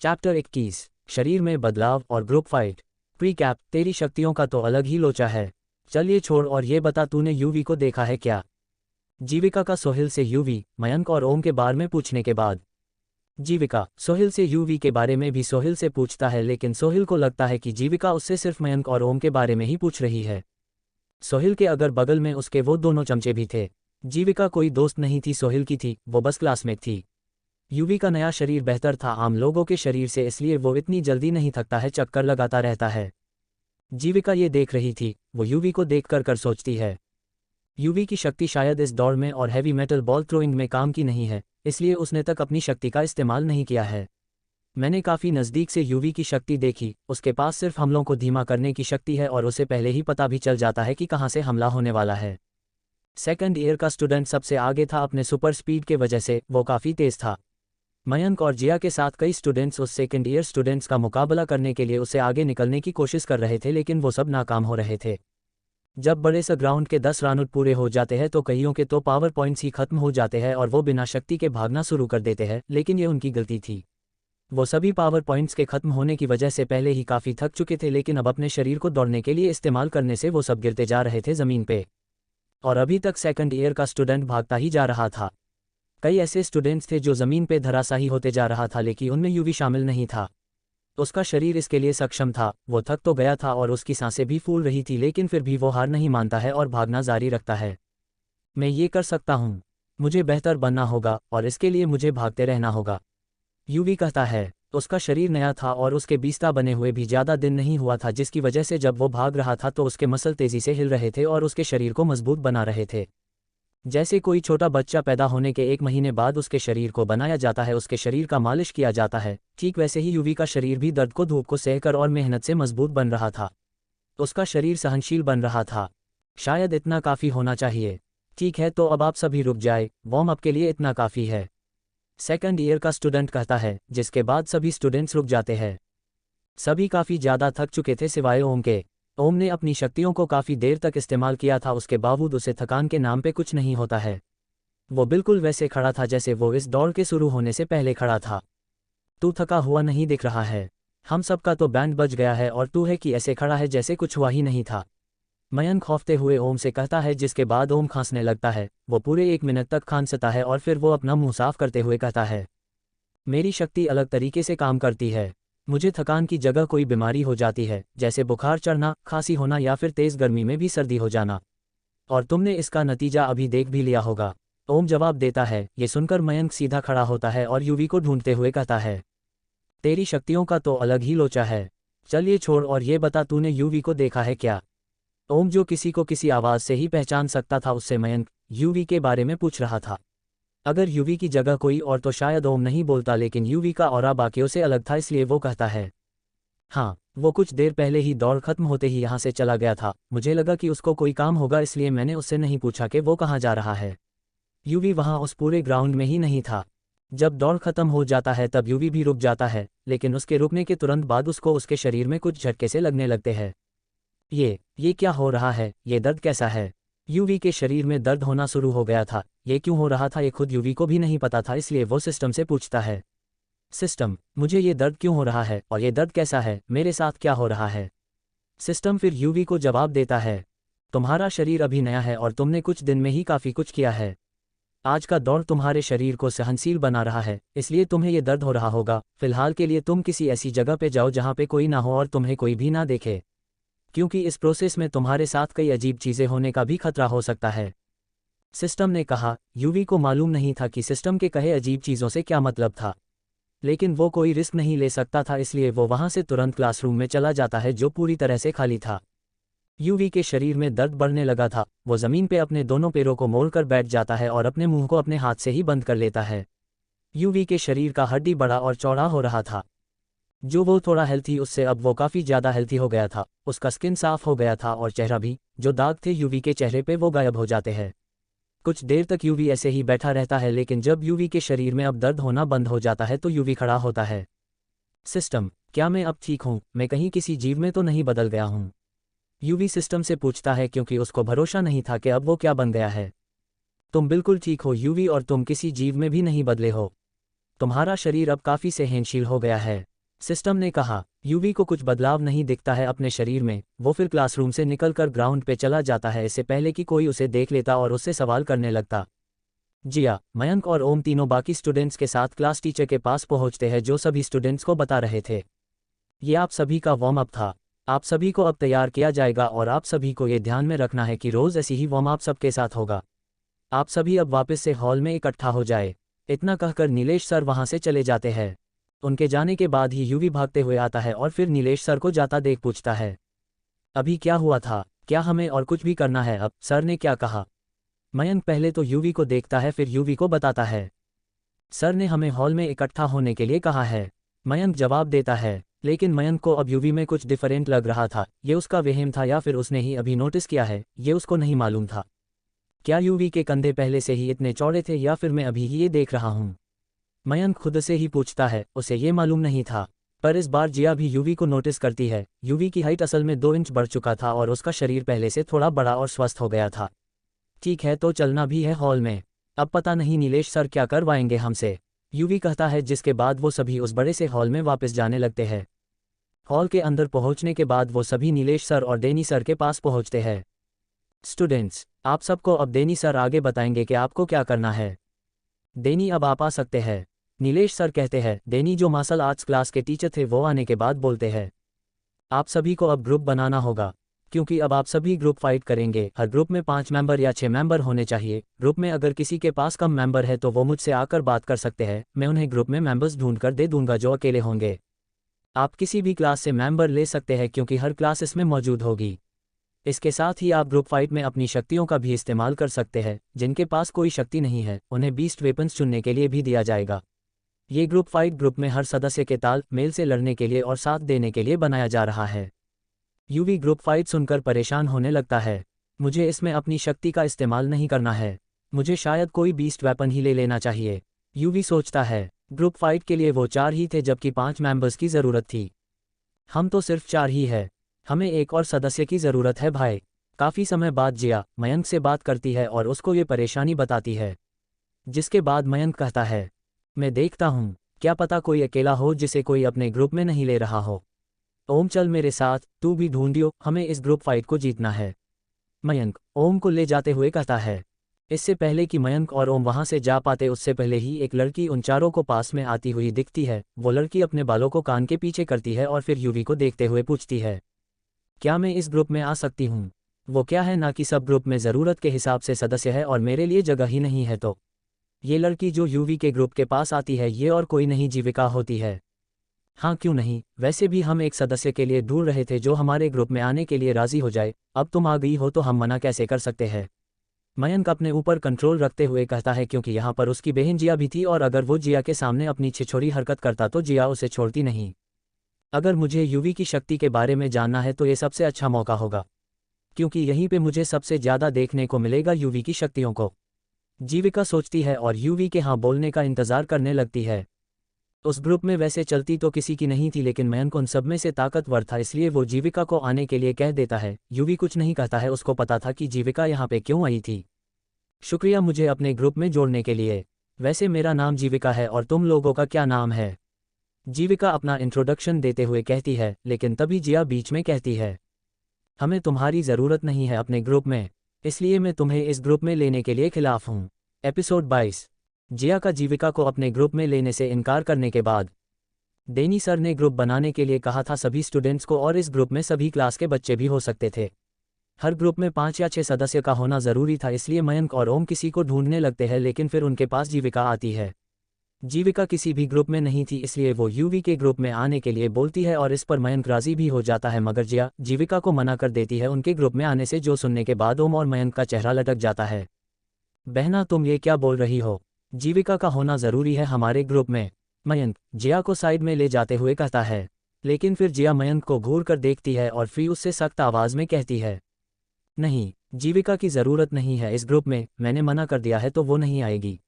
Chapter 21 शरीर में बदलाव और ग्रुप फाइट। प्रीकैप। तेरी शक्तियों का तो अलग ही लोचा है। चल ये छोड़ और ये बता तूने यूवी को देखा है क्या। जीविका का सोहिल से यूवी, मयंक और ओम के बारे में पूछने के बाद जीविका सोहिल से यूवी के बारे में भी सोहिल से पूछता है, लेकिन सोहिल को लगता है कि जीविका उससे सिर्फ मयंक और ओम के बारे में ही पूछ रही है। सोहिल के अगर बगल में उसके वो दोनों चमचे भी थे। जीविका कोई दोस्त नहीं थी सोहिल की थी, वो बस क्लासमेट थी। यूवी का नया शरीर बेहतर था आम लोगों के शरीर से, इसलिए वो इतनी जल्दी नहीं थकता है, चक्कर लगाता रहता है। जीविका ये देख रही थी, वो यूवी को देखकर कर सोचती है यूवी की शक्ति शायद इस दौड़ में और हैवी मेटल बॉल थ्रोइंग में काम की नहीं है, इसलिए उसने तक अपनी शक्ति का इस्तेमाल नहीं किया है। मैंने काफ़ी नज़दीक से यूवी की शक्ति देखी, उसके पास सिर्फ हमलों को धीमा करने की शक्ति है और उसे पहले ही पता भी चल जाता है कि कहाँ से हमला होने वाला है। सेकंड ईयर का स्टूडेंट सबसे आगे था अपने सुपर स्पीड के वजह से, वो काफ़ी तेज़ था। मयंक और जिया के साथ कई स्टूडेंट्स उस सेकंड ईयर स्टूडेंट्स का मुकाबला करने के लिए उससे आगे निकलने की कोशिश कर रहे थे, लेकिन वो सब नाकाम हो रहे थे। जब बड़े से ग्राउंड के 10 राउंड पूरे हो जाते हैं तो कईयों के तो पावर पॉइंट्स ही खत्म हो जाते हैं और वो बिना शक्ति के भागना शुरू कर देते हैं, लेकिन ये उनकी गलती थी। वो सभी पावर पॉइंट्स के खत्म होने की वजह से पहले ही काफ़ी थक चुके थे, लेकिन अब अपने शरीर को दौड़ने के लिए इस्तेमाल करने से वो सब गिरते जा रहे थे ज़मीन पे। और अभी तक सेकंड ईयर का स्टूडेंट भागता ही जा रहा था। कई ऐसे स्टूडेंट्स थे जो ज़मीन पे धराशायी होते जा रहा था, लेकिन उनमें यूवी शामिल नहीं था। उसका शरीर इसके लिए सक्षम था, वो थक तो गया था और उसकी सांसें भी फूल रही थी, लेकिन फिर भी वो हार नहीं मानता है और भागना जारी रखता है। मैं ये कर सकता हूँ, मुझे बेहतर बनना होगा और इसके लिए मुझे भागते रहना होगा, यूवी कहता है। उसका शरीर नया था और उसके बीस्ता बने हुए भी ज़्यादा दिन नहीं हुआ था, जिसकी वजह से जब वो भाग रहा था तो उसके मसल तेज़ी से हिल रहे थे और उसके शरीर को मजबूत बना रहे थे। जैसे कोई छोटा बच्चा पैदा होने के 1 महीने बाद उसके शरीर को बनाया जाता है, उसके शरीर का मालिश किया जाता है, ठीक वैसे ही यूवी का शरीर भी दर्द को धूप को सहकर और मेहनत से मजबूत बन रहा था। उसका शरीर सहनशील बन रहा था। शायद इतना काफ़ी होना चाहिए। ठीक है, तो अब आप सभी रुक जाए, वार्म अप के लिए इतना काफ़ी है, सेकंड ईयर का स्टूडेंट कहता है, जिसके बाद सभी स्टूडेंट्स रुक जाते हैं। सभी काफ़ी ज़्यादा थक चुके थे सिवाय ओम के। ओम ने अपनी शक्तियों को काफ़ी देर तक इस्तेमाल किया था, उसके बावजूद उसे थकान के नाम पे कुछ नहीं होता है। वो बिल्कुल वैसे खड़ा था जैसे वो इस दौड़ के शुरू होने से पहले खड़ा था। तू थका हुआ नहीं दिख रहा है, हम सबका तो बैंड बज गया है और तू है कि ऐसे खड़ा है जैसे कुछ हुआ ही नहीं था। मयंक खौफते हुए ओम से कहता है, जिसके बाद ओम खांसने लगता है। वो पूरे 1 मिनट तक खांसता है और फिर वो अपना मुंह साफ करते हुए कहता है, मेरी शक्ति अलग तरीके से काम करती है। मुझे थकान की जगह कोई बीमारी हो जाती है, जैसे बुखार चढ़ना, खांसी होना या फिर तेज़ गर्मी में भी सर्दी हो जाना। और तुमने इसका नतीजा अभी देख भी लिया होगा। ओम जवाब देता है। ये सुनकर मयंक सीधा खड़ा होता है और यूवी को ढूंढते हुए कहता है, तेरी शक्तियों का तो अलग ही लोचा है। चल ये छोड़ और ये बता तूने यूवी को देखा है क्या। ओम, जो किसी को किसी आवाज़ से ही पहचान सकता था, उससे मयंक यूवी के बारे में पूछ रहा था। अगर यूवी की जगह कोई और तो शायद ओम नहीं बोलता, लेकिन यूवी का ऑरा बाकियों से अलग था, इसलिए वो कहता है, हाँ, वो कुछ देर पहले ही दौड़ खत्म होते ही यहाँ से चला गया था। मुझे लगा कि उसको कोई काम होगा, इसलिए मैंने उससे नहीं पूछा कि वो कहाँ जा रहा है। यूवी वहाँ उस पूरे ग्राउंड में ही नहीं था। जब दौड़ खत्म हो जाता है तब यूवी भी रुक जाता है, लेकिन उसके रुकने के तुरंत बाद उसको उसके शरीर में कुछ झटके से लगने लगते हैं। ये क्या हो रहा है, ये दर्द कैसा है। यूवी के शरीर में दर्द होना शुरू हो गया था। ये क्यों हो रहा था ये खुद यूवी को भी नहीं पता था, इसलिए वो सिस्टम से पूछता है, सिस्टम, मुझे ये दर्द क्यों हो रहा है और ये दर्द कैसा है, मेरे साथ क्या हो रहा है। सिस्टम फिर यूवी को जवाब देता है, तुम्हारा शरीर अभी नया है और तुमने कुछ दिन में ही काफ़ी कुछ किया है। आज का दौर तुम्हारे शरीर को सहनशील बना रहा है, इसलिए तुम्हें ये दर्द हो रहा होगा। फिलहाल के लिए तुम किसी ऐसी जगह पे जाओ जहाँ पे कोई ना हो और तुम्हें कोई भी ना देखे, क्योंकि इस प्रोसेस में तुम्हारे साथ कई अजीब चीज़ें होने का भी खतरा हो सकता है। सिस्टम ने कहा। यूवी को मालूम नहीं था कि सिस्टम के कहे अजीब चीज़ों से क्या मतलब था, लेकिन वो कोई रिस्क नहीं ले सकता था, इसलिए वो वहाँ से तुरंत क्लासरूम में चला जाता है, जो पूरी तरह से खाली था। यूवी के शरीर में दर्द बढ़ने लगा था। वो ज़मीन पे अपने दोनों पैरों को मोड़कर बैठ जाता है और अपने मुंह को अपने हाथ से ही बंद कर लेता है। यूवी के शरीर का हड्डी बड़ा और चौड़ा हो रहा था। जो वो थोड़ा हेल्थी, उससे अब वो काफ़ी ज़्यादा हेल्थी हो गया था। उसका स्किन साफ हो गया था और चेहरा भी, जो दाग थे यूवी के चेहरे पे वो गायब हो जाते हैं। कुछ देर तक यूवी ऐसे ही बैठा रहता है, लेकिन जब यूवी के शरीर में अब दर्द होना बंद हो जाता है तो यूवी खड़ा होता है। सिस्टम, क्या मैं अब ठीक हूँ, मैं कहीं किसी जीव में तो नहीं बदल गया हूँ। यूवी सिस्टम से पूछता है, क्योंकि उसको भरोसा नहीं था कि अब वो क्या बन गया है। तुम बिल्कुल ठीक हो यूवी, और तुम किसी जीव में भी नहीं बदले हो। तुम्हारा शरीर अब काफ़ी सहनशील हो गया है। सिस्टम ने कहा। यूवी को कुछ बदलाव नहीं दिखता है अपने शरीर में। वो फिर क्लासरूम से निकलकर ग्राउंड पे चला जाता है इससे पहले कि कोई उसे देख लेता और उससे सवाल करने लगता। जिया, मयंक और ओम तीनों बाकी स्टूडेंट्स के साथ क्लास टीचर के पास पहुंचते हैं जो सभी स्टूडेंट्स को बता रहे थे। ये आप सभी का वार्म अप था। आप सभी को अब तैयार किया जाएगा और आप सभी को ये ध्यान में रखना है कि रोज़ ऐसी ही वार्म अप सबके साथ होगा। आप सभी अब वापस से हॉल में इकट्ठा हो जाए। इतना कहकर नीलेश सर वहाँ से चले जाते हैं। उनके जाने के बाद ही यूवी भागते हुए आता है और फिर नीलेश सर को जाता देख पूछता है, अभी क्या हुआ था? क्या हमें और कुछ भी करना है अब? सर ने क्या कहा? मयंक पहले तो यूवी को देखता है फिर यूवी को बताता है, सर ने हमें हॉल में इकट्ठा होने के लिए कहा है। मयंक जवाब देता है, लेकिन मयंक को अब यूवी में कुछ डिफरेंट लग रहा था। ये उसका वहम था या फिर उसने ही अभी नोटिस किया है, ये उसको नहीं मालूम था। क्या यूवी के कंधे पहले से ही इतने चौड़े थे या फिर मैं अभी ही ये देख रहा हूँ? मयंक खुद से ही पूछता है, उसे ये मालूम नहीं था। पर इस बार जिया भी यूवी को नोटिस करती है। यूवी की हाइट असल में 2 इंच बढ़ चुका था और उसका शरीर पहले से थोड़ा बड़ा और स्वस्थ हो गया था। ठीक है, तो चलना भी है हॉल में। अब पता नहीं नीलेश सर क्या करवाएंगे हमसे, यूवी कहता है, जिसके बाद वो सभी उस बड़े से हॉल में वापस जाने लगते हैं। हॉल के अंदर पहुंचने के बाद वो सभी नीलेश सर और डेनी सर के पास पहुंचते हैं। स्टूडेंट्स, आप सबको अब डेनी सर आगे बताएंगे कि आपको क्या करना है। डेनी, अब आप आ सकते हैं, नीलेश सर कहते हैं। डेनी जो मार्शल आर्ट्स क्लास के टीचर थे वो आने के बाद बोलते हैं, आप सभी को अब ग्रुप बनाना होगा क्योंकि अब आप सभी ग्रुप फाइट करेंगे। हर ग्रुप में 5 मेंबर या 6 मेंबर होने चाहिए। ग्रुप में अगर किसी के पास कम मेंबर है तो वो मुझसे आकर बात कर सकते हैं। मैं उन्हें ग्रुप में मेंबर्स ढूंढ कर दे दूंगा जो अकेले होंगे। आप किसी भी क्लास से मेंबर ले सकते हैं क्योंकि हर क्लास इसमें मौजूद होगी। इसके साथ ही आप ग्रुप फाइट में अपनी शक्तियों का भी इस्तेमाल कर सकते हैं। जिनके पास कोई शक्ति नहीं है उन्हें बीस्ट वेपन्स चुनने के लिए भी दिया जाएगा। ये ग्रुप फाइट ग्रुप में हर सदस्य के ताल मेल से लड़ने के लिए और साथ देने के लिए बनाया जा रहा है। यूवी ग्रुप फाइट सुनकर परेशान होने लगता है। मुझे इसमें अपनी शक्ति का इस्तेमाल नहीं करना है, मुझे शायद कोई बीस्ट वेपन ही ले लेना चाहिए। यूवी सोचता है, ग्रुप फाइट के लिए वो 4 ही थे जबकि 5 मेंबर्स की ज़रूरत थी। हम तो सिर्फ 4 ही है, हमें एक और सदस्य की ज़रूरत है भाई। काफ़ी समय बाद जिया मयंक से बात करती है और उसको ये परेशानी बताती है। जिसके बाद मयंक कहता है, मैं देखता हूँ, क्या पता कोई अकेला हो जिसे कोई अपने ग्रुप में नहीं ले रहा हो। ओम, चल मेरे साथ, तू भी ढूंढियो, हमें इस ग्रुप फाइट को जीतना है। मयंक ओम को ले जाते हुए कहता है। इससे पहले कि मयंक और ओम वहां से जा पाते उससे पहले ही एक लड़की उन चारों को पास में आती हुई दिखती है। वो लड़की अपने बालों को कान के पीछे करती है और फिर यूवी को देखते हुए पूछती है, क्या मैं इस ग्रुप में आ सकती हूँ? वो क्या है ना कि सब ग्रुप में ज़रूरत के हिसाब से सदस्य है और मेरे लिए जगह ही नहीं है। तो ये लड़की जो यूवी के ग्रुप के पास आती है ये और कोई नहीं जीविका होती है। हाँ क्यों नहीं, वैसे भी हम एक सदस्य के लिए ढूंढ रहे थे जो हमारे ग्रुप में आने के लिए राजी हो जाए। अब तुम आ गई हो तो हम मना कैसे कर सकते हैं? मयंक अपने ऊपर कंट्रोल रखते हुए कहता है क्योंकि यहाँ पर उसकी बहन जिया भी थी और अगर वो जिया के सामने अपनी छिछोरी हरकत करता तो जिया उसे छोड़ती नहीं। अगर मुझे यूवी की शक्ति के बारे में जानना है तो ये सबसे अच्छा मौका होगा क्योंकि यहीं पे मुझे सबसे ज़्यादा देखने को मिलेगा यूवी की शक्तियों को। जीविका सोचती है और यूवी के हाँ बोलने का इंतज़ार करने लगती है। उस ग्रुप में वैसे चलती तो किसी की नहीं थी लेकिन मयंक उन सब में से ताकतवर था इसलिए वो जीविका को आने के लिए कह देता है। यूवी कुछ नहीं कहता है, उसको पता था कि जीविका यहाँ पे क्यों आई थी। शुक्रिया मुझे अपने ग्रुप में जोड़ने के लिए। वैसे मेरा नाम जीविका है और तुम लोगों का क्या नाम है? जीविका अपना इंट्रोडक्शन देते हुए कहती है, लेकिन तभी जिया बीच में कहती है, हमें तुम्हारी ज़रूरत नहीं है अपने ग्रुप में, इसलिए मैं तुम्हें इस ग्रुप में लेने के लिए खिलाफ हूँ। एपिसोड 22। जिया का जीविका को अपने ग्रुप में लेने से इनकार करने के बाद डेनी सर ने ग्रुप बनाने के लिए कहा था सभी स्टूडेंट्स को और इस ग्रुप में सभी क्लास के बच्चे भी हो सकते थे। हर ग्रुप में 5 या 6 सदस्य का होना ज़रूरी था इसलिए मयंक और ओम किसी को ढूंढने लगते हैं लेकिन फिर उनके पास जीविका आती है। जीविका किसी भी ग्रुप में नहीं थी इसलिए वो यूवी के ग्रुप में आने के लिए बोलती है और इस पर मयंक राजी भी हो जाता है मगर जिया जीविका को मना कर देती है उनके ग्रुप में आने से, जो सुनने के बाद ओम और मयंक का चेहरा लटक जाता है। बहना तुम ये क्या बोल रही हो? जीविका का होना ज़रूरी है हमारे ग्रुप में, मयंक जिया को साइड में ले जाते हुए कहता है। लेकिन फिर जिया मयंक को घूर कर देखती है और फिर उससे सख्त आवाज़ में कहती है, नहीं, जीविका की ज़रूरत नहीं है इस ग्रुप में, मैंने मना कर दिया है तो वो नहीं आएगी।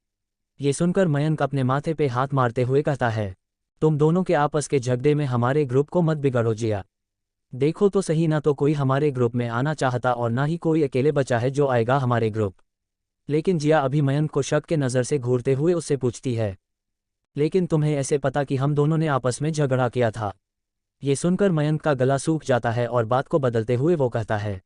ये सुनकर मयंक अपने माथे पे हाथ मारते हुए कहता है, तुम दोनों के आपस के झगड़े में हमारे ग्रुप को मत बिगाड़ो जिया। देखो तो सही, ना तो कोई हमारे ग्रुप में आना चाहता और ना ही कोई अकेले बचा है जो आएगा हमारे ग्रुप। लेकिन जिया अभी मयंक को शक के नज़र से घूरते हुए उससे पूछती है, लेकिन तुम्हें ऐसे पता कि हम दोनों ने आपस में झगड़ा किया था? ये सुनकर मयंक का गला सूख जाता है और बात को बदलते हुए वो कहता है,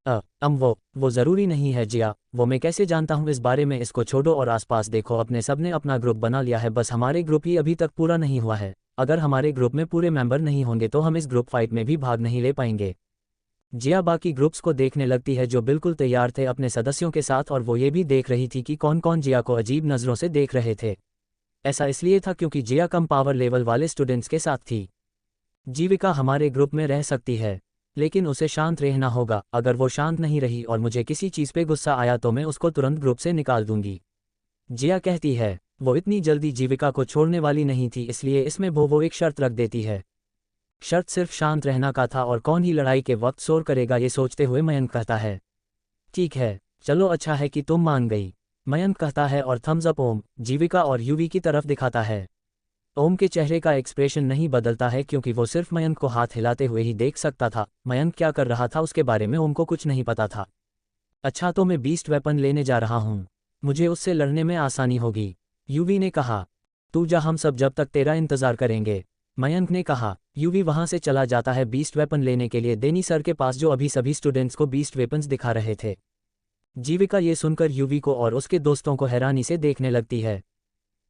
वो ज़रूरी नहीं है जिया, वो मैं कैसे जानता हूँ इस बारे में, इसको छोड़ो और आसपास देखो, अपने सब ने अपना ग्रुप बना लिया है, बस हमारे ग्रुप ही अभी तक पूरा नहीं हुआ है। अगर हमारे ग्रुप में पूरे मेंबर नहीं होंगे तो हम इस ग्रुप फाइट में भी भाग नहीं ले पाएंगे। जिया बाकी ग्रुप्स को देखने लगती है जो बिल्कुल तैयार थे अपने सदस्यों के साथ, और वो ये भी देख रही थी कि कौन कौन जिया को अजीब नज़रों से देख रहे थे। ऐसा इसलिए था क्योंकि जिया कम पावर लेवल वाले स्टूडेंट्स के साथ थी। जीविका हमारे ग्रुप में रह सकती है, लेकिन उसे शांत रहना होगा। अगर वो शांत नहीं रही और मुझे किसी चीज़ पे गुस्सा आया तो मैं उसको तुरंत ग्रुप से निकाल दूंगी। जिया कहती है। वो इतनी जल्दी जीविका को छोड़ने वाली नहीं थी, इसलिए इसमें वो एक शर्त रख देती है। शर्त सिर्फ शांत रहना का था और कौन ही लड़ाई के वक्त शोर करेगा, ये सोचते हुए मयंक कहता है, ठीक है चलो, अच्छा है कि तुम मान गई। मयंक कहता है और थम्स अप ओम, जीविका और यूवी की तरफ दिखाता है। ओम के चेहरे का एक्सप्रेशन नहीं बदलता है क्योंकि वो सिर्फ मयंक को हाथ हिलाते हुए ही देख सकता था। मयंक क्या कर रहा था उसके बारे में ओम को कुछ नहीं पता था। अच्छा तो मैं बीस्ट वेपन लेने जा रहा हूँ, मुझे उससे लड़ने में आसानी होगी, यूवी ने कहा। तू जा, हम सब जब तक तेरा इंतज़ार करेंगे, मयंक ने कहा। यूवी वहाँ से चला जाता है बीस्ट वेपन लेने के लिए डेनी सर के पास, जो अभी सभी स्टूडेंट्स को बीस्ट वेपन्स दिखा रहे थे। जीविका ये सुनकर यूवी को और उसके दोस्तों को हैरानी से देखने लगती है।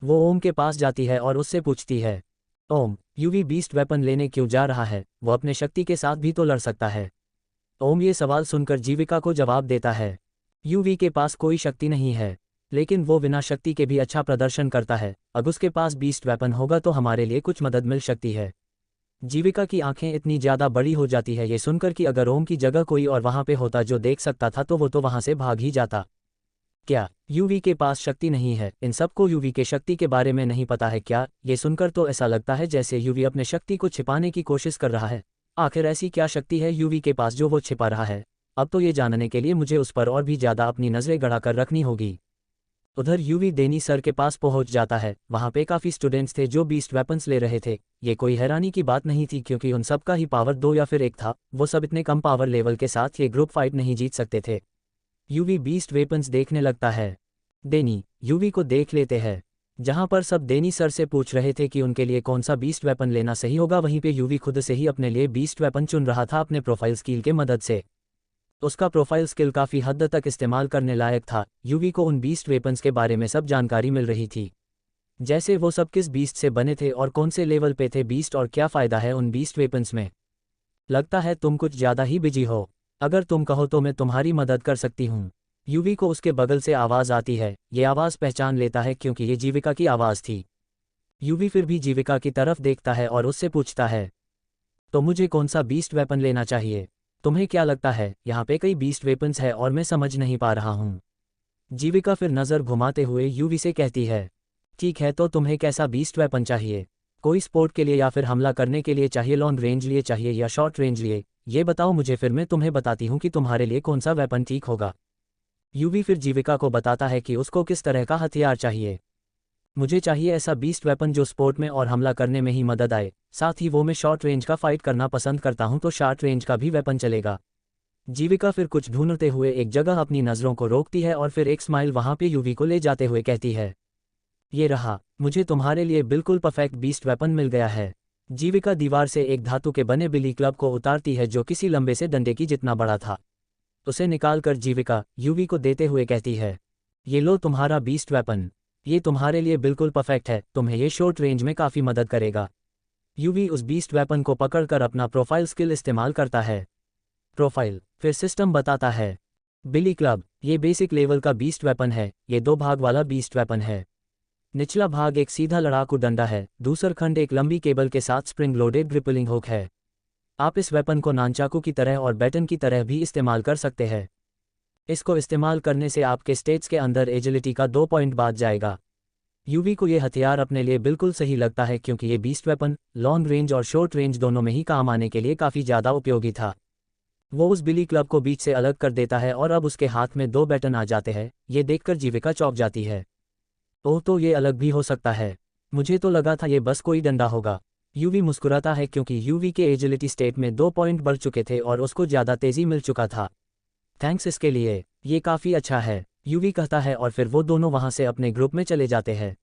वो ओम के पास जाती है और उससे पूछती है, ओम, यूवी बीस्ट वेपन लेने क्यों जा रहा है? वो अपने शक्ति के साथ भी तो लड़ सकता है। ओम ये सवाल सुनकर जीविका को जवाब देता है, यूवी के पास कोई शक्ति नहीं है, लेकिन वो बिना शक्ति के भी अच्छा प्रदर्शन करता है। अब उसके पास बीस्ट वेपन होगा तो हमारे लिए कुछ मदद मिल सकती है। जीविका की आंखें इतनी ज़्यादा बड़ी हो जाती है ये सुनकर कि अगर ओम की जगह कोई और वहाँ पे होता जो देख सकता था तो वो तो वहाँ से भाग ही जाता। क्या यूवी के पास शक्ति नहीं है? इन सबको यूवी के शक्ति के बारे में नहीं पता है क्या? ये सुनकर तो ऐसा लगता है जैसे यूवी अपने शक्ति को छिपाने की कोशिश कर रहा है। आखिर ऐसी क्या शक्ति है यूवी के पास जो वो छिपा रहा है? अब तो ये जानने के लिए मुझे उस पर और भी ज़्यादा अपनी नज़रें गड़ाकर रखनी होगी। उधर यूवी डेनी सर के पास पहुंच जाता है। वहां पे काफ़ी स्टूडेंट्स थे जो बीस्ट वेपन्स ले रहे थे। ये कोई हैरानी की बात नहीं थी क्योंकि उन सब का ही पावर 2 या फिर 1 था। वो सब इतने कम पावर लेवल के साथ ये ग्रुप फाइट नहीं जीत सकते थे। यूवी बीस्ट वेपन्स देखने लगता है। डेनी यूवी को देख लेते हैं। जहां पर सब डेनी सर से पूछ रहे थे कि उनके लिए कौन सा बीस्ट वेपन लेना सही होगा, वहीं पे यूवी खुद से ही अपने लिए बीस्ट वेपन चुन रहा था अपने प्रोफाइल स्किल के मदद से। उसका प्रोफाइल स्किल काफ़ी हद तक इस्तेमाल करने लायक था। यूवी को उन बीस्ट वेपन्स के बारे में सब जानकारी मिल रही थी, जैसे वो सब किस बीस्ट से बने थे और कौन से लेवल पे थे बीस्ट और क्या फ़ायदा है उन बीस्ट वेपन्स में। लगता है तुम कुछ ज़्यादा ही बिजी हो, अगर तुम कहो तो मैं तुम्हारी मदद कर सकती हूँ। यूवी को उसके बगल से आवाज़ आती है। ये आवाज़ पहचान लेता है क्योंकि ये जीविका की आवाज़ थी। यूवी फिर भी जीविका की तरफ देखता है और उससे पूछता है, तो मुझे कौन सा बीस्ट वेपन लेना चाहिए? तुम्हें क्या लगता है यहाँ पे कई बीस्ट वेपन्स है और मैं समझ नहीं पा रहा हूँ। जीविका फिर नज़र घुमाते हुए यूवी से कहती है, ठीक है तो तुम्हें कैसा बीस्ट वेपन चाहिए? कोई स्पोर्ट के लिए या फिर हमला करने के लिए चाहिए, लॉन्ग रेंज लिए चाहिए या शॉर्ट रेंज लिए? ये बताओ मुझे, फिर मैं तुम्हें बताती हूँ कि तुम्हारे लिए कौन सा वेपन ठीक होगा। यूवी फिर जीविका को बताता है कि उसको किस तरह का हथियार चाहिए। मुझे चाहिए ऐसा बीस्ट वेपन जो स्पोर्ट में और हमला करने में ही मदद आए, साथ ही वो मैं शॉर्ट रेंज का फाइट करना पसंद करता हूं तो शॉर्ट रेंज का भी वेपन चलेगा। जीविका फिर कुछ ढूंढते हुए एक जगह अपनी नज़रों को रोकती है और फिर एक स्माइल वहां पे यूवी को ले जाते हुए कहती है, ये रहा, मुझे तुम्हारे लिए बिल्कुल परफेक्ट बीस्ट वेपन मिल गया है। जीविका दीवार से एक धातु के बने बिली क्लब को उतारती है जो किसी लंबे से डंडे की जितना बड़ा था। उसे निकालकर जीविका यूवी को देते हुए कहती है, ये लो तुम्हारा बीस्ट वेपन, ये तुम्हारे लिए बिल्कुल परफेक्ट है, तुम्हें ये शॉर्ट रेंज में काफ़ी मदद करेगा। यूवी उस बीस्ट वेपन को पकड़कर अपना प्रोफाइल स्किल इस्तेमाल करता है। प्रोफाइल फिर सिस्टम बताता है, बिली क्लब ये बेसिक लेवल का बीस्ट वेपन है। ये 2 भाग वाला बीस्ट वेपन है। निचला भाग एक सीधा लड़ाकू डंडा है, दूसरा खंड एक लंबी केबल के साथ स्प्रिंग लोडेड ग्रिपलिंग हुक है। आप इस वेपन को नानचाकू की तरह और बैटन की तरह भी इस्तेमाल कर सकते हैं। इसको इस्तेमाल करने से आपके स्टेट्स के अंदर एजिलिटी का 2 पॉइंट बढ़ जाएगा। यूवी को ये हथियार अपने लिए बिल्कुल सही लगता है क्योंकि ये बीस्ट वेपन लॉन्ग रेंज और शॉर्ट रेंज दोनों में ही काम आने के लिए काफ़ी ज़्यादा उपयोगी था। वो उस बिली क्लब को बीच से अलग कर देता है और अब उसके हाथ में 2 बैटन आ जाते हैं। ये देखकर जीविका चौंक जाती है। ओह, तो ये अलग भी हो सकता है, मुझे तो लगा था ये बस कोई डंडा होगा। यूवी मुस्कुराता है क्योंकि यूवी के एजिलिटी स्टेट में 2 पॉइंट बढ़ चुके थे और उसको ज़्यादा तेज़ी मिल चुका था। थैंक्स इसके लिए, ये काफ़ी अच्छा है, यूवी कहता है और फिर वो दोनों वहाँ से अपने ग्रुप में चले जाते हैं।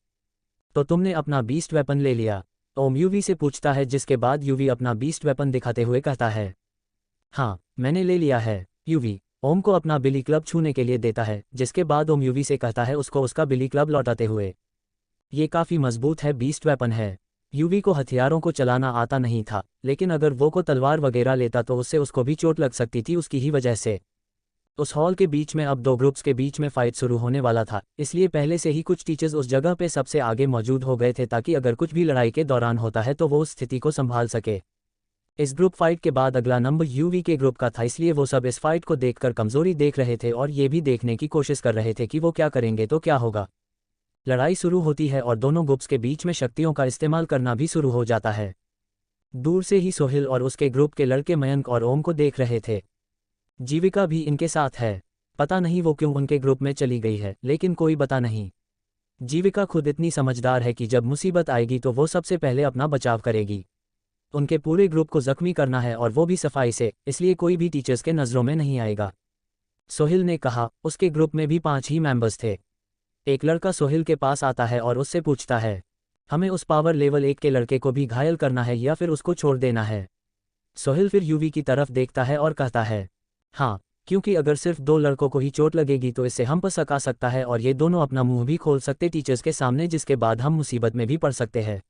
तो तुमने अपना बीस्ट वेपन ले लिया? ओम यूवी से पूछता है, जिसके बाद यूवी अपना बीस्ट वेपन दिखाते हुए कहता है, हाँ मैंने ले लिया है। यूवी ओम को अपना बिली क्लब छूने के लिए देता है, जिसके बाद ओम यूवी से कहता है उसको उसका बिली क्लब लौटाते हुए, ये काफ़ी मजबूत है, बीस्ट वेपन है। यूवी को हथियारों को चलाना आता नहीं था, लेकिन अगर वो को तलवार वगैरह लेता तो उससे उसको भी चोट लग सकती थी उसकी ही वजह से। उस हॉल के बीच में अब दो ग्रुप्स के बीच में फाइट शुरू होने वाला था, इसलिए पहले से ही कुछ टीचर्स उस जगह पे सबसे आगे मौजूद हो गए थे ताकि अगर कुछ भी लड़ाई के दौरान होता है तो वो उस स्थिति को संभाल सके। इस ग्रुप फाइट के बाद अगला नंबर यूवी के ग्रुप का था, इसलिए वो सब इस फाइट को देखकर कमजोरी देख रहे थे और ये भी देखने की कोशिश कर रहे थे कि वो क्या करेंगे तो क्या होगा। लड़ाई शुरू होती है और दोनों ग्रुप्स के बीच में शक्तियों का इस्तेमाल करना भी शुरू हो जाता है। दूर से ही सोहिल और उसके ग्रुप के लड़के मयंक और ओम को देख रहे थे। जीविका भी इनके साथ है। पता नहीं वो क्यों उनके ग्रुप में चली गई है, लेकिन कोई बता नहीं। जीविका खुद इतनी समझदार है कि जब मुसीबत आएगी तो वो सबसे पहले अपना बचाव करेगी। उनके पूरे ग्रुप को जख्मी करना है और वो भी सफाई से, इसलिए कोई भी टीचर्स के नज़रों में नहीं आएगा। सोहिल ने कहा। उसके ग्रुप में भी 5 ही मेंबर्स थे। एक लड़का सोहिल के पास आता है और उससे पूछता है, हमें उस पावर लेवल 1 के लड़के को भी घायल करना है या फिर उसको छोड़ देना है? सोहिल फिर यूवी की तरफ देखता है और कहता है, हाँ, क्योंकि अगर सिर्फ 2 लड़कों को ही चोट लगेगी तो इससे हम पर शक आ सकता है और ये दोनों अपना मुंह भी खोल सकते टीचर्स के सामने, जिसके बाद हम मुसीबत में भी पड़ सकते हैं।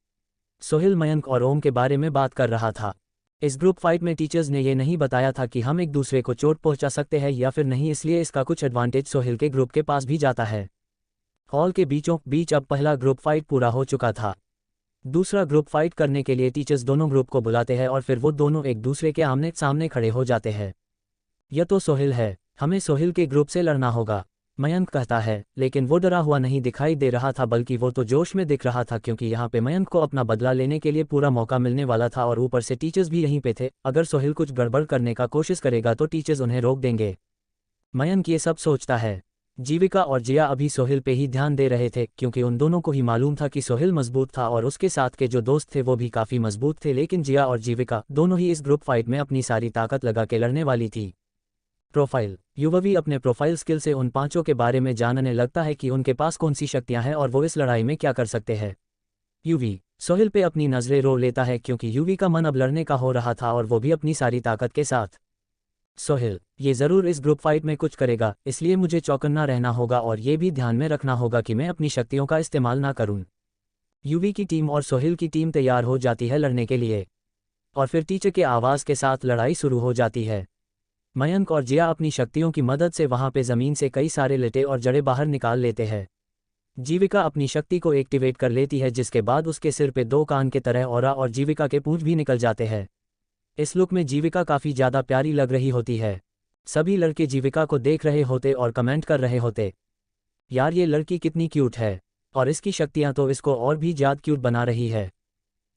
सोहिल मयंक और ओम के बारे में बात कर रहा था। इस ग्रुप फाइट में टीचर्स ने ये नहीं बताया था कि हम एक दूसरे को चोट पहुंचा सकते हैं या फिर नहीं, इसलिए इसका कुछ एडवांटेज सोहिल के ग्रुप के पास भी जाता है। हॉल के बीचों बीच अब पहला ग्रुप फाइट पूरा हो चुका था। दूसरा ग्रुप फाइट करने के लिए टीचर्स दोनों ग्रुप को बुलाते हैं और फिर वो दोनों एक दूसरे के आमने सामने खड़े हो जाते हैं। यह तो सोहिल है, हमें सोहिल के ग्रुप से लड़ना होगा, मयंक कहता है, लेकिन वो डरा हुआ नहीं दिखाई दे रहा था, बल्कि वो तो जोश में दिख रहा था क्योंकि यहाँ पे मयंक को अपना बदला लेने के लिए पूरा मौका मिलने वाला था और ऊपर से टीचर्स भी यहीं पे थे। अगर सोहिल कुछ गड़बड़ करने का कोशिश करेगा तो टीचर्स उन्हें रोक देंगे। मयंक ये सब सोचता है। जीविका और जिया अभी सोहिल पे ही ध्यान दे रहे थे क्योंकि उन दोनों को ही मालूम था कि सोहिल मजबूत था और उसके साथ के जो दोस्त थे वो भी काफ़ी मजबूत थे, लेकिन जिया और जीविका दोनों ही इस ग्रुप फाइट में अपनी सारी ताकत लगा के लड़ने वाली थी। प्रोफाइल। युववी अपने प्रोफाइल स्किल से उन 5 के बारे में जानने लगता है कि उनके पास कौन सी शक्तियां हैं और वो इस लड़ाई में क्या कर सकते हैं। यूवी सोहिल पे अपनी नज़रें रो लेता है क्योंकि यूवी का मन अब लड़ने का हो रहा था और वो भी अपनी सारी ताकत के साथ। सोहिल, ये ज़रूर इस ग्रुप फाइट में कुछ करेगा, इसलिए मुझे चौकन्ना रहना होगा और ये भी ध्यान में रखना होगा कि मैं अपनी शक्तियों का इस्तेमाल ना करूं। यूवी की टीम और सोहिल की टीम तैयार हो जाती है लड़ने के लिए और फिर टीचर के आवाज़ के साथ लड़ाई शुरू हो जाती है। मयंक और जिया अपनी शक्तियों की मदद से वहां पे ज़मीन से कई सारे लटे और जड़े बाहर निकाल लेते हैं। जीविका अपनी शक्ति को एक्टिवेट कर लेती है, जिसके बाद उसके सिर पे 2 कान के तरह ऑरा और जीविका के पूंछ भी निकल जाते हैं। इस लुक में जीविका काफ़ी ज़्यादा प्यारी लग रही होती है। सभी लड़के जीविका को देख रहे होते और कमेंट कर रहे होते, यार ये लड़की कितनी क्यूट है और इसकी शक्तियाँ तो इसको और भी ज़्यादा क्यूट बना रही है।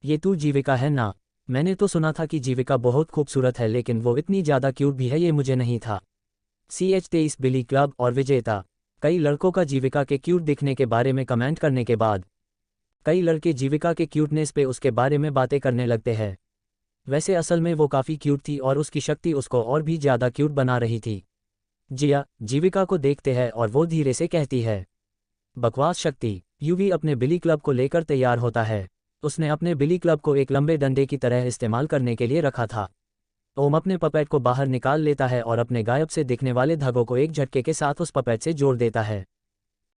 ये तू जीविका है ना? मैंने तो सुना था कि जीविका बहुत खूबसूरत है, लेकिन वो इतनी ज़्यादा क्यूट भी है ये मुझे नहीं था। CH23 बिली क्लब और विजेता। कई लड़कों का जीविका के क्यूट दिखने के बारे में कमेंट करने के बाद कई लड़के जीविका के क्यूटनेस पे उसके बारे में बातें करने लगते हैं। वैसे असल में वो काफ़ी क्यूट थी और उसकी शक्ति उसको और भी ज़्यादा क्यूट बना रही थी। जिया जीविका को देखते हैं और वो धीरे से कहती है, बकवास शक्ति। यूवी अपने बिली क्लब को लेकर तैयार होता है। उसने अपने बिली क्लब को एक लंबे डंडे की तरह इस्तेमाल करने के लिए रखा था। ओम अपने पपेट को बाहर निकाल लेता है और अपने गायब से दिखने वाले धागों को एक झटके के साथ उस पपेट से जोड़ देता है,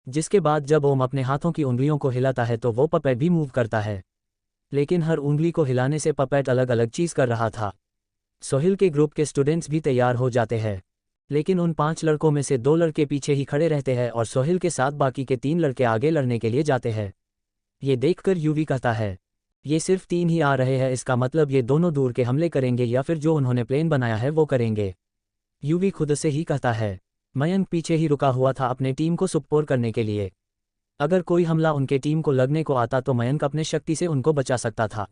जिसके बाद जब ओम अपने हाथों की उंगलियों को हिलाता है तो वो पपेट भी मूव करता है, लेकिन हर उंगली को हिलाने से पपेट अलग अलग चीज़ कर रहा था। सोहिल के ग्रुप के स्टूडेंट्स भी तैयार हो जाते हैं, लेकिन उन 5 लड़कों में से 2 लड़के पीछे ही खड़े रहते हैं और सोहिल के साथ बाकी के 3 लड़के आगे लड़ने के लिए जाते हैं। ये देखकर यूवी कहता है, ये सिर्फ 3 ही आ रहे हैं, इसका मतलब ये दोनों दूर के हमले करेंगे या फिर जो उन्होंने प्लान बनाया है वो करेंगे। यूवी खुद से ही कहता है। मयंक पीछे ही रुका हुआ था अपने टीम को सपोर्ट करने के लिए। अगर कोई हमला उनके टीम को लगने को आता तो मयंक अपने शक्ति से उनको बचा सकता था,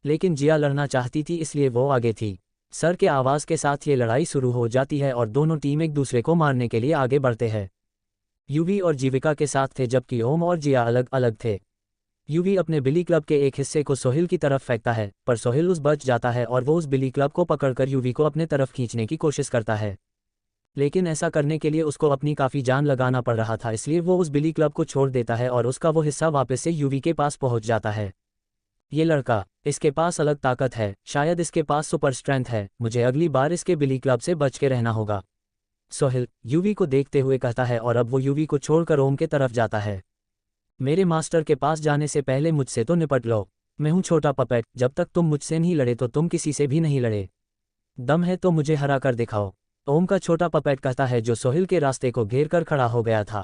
लेकिन जिया लड़ना चाहती थी इसलिए वो आगे थी। सर के आवाज़ के साथ ये लड़ाई शुरू हो जाती है और दोनों टीम एक दूसरे को मारने के लिए आगे बढ़ते हैं। यूवी और जीविका के साथ थे जबकि ओम और जिया अलग अलग थे। यूवी अपने बिली क्लब के एक हिस्से को सोहिल की तरफ फेंकता है, पर सोहिल उस बच जाता है और वो उस बिली क्लब को पकड़कर यूवी को अपने तरफ खींचने की कोशिश करता है। लेकिन ऐसा करने के लिए उसको अपनी काफ़ी जान लगाना पड़ रहा था, इसलिए वो उस बिली क्लब को छोड़ देता है और उसका वो हिस्सा वापस से यूवी के पास पहुंच जाता है। ये लड़का, इसके पास अलग ताकत है, शायद इसके पास सुपर स्ट्रेंथ है, मुझे अगली बार इसके बिली क्लब से बच के रहना होगा। सोहेल यूवी को देखते हुए कहता है और अब वो यूवी को छोड़कर ओम के तरफ जाता है। मेरे मास्टर के पास जाने से पहले मुझसे तो निपट लो। मैं हूं छोटा पपेट, जब तक तुम मुझसे नहीं लड़े तो तुम किसी से भी नहीं लड़े। दम है तो मुझे हरा कर दिखाओ। ओम का छोटा पपेट कहता है, जो सोहेल के रास्ते को घेर कर खड़ा हो गया था।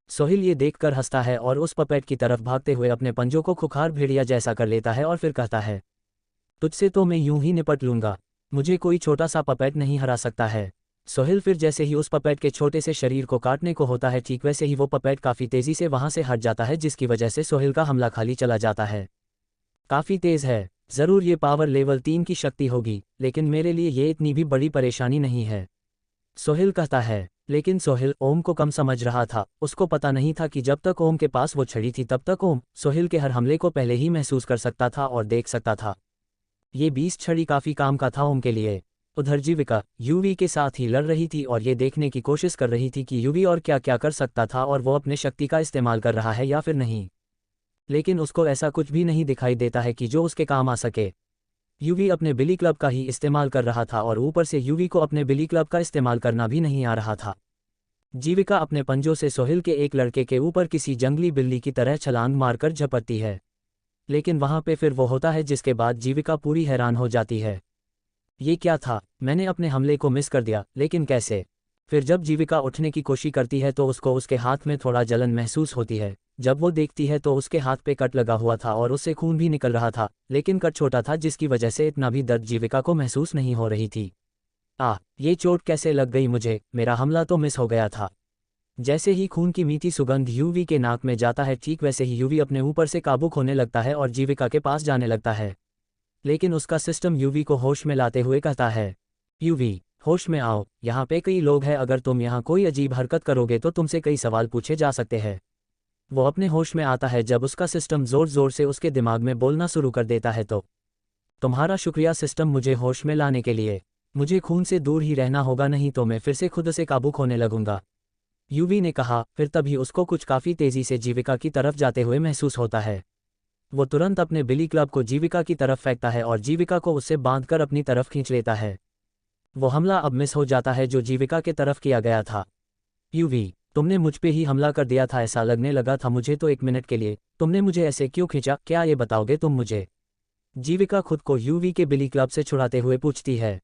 सोहेल ये देखकर हंसता है और उस पपेट की तरफ भागते हुए अपने पंजों को खुखार भेड़िया जैसा कर लेता है और फिर कहता है, तुझसे तो मैं यूं ही निपट लूंगा, मुझे कोई छोटा सा पपेट नहीं हरा सकता है। सोहेल फिर जैसे ही उस पपेट के छोटे से शरीर को काटने को होता है, ठीक वैसे ही वो पपेट काफ़ी तेज़ी से वहां से हट जाता है, जिसकी वजह से सोहेल का हमला खाली चला जाता है। काफ़ी तेज़ है, ज़रूर ये पावर लेवल 3 की शक्ति होगी, लेकिन मेरे लिए ये इतनी भी बड़ी परेशानी नहीं है, सोहेल कहता है। लेकिन सोहेल ओम को कम समझ रहा था, उसको पता नहीं था कि जब तक ओम के पास वो छड़ी थी तब तक ओम सोहेल के हर हमले को पहले ही महसूस कर सकता था और देख सकता था। ये 20 छड़ी काफ़ी काम का था ओम के लिए। उधर जीविका यूवी के साथ ही लड़ रही थी और ये देखने की कोशिश कर रही थी कि यूवी और क्या क्या कर सकता था और वो अपने शक्ति का इस्तेमाल कर रहा है या फिर नहीं। लेकिन उसको ऐसा कुछ भी नहीं दिखाई देता है कि जो उसके काम आ सके। यूवी अपने बिली क्लब का ही इस्तेमाल कर रहा था और ऊपर से यूवी को अपने बिली क्लब का इस्तेमाल करना भी नहीं आ रहा था। जीविका अपने पंजों से सोहेल के एक लड़के के ऊपर किसी जंगली बिल्ली की तरह छलांग मारकर झपटती है, लेकिन वहां पे फिर वो होता है जिसके बाद जीविका पूरी हैरान हो जाती है। ये क्या था, मैंने अपने हमले को मिस कर दिया, लेकिन कैसे? फिर जब जीविका उठने की कोशिश करती है तो उसको उसके हाथ में थोड़ा जलन महसूस होती है। जब वो देखती है तो उसके हाथ पे कट लगा हुआ था और उससे खून भी निकल रहा था, लेकिन कट छोटा था जिसकी वजह से इतना भी दर्द जीविका को महसूस नहीं हो रही थी। ये चोट कैसे लग गई मुझे, मेरा हमला तो मिस हो गया था। जैसे ही खून की मीठी सुगंध यूवी के नाक में जाता है, ठीक वैसे ही यूवी अपने ऊपर से काबू खोने लगता है और जीविका के पास जाने लगता है। लेकिन उसका सिस्टम यूवी को होश में लाते हुए कहता है, यूवी होश में आओ, यहाँ पे कई लोग हैं, अगर तुम यहाँ कोई अजीब हरकत करोगे तो तुमसे कई सवाल पूछे जा सकते हैं। वो अपने होश में आता है जब उसका सिस्टम ज़ोर ज़ोर से उसके दिमाग में बोलना शुरू कर देता है, तो तुम्हारा शुक्रिया सिस्टम मुझे होश में लाने के लिए। मुझे खून से दूर ही रहना होगा, नहीं तो मैं फिर से खुद से काबू खोने लगूंगा, यूवी ने कहा। फिर तभी उसको कुछ काफ़ी तेज़ी से जीविका की तरफ जाते हुए महसूस होता है। वो तुरंत अपने बिली क्लब को जीविका की तरफ फेंकता है और जीविका को उससे बांधकर अपनी तरफ खींच लेता है। वो हमला अब मिस हो जाता है जो जीविका के तरफ किया गया था। यूवी, तुमने मुझ पे ही हमला कर दिया था, ऐसा लगने लगा था मुझे तो 1 मिनट के लिए। तुमने मुझे ऐसे क्यों खींचा, क्या ये बताओगे तुम मुझे? जीविका खुद को यूवी के बिली क्लब से छुड़ाते हुए पूछती है,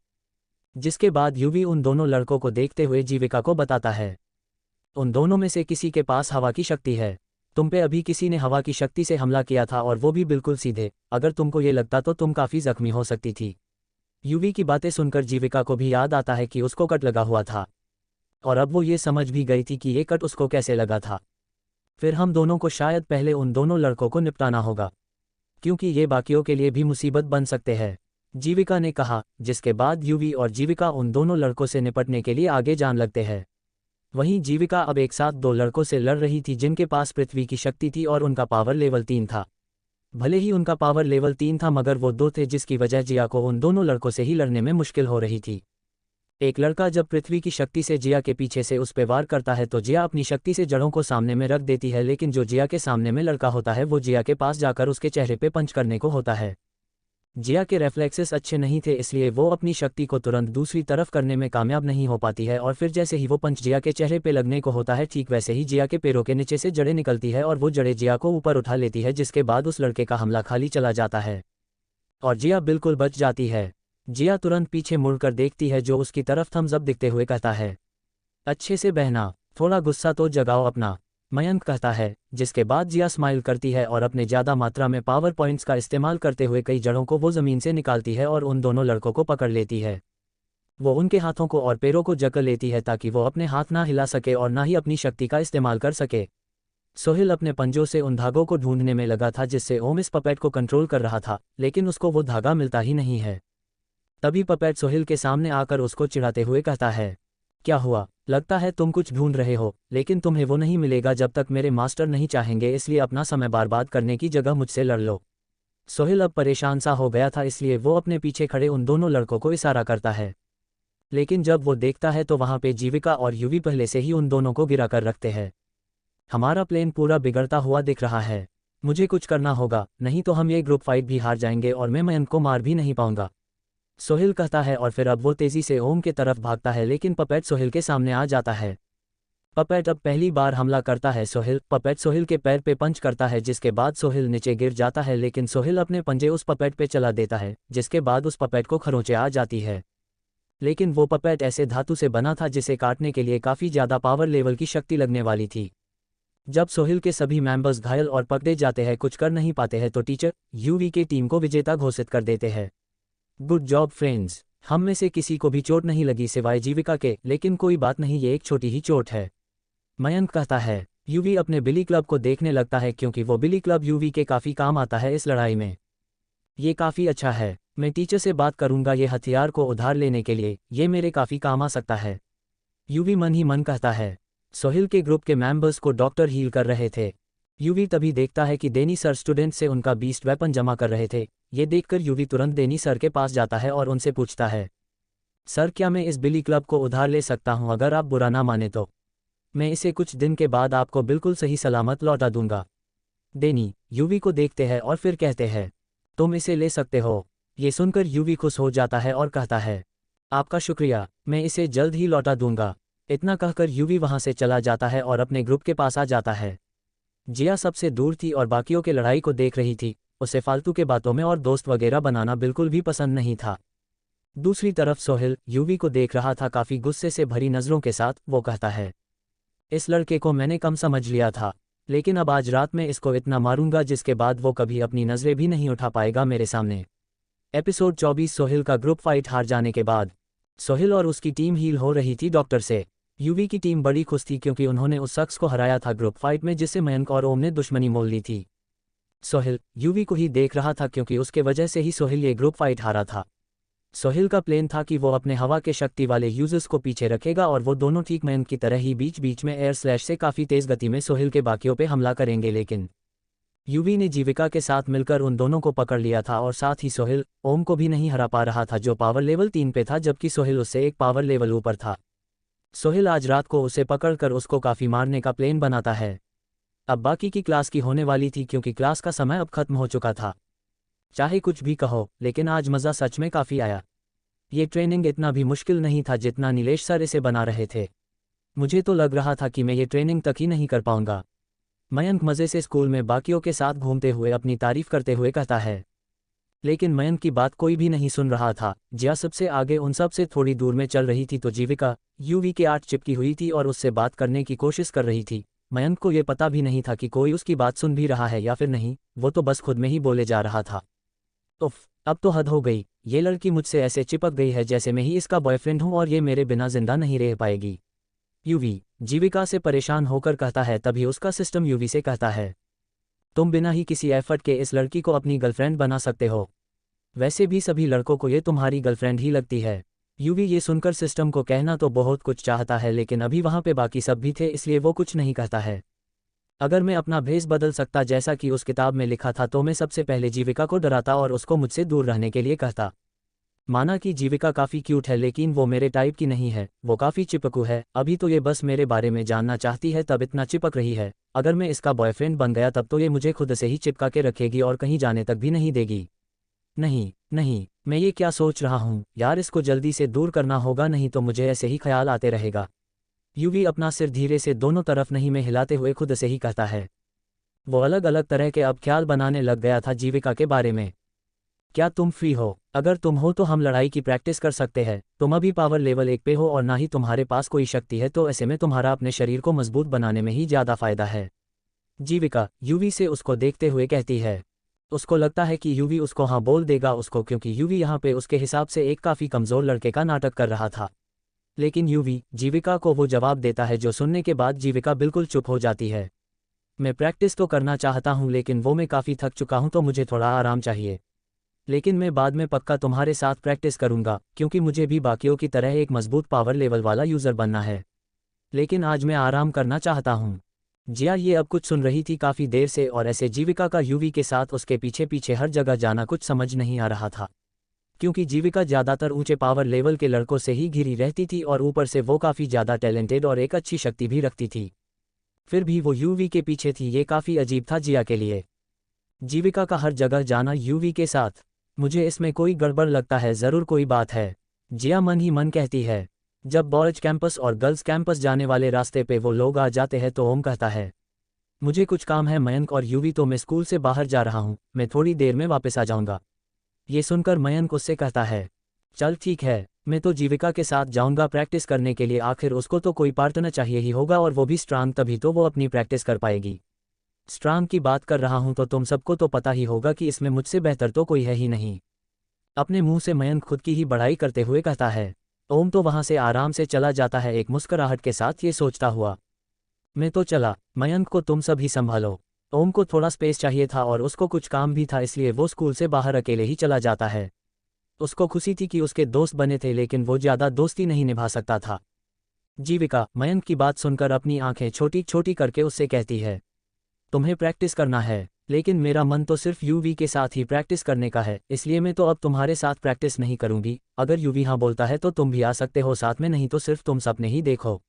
जिसके बाद यूवी उन दोनों लड़कों को देखते हुए जीविका को बताता है, उन दोनों में से किसी के पास हवा की शक्ति है। तुम पे अभी किसी ने हवा की शक्ति से हमला किया था और वो भी बिल्कुल सीधे। अगर तुमको ये लगता तो तुम काफ़ी जख्मी हो सकती थी। यूवी की बातें सुनकर जीविका को भी याद आता है कि उसको कट लगा हुआ था, और अब वो ये समझ भी गई थी कि ये कट उसको कैसे लगा था। फिर हम दोनों को शायद पहले उन दोनों लड़कों को निपटाना होगा, क्योंकि ये बाकियों के लिए भी मुसीबत बन सकते हैं, जीविका ने कहा। जिसके बाद यूवी और जीविका उन दोनों लड़कों से निपटने के लिए आगे जान लगते हैं। वहीं जीविका अब एक साथ 2 लड़कों से लड़ रही थी जिनके पास पृथ्वी की शक्ति थी और उनका पावर लेवल 3 था। भले ही उनका पावर लेवल 3 था, मगर वो 2 थे, जिसकी वजह जिया को उन दोनों लड़कों से ही लड़ने में मुश्किल हो रही थी। एक लड़का जब पृथ्वी की शक्ति से जिया के पीछे से उस पर वार करता है तो जिया अपनी शक्ति से जड़ों को सामने में रख देती है, लेकिन जो जिया के सामने में लड़का होता है वो जिया के पास जाकर उसके चेहरे पे पंच करने को होता है। जिया के रेफ्लेक्सेस अच्छे नहीं थे, इसलिए वो अपनी शक्ति को तुरंत दूसरी तरफ करने में कामयाब नहीं हो पाती है, और फिर जैसे ही वो पंच जिया के चेहरे पे लगने को होता है, ठीक वैसे ही जिया के पैरों के नीचे से जड़ें निकलती है और वो जड़ें जिया को ऊपर उठा लेती है, जिसके बाद उस लड़के का हमला खाली चला जाता है और जिया बिल्कुल बच जाती है। जिया तुरंत पीछे मुड़कर देखती है, जो उसकी तरफ थम्स अप दिखते हुए कहता है, अच्छे से बहना, थोड़ा गुस्सा तो जगाओ अपना, मयंक कहता है। जिसके बाद जिया स्माइल करती है और अपने ज़्यादा मात्रा में पावर पॉइंट्स का इस्तेमाल करते हुए कई जड़ों को वो ज़मीन से निकालती है और उन दोनों लड़कों को पकड़ लेती है। वो उनके हाथों को और पैरों को जकड़ लेती है ताकि वो अपने हाथ ना हिला सके और ना ही अपनी शक्ति का इस्तेमाल कर सके। सोहेल अपने पंजों से उन धागों को ढूंढने में लगा था जिससे ओम इस पपेट को कंट्रोल कर रहा था, लेकिन उसको वो धागा मिलता ही नहीं है। तभी पपेट सोहेल के सामने आकर उसको चिढ़ाते हुए कहता है, क्या हुआ, लगता है तुम कुछ ढूंढ रहे हो, लेकिन तुम्हें वो नहीं मिलेगा जब तक मेरे मास्टर नहीं चाहेंगे, इसलिए अपना समय बर्बाद करने की जगह मुझसे लड़ लो। सोहेल अब परेशान सा हो गया था, इसलिए वो अपने पीछे खड़े उन दोनों लड़कों को इशारा करता है। लेकिन जब वो देखता है तो वहाँ पे जीविका और यूवी पहले से ही उन दोनों को गिरा कर रखते हैं। हमारा प्लान पूरा बिगड़ता हुआ दिख रहा है। मुझे कुछ करना होगा, नहीं तो हम ये ग्रुप फाइट भी हार जाएंगे और मैं मयंक को मार भी नहीं पाऊंगा, सोहिल कहता है। और फिर अब वो तेजी से ओम के तरफ भागता है, लेकिन पपेट सोहिल के सामने आ जाता है। पपेट अब पहली बार हमला करता है। पपेट सोहिल के पैर पे पंच करता है, जिसके बाद सोहिल नीचे गिर जाता है, लेकिन सोहिल अपने पंजे उस पपेट पे चला देता है, जिसके बाद उस पपेट को खरोंचे आ जाती है। लेकिन वो पपेट ऐसे धातु से बना था जिसे काटने के लिए काफ़ी ज़्यादा पावर लेवल की शक्ति लगने वाली थी। जब सोहिल के सभी मेंबर्स घायल और पकड़े जाते हैं, कुछ कर नहीं पाते हैं, तो टीचर यूवी की टीम को विजेता घोषित कर देते हैं। गुड जॉब फ्रेंड्स, हम में से किसी को भी चोट नहीं लगी सिवाय जीविका के, लेकिन कोई बात नहीं, ये एक छोटी ही चोट है, मयंक कहता है। यूवी अपने बिली क्लब को देखने लगता है, क्योंकि वो बिली क्लब यूवी के काफ़ी काम आता है इस लड़ाई में। ये काफ़ी अच्छा है, मैं टीचर से बात करूंगा ये हथियार को उधार लेने के लिए, ये मेरे काफ़ी काम आ सकता है, यूवी मन ही मन कहता है। सोहिल के ग्रुप के मेंबर्स को डॉक्टर हील कर रहे थे। यूवी तभी देखता है कि डेनी सर स्टूडेंट से उनका बीस्ट वेपन जमा कर रहे थे। ये देखकर यूवी तुरंत डेनी सर के पास जाता है और उनसे पूछता है, सर क्या मैं इस बिली क्लब को उधार ले सकता हूं? अगर आप बुरा ना माने तो मैं इसे कुछ दिन के बाद आपको बिल्कुल सही सलामत लौटा दूंगा। डेनी यूवी को देखते हैं और फिर कहते हैं, तुम इसे ले सकते हो। ये सुनकर यूवी खुश हो जाता है और कहता है, आपका शुक्रिया, मैं इसे जल्द ही लौटा दूंगा। इतना कहकर यूवी वहां से चला जाता है और अपने ग्रुप के पास आ जाता है। जिया सबसे दूर थी और बाकियों के लड़ाई को देख रही थी। उसे फालतू के बातों में और दोस्त वगैरह बनाना बिल्कुल भी पसंद नहीं था। दूसरी तरफ सोहिल यूवी को देख रहा था काफ़ी गुस्से से भरी नज़रों के साथ। वो कहता है, इस लड़के को मैंने कम समझ लिया था, लेकिन अब आज रात में इसको इतना मारूंगा जिसके बाद वो कभी अपनी नज़रें भी नहीं उठा पाएगा मेरे सामने। एपिसोड 24 सोहिल का ग्रुप फाइट हार जाने के बाद सोहिल और उसकी टीम हील हो रही थी डॉक्टर से। यूवी की टीम बड़ी खुश थी क्योंकि उन्होंने उस शख्स को हराया था ग्रुप फाइट में जिससे मयंक और ओम ने दुश्मनी मोल ली थी। सोहिल यूवी को ही देख रहा था क्योंकि उसके वजह से ही सोहिल ये ग्रुप फाइट हारा था। सोहिल का प्लान था कि वो अपने हवा के शक्ति वाले यूजर्स को पीछे रखेगा और वो दोनों ठीक मयंक की तरह ही बीच बीच में एयर स्लैश से काफ़ी तेज़ गति में सोहिल के बाकियों पे हमला करेंगे, लेकिन यूवी ने जीविका के साथ मिलकर उन दोनों को पकड़ लिया था और साथ ही सोहिल ओम को भी नहीं हरा पा रहा था जो पावर लेवल 3 पे था, जबकि सोहिल उससे एक पावर लेवल ऊपर था। सोहिल आज रात को उसे पकड़कर उसको काफ़ी मारने का प्लान बनाता है। अब बाकी की क्लास की होने वाली थी क्योंकि क्लास का समय अब खत्म हो चुका था। चाहे कुछ भी कहो, लेकिन आज मज़ा सच में काफ़ी आया। ये ट्रेनिंग इतना भी मुश्किल नहीं था जितना नीलेश सर इसे बना रहे थे। मुझे तो लग रहा था कि मैं ये ट्रेनिंग तक ही नहीं कर पाऊंगा। मयंक मज़े से स्कूल में बाकियों के साथ घूमते हुए अपनी तारीफ करते हुए कहता है। लेकिन मयंक की बात कोई भी नहीं सुन रहा था। जिया सबसे आगे उन सब से थोड़ी दूर में चल रही थी तो जीविका यूवी के आठ चिपकी हुई थी और उससे बात करने की कोशिश कर रही थी। मयंक को ये पता भी नहीं था कि कोई उसकी बात सुन भी रहा है या फिर नहीं, वो तो बस खुद में ही बोले जा रहा था। उफ, अब तो हद हो गई। ये लड़की मुझसे ऐसे चिपक गई है जैसे मैं ही इसका बॉयफ्रेंड हूँ और ये मेरे बिना जिंदा नहीं रह पाएगी। यूवी जीविका से परेशान होकर कहता है। तभी उसका सिस्टम यूवी से कहता है, तुम बिना ही किसी एफर्ट के इस लड़की को अपनी गर्लफ्रेंड बना सकते हो। वैसे भी सभी लड़कों को ये तुम्हारी गर्लफ्रेंड ही लगती है। यूवी ये सुनकर सिस्टम को कहना तो बहुत कुछ चाहता है, लेकिन अभी वहाँ पे बाकी सब भी थे इसलिए वो कुछ नहीं कहता है। अगर मैं अपना भेष बदल सकता जैसा कि उस किताब में लिखा था तो मैं सबसे पहले जीविका को डराता और उसको मुझसे दूर रहने के लिए कहता। माना कि जीविका काफ़ी क्यूट है लेकिन वो मेरे टाइप की नहीं है, वो काफ़ी चिपकू है। अभी तो ये बस मेरे बारे में जानना चाहती है तब इतना चिपक रही है। अगर मैं इसका बॉयफ्रेंड बन गया तब तो ये मुझे खुद से ही चिपका के रखेगी और कहीं जाने तक भी नहीं देगी। नहीं नहीं, मैं ये क्या सोच रहा हूँ यार, इसको जल्दी से दूर करना होगा नहीं तो मुझे ऐसे ही ख्याल आते रहेगा। यूवी अपना सिर धीरे से दोनों तरफ नहीं में हिलाते हुए खुद से ही कहता है। वो अलग अलग तरह के अब ख्याल बनाने लग गया था जीविका के बारे में। क्या तुम फ्री हो? अगर तुम हो तो हम लड़ाई की प्रैक्टिस कर सकते हैं। तुम अभी पावर लेवल 1 पे हो और ना ही तुम्हारे पास कोई शक्ति है, तो ऐसे में तुम्हारा अपने शरीर को मजबूत बनाने में ही ज़्यादा फायदा है। जीविका यूवी से उसको देखते हुए कहती है। उसको लगता है कि यूवी उसको हाँ बोल देगा उसको, क्योंकि यूवी यहाँ पे उसके हिसाब से एक काफ़ी कमज़ोर लड़के का नाटक कर रहा था। लेकिन यूवी जीविका को वो जवाब देता है जो सुनने के बाद जीविका बिल्कुल चुप हो जाती है। मैं प्रैक्टिस तो करना चाहता हूँ लेकिन वो मैं काफ़ी थक चुका हूँ तो मुझे थोड़ा आराम चाहिए। लेकिन मैं बाद में पक्का तुम्हारे साथ प्रैक्टिस करूँगा क्योंकि मुझे भी बाकियों की तरह एक मजबूत पावर लेवल वाला यूज़र बनना है। लेकिन आज मैं आराम करना चाहता हूँ। जिया ये अब कुछ सुन रही थी काफ़ी देर से और ऐसे जीविका का यूवी के साथ उसके पीछे पीछे हर जगह जाना कुछ समझ नहीं आ रहा था। क्योंकि जीविका ज़्यादातर ऊंचे पावर लेवल के लड़कों से ही घिरी रहती थी और ऊपर से वो काफ़ी ज़्यादा टैलेंटेड और एक अच्छी शक्ति भी रखती थी। फिर भी वो यूवी के पीछे थी, ये काफ़ी अजीब था जिया के लिए। जीविका का हर जगह जाना यूवी के साथ, मुझे इसमें कोई गड़बड़ लगता है, ज़रूर कोई बात है, जिया मन ही मन कहती है। जब बॉयज कैंपस और गर्ल्स कैंपस जाने वाले रास्ते पे वो लोग आ जाते हैं तो ओम कहता है, मुझे कुछ काम है मयंक और यूवी, तो मैं स्कूल से बाहर जा रहा हूँ, मैं थोड़ी देर में वापस आ जाऊँगा। ये सुनकर मयंक उससे कहता है, चल ठीक है, मैं तो जीविका के साथ जाऊँगा प्रैक्टिस करने के लिए, आखिर उसको तो कोई पार्टनर चाहिए ही होगा और वो भी स्ट्रांग, तभी तो वो अपनी प्रैक्टिस कर पाएगी। स्ट्रांग की बात कर रहा हूँ तो तुम सबको तो पता ही होगा कि इसमें मुझसे बेहतर तो कोई है ही नहीं। अपने मुंह से मयंक खुद की ही बड़ाई करते हुए कहता है। ओम तो वहाँ से आराम से चला जाता है एक मुस्कुराहट के साथ, ये सोचता हुआ, मैं तो चला, मयंक को तुम सब ही संभालो। ओम को थोड़ा स्पेस चाहिए था और उसको कुछ काम भी था, इसलिए वो स्कूल से बाहर अकेले ही चला जाता है। उसको खुशी थी कि उसके दोस्त बने थे, लेकिन वो ज़्यादा दोस्ती नहीं निभा सकता था। जीविका मयंक की बात सुनकर अपनी आंखें छोटी छोटी करके उससे कहती है, तुम्हें प्रैक्टिस करना है, लेकिन मेरा मन तो सिर्फ यूवी के साथ ही प्रैक्टिस करने का है, इसलिए मैं तो अब तुम्हारे साथ प्रैक्टिस नहीं करूंगी। अगर यूवी हाँ बोलता है तो तुम भी आ सकते हो साथ में, नहीं तो सिर्फ तुम सपने ही देखो।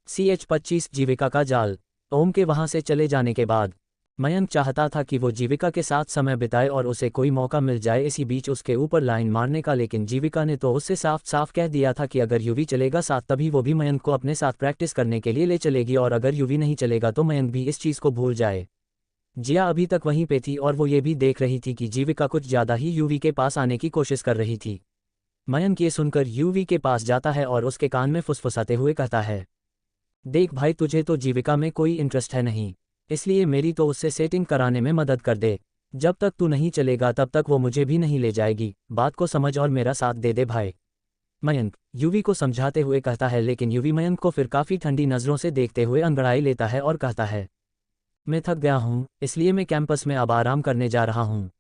CH-25 जीविका का जाल। ओम के वहां से चले जाने के बाद मयंक चाहता था कि वो जीविका के साथ समय बिताए और उसे कोई मौका मिल जाए इसी बीच उसके ऊपर लाइन मारने का, लेकिन जीविका ने तो उससे साफ साफ कह दिया था कि अगर यूवी चलेगा साथ तभी वो भी मयंक को अपने साथ प्रैक्टिस करने के लिए ले चलेगी, और अगर यूवी नहीं चलेगा तो मयंक भी इस चीज़ को भूल जाए। जिया अभी तक वहीं पे थी और वो ये भी देख रही थी कि जीविका कुछ ज़्यादा ही यूवी के पास आने की कोशिश कर रही थी। मयंक ये सुनकर यूवी के पास जाता है और उसके कान में फुसफुसाते हुए कहता है, देख भाई, तुझे तो जीविका में कोई इंटरेस्ट है नहीं, इसलिए मेरी तो उससे सेटिंग कराने में मदद कर दे। जब तक तू नहीं चलेगा तब तक वो मुझे भी नहीं ले जाएगी, बात को समझ और मेरा साथ दे दे भाई। मयंक यूवी को समझाते हुए कहता है, लेकिन यूवी मयंक को फिर काफ़ी ठंडी नज़रों से देखते हुए अंगड़ाई लेता है और कहता है, मैं थक गया हूँ, इसलिए मैं कैंपस में अब आराम करने जा रहा हूँ।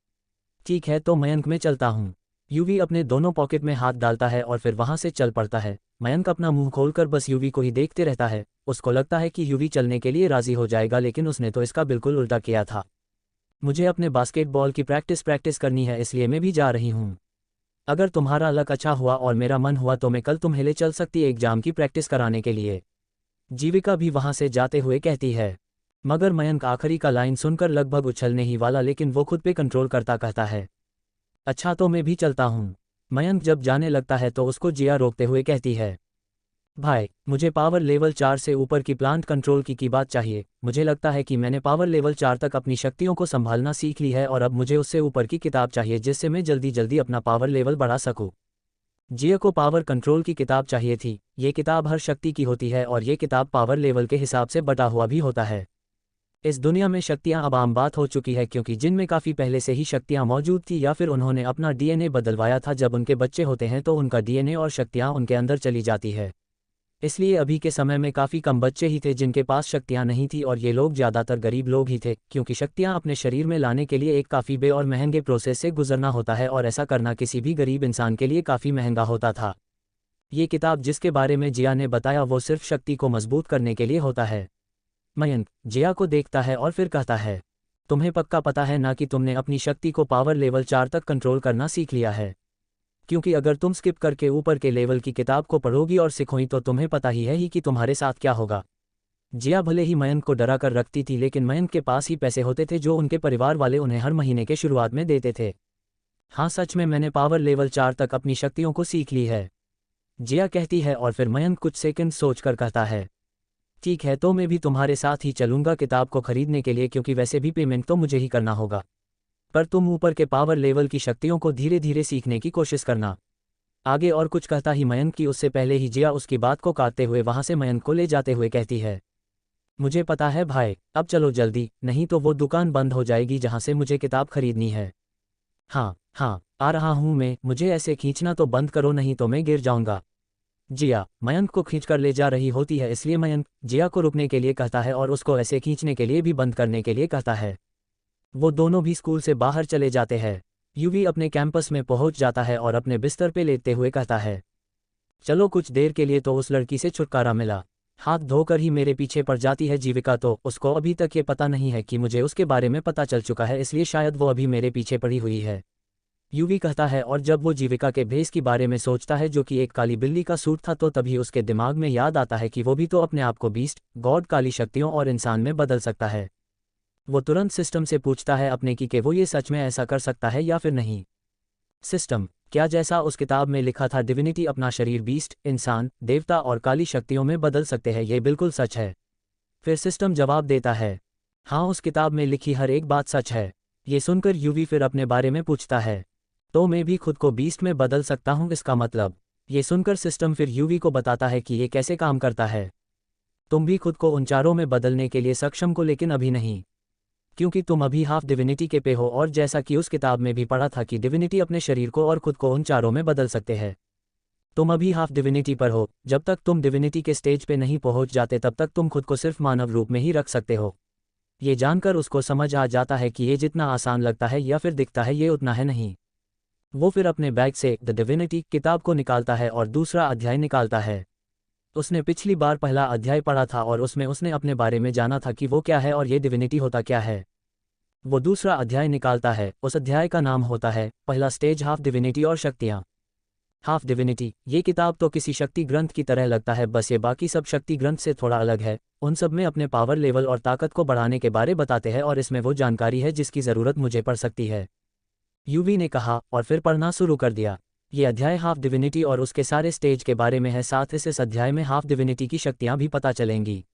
ठीक है तो मयंक, मैं चलता हूँ। यूवी अपने दोनों पॉकेट में हाथ डालता है और फिर वहाँ से चल पड़ता है। मयंक अपना मुंह खोलकर बस यूवी को ही देखते रहता है। उसको लगता है कि यूवी चलने के लिए राजी हो जाएगा, लेकिन उसने तो इसका बिल्कुल उल्टा किया था। मुझे अपने बास्केटबॉल की प्रैक्टिस करनी है, इसलिए मैं भी जा रही हूँ। अगर तुम्हारा लक अच्छा हुआ और मेरा मन हुआ तो मैं कल तुम्हें ले चल सकती एग्जाम की प्रैक्टिस कराने के लिए। जीविका भी वहाँ से जाते हुए कहती है। मगर मयंक आखिरी का लाइन सुनकर लगभग उछलने ही वाला, लेकिन वो खुद पे कंट्रोल करता कहता है, अच्छा तो मैं भी चलता हूँ। मयंक जब जाने लगता है तो उसको जिया रोकते हुए कहती है, भाई मुझे पावर लेवल 4 से ऊपर की प्लांट कंट्रोल की बात चाहिए। मुझे लगता है कि मैंने पावर लेवल 4 तक अपनी शक्तियों को संभालना सीख ली है और अब मुझे उससे ऊपर की किताब चाहिए जिससे मैं जल्दी जल्दी अपना पावर लेवल बढ़ा सकूँ। जिया को पावर कंट्रोल की किताब चाहिए थी। ये किताब हर शक्ति की होती है और ये किताब पावर लेवल के हिसाब से बटा हुआ भी होता है। इस दुनिया में शक्तियां अब आम बात हो चुकी है, क्योंकि जिनमें काफ़ी पहले से ही शक्तियां मौजूद थी या फिर उन्होंने अपना डीएनए बदलवाया था। जब उनके बच्चे होते हैं तो उनका डीएनए और शक्तियां उनके अंदर चली जाती है। इसलिए अभी के समय में काफ़ी कम बच्चे ही थे जिनके पास शक्तियां नहीं थी, और ये लोग ज़्यादातर गरीब लोग ही थे, क्योंकि शक्तियां अपने शरीर में लाने के लिए एक काफ़ी बे और महंगे प्रोसेस से गुजरना होता है, और ऐसा करना किसी भी गरीब इंसान के लिए काफ़ी महंगा होता था। ये किताब जिसके बारे में जिया ने बताया वो सिर्फ शक्ति को मजबूत करने के लिए होता है। मयंक जिया को देखता है और फिर कहता है, तुम्हें पक्का पता है ना कि तुमने अपनी शक्ति को पावर लेवल 4 तक कंट्रोल करना सीख लिया है? क्योंकि अगर तुम स्किप करके ऊपर के लेवल की किताब को पढ़ोगी और सीखोगी तो तुम्हें पता ही है ही कि तुम्हारे साथ क्या होगा। जिया भले ही मयंक को डरा कर रखती थी, लेकिन मयंक के पास ही पैसे होते थे जो उनके परिवार वाले उन्हें हर महीने के शुरुआत में देते थे। हाँ सच में मैंने पावर लेवल 4 तक अपनी शक्तियों को सीख ली है, जिया कहती है, और फिर मयंक कुछ सेकंड सोचकर कहता है, ठीक है तो मैं भी तुम्हारे साथ ही चलूंगा किताब को खरीदने के लिए, क्योंकि वैसे भी पेमेंट तो मुझे ही करना होगा। पर तुम ऊपर के पावर लेवल की शक्तियों को धीरे धीरे सीखने की कोशिश करना। आगे और कुछ कहता ही मयंक की उससे पहले ही जिया उसकी बात को काटते हुए वहां से मयंक को ले जाते हुए कहती है, मुझे पता है भाई, अब चलो जल्दी, नहीं तो वो दुकान बंद हो जाएगी जहां से मुझे किताब खरीदनी है। हाँ आ रहा हूं मैं, मुझे ऐसे खींचना तो बंद करो नहीं तो मैं गिर जाऊंगा। जिया मयंक को खींचकर ले जा रही होती है, इसलिए मयंक जिया को रुकने के लिए कहता है और उसको ऐसे खींचने के लिए भी बंद करने के लिए कहता है। वो दोनों भी स्कूल से बाहर चले जाते हैं। यूवी अपने कैंपस में पहुंच जाता है और अपने बिस्तर पे लेटते हुए कहता है, चलो कुछ देर के लिए तो उस लड़की से छुटकारा मिला। हाथ धोकर ही मेरे पीछे पड़ जाती है जीविका, तो उसको अभी तक ये पता नहीं है कि मुझे उसके बारे में पता चल चुका है, इसलिए शायद वो अभी मेरे पीछे पड़ी हुई है। यूवी कहता है, और जब वो जीविका के भेस के बारे में सोचता है जो कि एक काली बिल्ली का सूट था, तो तभी उसके दिमाग में याद आता है कि वो भी तो अपने आप को बीस्ट, गॉड, काली शक्तियों और इंसान में बदल सकता है। वो तुरंत सिस्टम से पूछता है अपने कि वो ये सच में ऐसा कर सकता है या फिर नहीं। सिस्टम, क्या जैसा उस किताब में लिखा था डिविनिटी अपना शरीर बीस्ट, इंसान, देवता और काली शक्तियों में बदल सकते हैं, ये बिल्कुल सच है? फिर सिस्टम जवाब देता है, हाँ, उस किताब में लिखी हर एक बात सच है। ये सुनकर यूवी फिर अपने बारे में पूछता है, तो मैं भी खुद को बीस्ट में बदल सकता हूँ इसका मतलब? ये सुनकर सिस्टम फिर यूवी को बताता है कि ये कैसे काम करता है। तुम भी खुद को उन चारों में बदलने के लिए सक्षम को, लेकिन अभी नहीं, क्योंकि तुम अभी हाफ डिविनिटी के पे हो, और जैसा कि उस किताब में भी पढ़ा था कि डिविनिटी अपने शरीर को और खुद को उन चारों में बदल सकते हैं। तुम अभी हाफ डिविनिटी पर हो। जब तक तुम डिविनिटी के स्टेज पे नहीं पहुंच जाते तब तक तुम खुद को सिर्फ मानव रूप में ही रख सकते हो। ये जानकर उसको समझ आ जाता है कि ये जितना आसान लगता है या फिर दिखता है, ये उतना है नहीं। वो फिर अपने बैग से द डिविनिटी किताब को निकालता है और दूसरा अध्याय निकालता है। उसने पिछली बार पहला अध्याय पढ़ा था और उसमें उसने अपने बारे में जाना था कि वो क्या है और ये डिविनिटी होता क्या है। वो दूसरा अध्याय निकालता है। उस अध्याय का नाम होता है पहला स्टेज, हाफ डिविनिटी और शक्तियाँ। हाफ डिविनिटी, ये किताब तो किसी शक्ति ग्रंथ की तरह लगता है, बस ये बाकी सब शक्ति ग्रंथ से थोड़ा अलग है। उन सब में अपने पावर लेवल और ताकत को बढ़ाने के बारे बताते हैं, और इसमें वो जानकारी है जिसकी ज़रूरत मुझे पड़ सकती है, यूवी ने कहा, और फिर पढ़ना शुरू कर दिया। ये अध्याय हाफ डिविनिटी और उसके सारे स्टेज के बारे में है, साथ ही इस अध्याय में हाफ डिविनिटी की शक्तियाँ भी पता चलेंगी।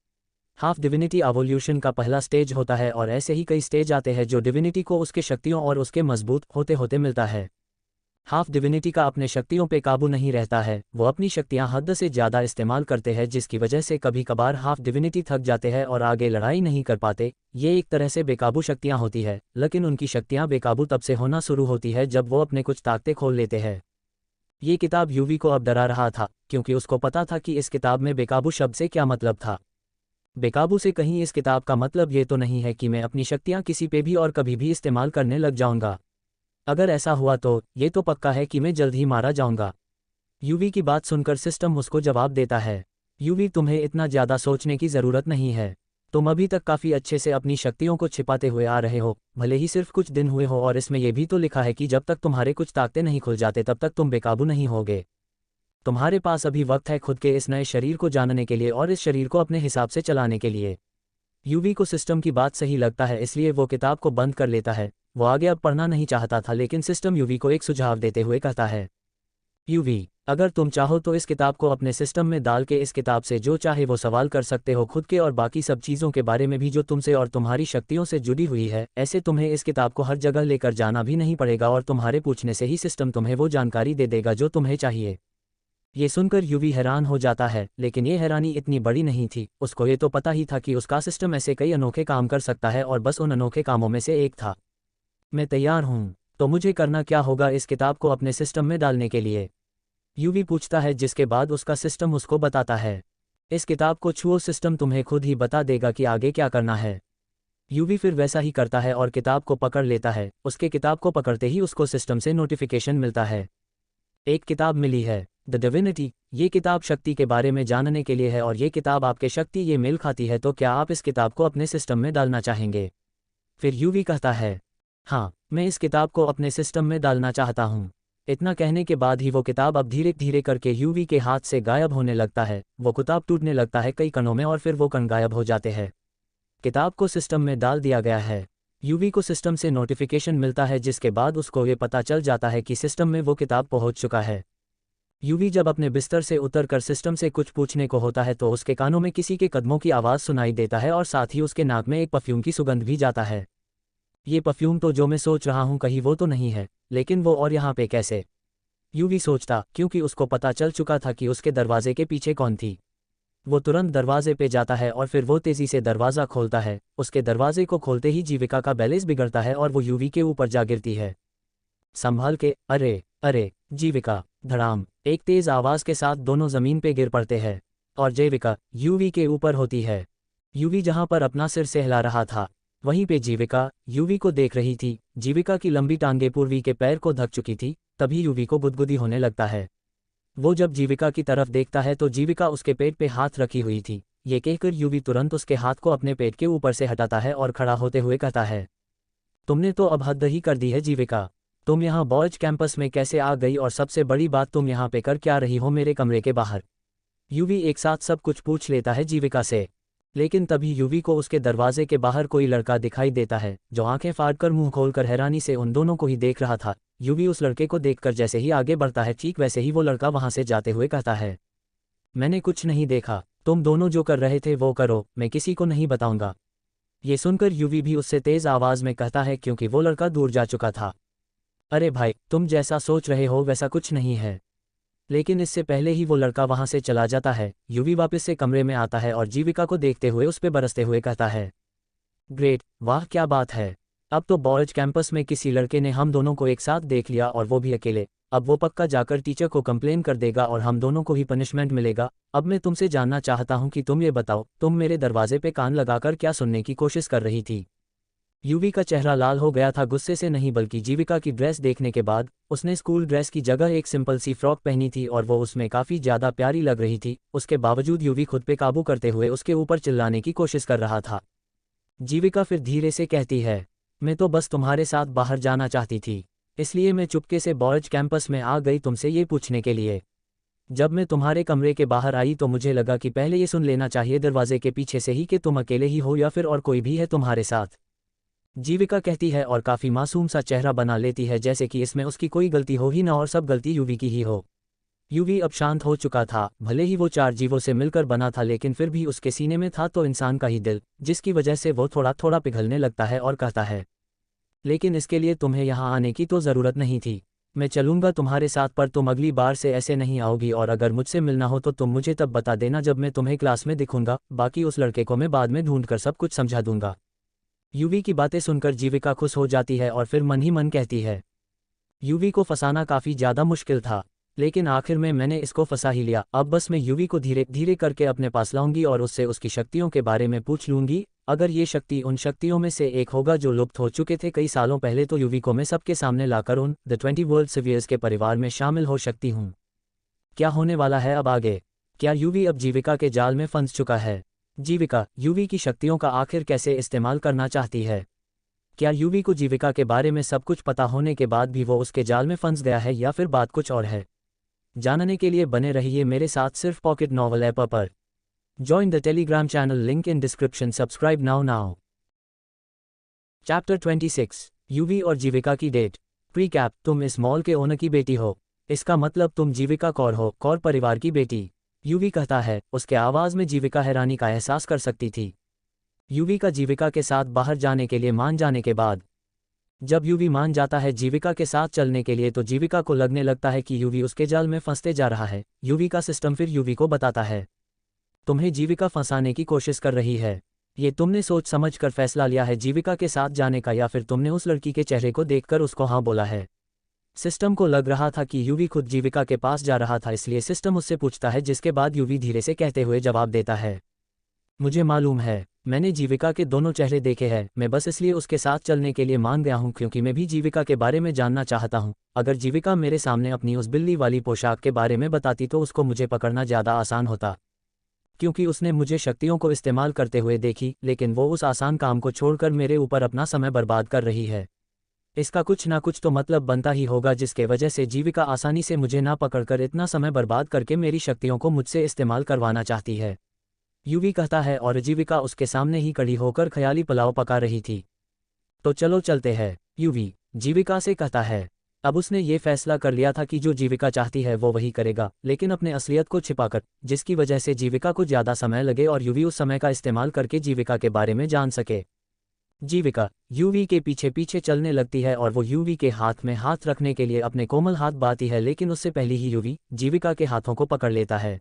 हाफ डिविनिटी एवोल्यूशन का पहला स्टेज होता है, और ऐसे ही कई स्टेज आते हैं जो डिविनिटी को उसके शक्तियों और उसके मजबूत होते होते मिलता है। हाफ डिविनिटी का अपने शक्तियों पे काबू नहीं रहता है, वो अपनी शक्तियां हद से ज़्यादा इस्तेमाल करते हैं, जिसकी वजह से कभी कभार हाफ डिविनिटी थक जाते हैं और आगे लड़ाई नहीं कर पाते। ये एक तरह से बेकाबू शक्तियां होती है, लेकिन उनकी शक्तियां बेकाबू तब से होना शुरू होती है जब वो अपने कुछ ताकतें खोल लेते हैं। ये किताब यूवी को अब डरा रहा था, क्योंकि उसको पता था कि इस किताब में बेकाबू शब्द से क्या मतलब था। बेकाबू से कहीं इस किताब का मतलब ये तो नहीं है कि मैं अपनी शक्तियां किसी पे भी और कभी भी इस्तेमाल करने लग जाऊंगा। अगर ऐसा हुआ तो ये तो पक्का है कि मैं जल्द ही मारा जाऊंगा। यूवी की बात सुनकर सिस्टम उसको जवाब देता है, यूवी, तुम्हें इतना ज़्यादा सोचने की ज़रूरत नहीं है। तुम अभी तक काफ़ी अच्छे से अपनी शक्तियों को छिपाते हुए आ रहे हो, भले ही सिर्फ कुछ दिन हुए हो, और इसमें यह भी तो लिखा है कि जब तक तुम्हारे कुछ ताकतें नहीं खुल जाते तब तक तुम बेकाबू नहीं होगे। तुम्हारे पास अभी वक्त है खुद के इस नए शरीर को जानने के लिए और इस शरीर को अपने हिसाब से चलाने के लिए। यूवी को सिस्टम की बात सही लगता है, इसलिए वो किताब को बंद कर लेता है। वो आगे अब पढ़ना नहीं चाहता था, लेकिन सिस्टम यूवी को एक सुझाव देते हुए कहता है, यूवी, अगर तुम चाहो तो इस किताब को अपने सिस्टम में डाल के इस किताब से जो चाहे वो सवाल कर सकते हो, खुद के और बाकी सब चीज़ों के बारे में भी जो तुमसे और तुम्हारी शक्तियों से जुड़ी हुई है। ऐसे तुम्हें इस किताब को हर जगह लेकर जाना भी नहीं पड़ेगा, और तुम्हारे पूछने से ही सिस्टम तुम्हें वो जानकारी दे देगा जो तुम्हें चाहिए। ये सुनकर यूवी हैरान हो जाता है, लेकिन ये हैरानी इतनी बड़ी नहीं थी। उसको ये तो पता ही था कि उसका सिस्टम ऐसे कई अनोखे काम कर सकता है, और बस उन अनोखे कामों में से एक था। मैं तैयार हूँ, तो मुझे करना क्या होगा इस किताब को अपने सिस्टम में डालने के लिए? यूवी पूछता है, जिसके बाद उसका सिस्टम उसको बताता है, इस किताब को छुओ, सिस्टम तुम्हें खुद ही बता देगा कि आगे क्या करना है। यूवी फिर वैसा ही करता है और किताब को पकड़ लेता है। उसके किताब को पकड़ते ही उसको सिस्टम से नोटिफिकेशन मिलता है, एक किताब मिली है, द डिविनिटी। ये किताब शक्ति के बारे में जानने के लिए है, और ये किताब आपके शक्ति ये मेल खाती है, तो क्या आप इस किताब को अपने सिस्टम में डालना चाहेंगे? फिर यूवी कहता है, हाँ, मैं इस किताब को अपने सिस्टम में डालना चाहता हूँ। इतना कहने के बाद ही वो किताब अब धीरे धीरे करके यूवी के हाथ से गायब होने लगता है। वो किताब टूटने लगता है कई कणों में, और फिर वो कण गायब हो जाते हैं। किताब को सिस्टम में डाल दिया गया है। यूवी को सिस्टम से नोटिफिकेशन मिलता है, जिसके बाद उसको ये पता चल जाता है कि सिस्टम में वो किताब पहुंच चुका है। यूवी जब अपने बिस्तर से उतरकर सिस्टम से कुछ पूछने को होता है तो उसके कानों में किसी के कदमों की आवाज़ सुनाई देता है, और साथ ही उसके नाक में एक परफ्यूम की सुगंध भी जाता है। ये परफ्यूम तो जो मैं सोच रहा हूँ कहीं वो तो नहीं है, लेकिन वो और यहाँ पे कैसे? यूवी सोचता, क्योंकि उसको पता चल चुका था कि उसके दरवाजे के पीछे कौन थी। वो तुरंत दरवाजे पे जाता है और फिर वो तेज़ी से दरवाज़ा खोलता है। उसके दरवाजे को खोलते ही जीविका का बैलेंस बिगड़ता है और वो यूवी के ऊपर जा गिरती है। संभाल के, अरे अरे जीविका! धड़ाम! एक तेज आवाज़ के साथ दोनों ज़मीन पे गिर पड़ते हैं, और जीविका यूवी के ऊपर होती है। यूवी जहाँ पर अपना सिर सहला रहा था, वहीं पे जीविका यूवी को देख रही थी। जीविका की लंबी टांगें पूर्वी के पैर को ढक चुकी थी। तभी यूवी को गुदगुदी होने लगता है। वो जब जीविका की तरफ देखता है तो जीविका उसके पेट पे हाथ रखी हुई थी। ये कहकर यूवी तुरंत उसके हाथ को अपने पेट के ऊपर से हटाता है और खड़ा होते हुए कहता है, तुमने तो अब हद ही कर दी है जीविका। तुम यहाँ बॉयज कैंपस में कैसे आ गई और सबसे बड़ी बात तुम यहाँ पे कर क्या रही हो मेरे कमरे के बाहर? यूवी एक साथ सब कुछ पूछ लेता है जीविका से। लेकिन तभी यूवी को उसके दरवाजे के बाहर कोई लड़का दिखाई देता है जो आंखें फाड़कर मुंह खोलकर हैरानी से उन दोनों को ही देख रहा था। यूवी उस लड़के को देखकर जैसे ही आगे बढ़ता है ठीक वैसे ही वो लड़का वहां से जाते हुए कहता है, मैंने कुछ नहीं देखा, तुम दोनों जो कर रहे थे वो करो, मैं किसी को नहीं बताऊंगा। ये सुनकर यूवी भी उससे तेज आवाज में कहता है क्योंकि वो लड़का दूर जा चुका था, अरे भाई तुम जैसा सोच रहे हो वैसा कुछ नहीं है। लेकिन इससे पहले ही वो लड़का वहां से चला जाता है। यूवी वापस से कमरे में आता है और जीविका को देखते हुए उस पे बरसते हुए कहता है, ग्रेट, वाह क्या बात है, अब तो बॉयज कैंपस में किसी लड़के ने हम दोनों को एक साथ देख लिया और वो भी अकेले। अब वो पक्का जाकर टीचर को कंप्लेन कर देगा और हम दोनों को ही पनिशमेंट मिलेगा। अब मैं तुमसे जानना चाहता हूं कि तुम ये बताओ, तुम मेरे दरवाजे पे कान लगाकर क्या सुनने की कोशिश कर रही थी? यूवी का चेहरा लाल हो गया था, गुस्से से नहीं बल्कि जीविका की ड्रेस देखने के बाद। उसने स्कूल ड्रेस की जगह एक सिंपल सी फ्रॉक पहनी थी और वो उसमें काफ़ी ज़्यादा प्यारी लग रही थी। उसके बावजूद यूवी खुद पे काबू करते हुए उसके ऊपर चिल्लाने की कोशिश कर रहा था। जीविका फिर धीरे से कहती है, मैं तो बस तुम्हारे साथ बाहर जाना चाहती थी, इसलिए मैं चुपके से बॉयज कैंपस में आ गई तुमसे ये पूछने के लिए। जब मैं तुम्हारे कमरे के बाहर आई तो मुझे लगा कि पहले ये सुन लेना चाहिए दरवाजे के पीछे से ही कि तुम अकेले ही हो या फिर और कोई भी है तुम्हारे साथ। जीविका कहती है और काफ़ी मासूम सा चेहरा बना लेती है जैसे कि इसमें उसकी कोई गलती हो ही ना और सब गलती यूवी की ही हो। यूवी अब शांत हो चुका था, भले ही वो 4 जीवों से मिलकर बना था लेकिन फिर भी उसके सीने में था तो इंसान का ही दिल, जिसकी वजह से वो थोड़ा थोड़ा पिघलने लगता है और कहता है, लेकिन इसके लिए तुम्हें यहाँ आने की तो ज़रूरत नहीं थी। मैं चलूंगा तुम्हारे साथ पर तुम अगली बार से ऐसे नहीं आओगी और अगर मुझसे मिलना हो तो तुम मुझे तब बता देना जब मैं तुम्हें क्लास में दिखूंगा, बाकी उस लड़के को मैं बाद में ढूंढ कर सब कुछ समझा दूंगा। यूवी की बातें सुनकर जीविका खुश हो जाती है और फिर मन ही मन कहती है, यूवी को फंसाना काफ़ी ज़्यादा मुश्किल था, लेकिन आखिर में मैंने इसको फंसा ही लिया। अब बस मैं यूवी को धीरे धीरे करके अपने पास लाऊंगी और उससे उसकी शक्तियों के बारे में पूछ लूंगी। अगर ये शक्ति उन शक्तियों में से एक होगा जो लुप्त हो चुके थे कई सालों पहले तो यूवी को मैं सबके सामने लाकर उन द 20 वर्ल्ड सेवियर्स के परिवार में शामिल हो सकती हूँ। क्या होने वाला है अब आगे? क्या यूवी अब जीविका के जाल में फंस चुका है? जीविका यूवी की शक्तियों का आखिर कैसे इस्तेमाल करना चाहती है? क्या यूवी को जीविका के बारे में सब कुछ पता होने के बाद भी वो उसके जाल में फंस गया है या फिर बात कुछ और है? जानने के लिए बने रहिए मेरे साथ सिर्फ पॉकेट नॉवल ऐप पर। Join the Telegram channel, link in description, subscribe now. Chapter 26, UV और जीविका की डेट। प्रीकैप, तुम इस मॉल के ओनर की बेटी हो, इसका मतलब तुम जीविका कौर हो, कौर परिवार की बेटी। यूवी कहता है, उसके आवाज़ में जीविका हैरानी का एहसास कर सकती थी। यूवी का जीविका के साथ बाहर जाने के लिए मान जाने के बाद जब यूवी मान जाता है जीविका के साथ चलने के लिए तो जीविका को लगने लगता है कि यूवी उसके जाल में फंसते जा रहा है। यूवी का सिस्टम फिर यूवी को बताता है, तुम्हें जीविका फंसाने की कोशिश कर रही है। ये तुमने सोच समझ कर फैसला लिया है जीविका के साथ जाने का या फिर तुमने उस लड़की के चेहरे को देखकर उसको हाँ बोला है? सिस्टम को लग रहा था कि यूवी खुद जीविका के पास जा रहा था, इसलिए सिस्टम उससे पूछता है जिसके बाद यूवी धीरे से कहते हुए जवाब देता है, मुझे मालूम है, मैंने जीविका के दोनों चेहरे देखे हैं, मैं बस इसलिए उसके साथ चलने के लिए मान गया हूं क्योंकि मैं भी जीविका के बारे में जानना चाहता हूं। अगर जीविका मेरे सामने अपनी उस बिल्ली वाली पोशाक के बारे में बताती तो उसको मुझे पकड़ना ज़्यादा आसान होता, क्योंकि उसने मुझे शक्तियों को इस्तेमाल करते हुए देखी, लेकिन वो उस आसान काम को छोड़कर मेरे ऊपर अपना समय बर्बाद कर रही है। इसका कुछ ना कुछ तो मतलब बनता ही होगा जिसके वजह से जीविका आसानी से मुझे ना पकड़कर इतना समय बर्बाद करके मेरी शक्तियों को मुझसे इस्तेमाल करवाना चाहती है। यूवी कहता है और जीविका उसके सामने ही खड़ी होकर ख्याली पुलाव पका रही थी। तो चलो चलते हैं, यूवी जीविका से कहता है। अब उसने ये फैसला कर लिया था कि जो जीविका चाहती है वो वही करेगा, लेकिन अपने असलियत को छिपाकर, जिसकी वजह से जीविका को ज़्यादा समय लगे और यूवी उस समय का इस्तेमाल करके जीविका के बारे में जान सके। जीविका यूवी के पीछे पीछे चलने लगती है और वो यूवी के हाथ में हाथ रखने के लिए अपने कोमल हाथ बढ़ाती है, लेकिन उससे पहले ही यूवी जीविका के हाथों को पकड़ लेता है।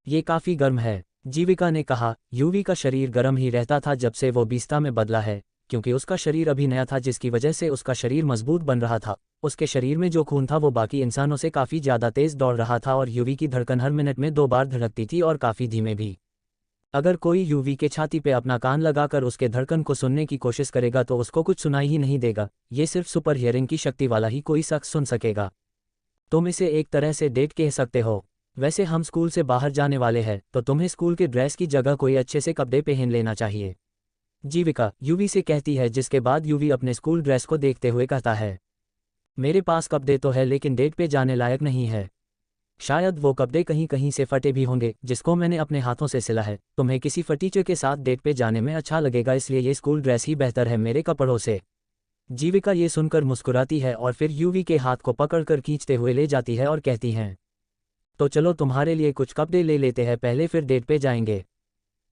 ये काफ़ी गर्म है, जीविका ने कहा। यूवी का शरीर गर्म ही रहता था जब से वो बीस्ता में बदला है, क्योंकि उसका शरीर अभी नया था जिसकी वजह से उसका शरीर मजबूत बन रहा था। उसके शरीर में जो खून था वो बाकी इंसानों से काफ़ी ज़्यादा तेज़ दौड़ रहा था और यूवी की धड़कन हर मिनट में 2 बार धड़कती थी और काफ़ी धीमे भी। अगर कोई यूवी के छाती पे अपना कान लगाकर उसके धड़कन को सुनने की कोशिश करेगा तो उसको कुछ सुनाई ही नहीं देगा, ये सिर्फ सुपर हियरिंग की शक्ति वाला ही कोई शख्स सुन सकेगा। तुम इसे एक तरह से डेट कह सकते हो। वैसे हम स्कूल से बाहर जाने वाले हैं तो तुम्हें स्कूल के ड्रेस की जगह कोई अच्छे से कपड़े पहन लेना चाहिए, जीविका यूवी से कहती है, जिसके बाद यूवी अपने स्कूल ड्रेस को देखते हुए कहता है। मेरे पास कपड़े तो है लेकिन डेट पे जाने लायक नहीं है। शायद वो कपड़े कहीं कहीं से फटे भी होंगे जिसको मैंने अपने हाथों से सिला है। तुम्हें किसी फटीचे के साथ डेट पे जाने में अच्छा लगेगा, इसलिए ये स्कूल ड्रेस ही बेहतर है मेरे कपड़ों से। जीविका ये सुनकर मुस्कुराती है और फिर यूवी के हाथ को पकड़कर खींचते हुए ले जाती है और कहती हैं, तो चलो तुम्हारे लिए कुछ कपड़े ले लेते हैं पहले, फिर डेट पे जाएंगे।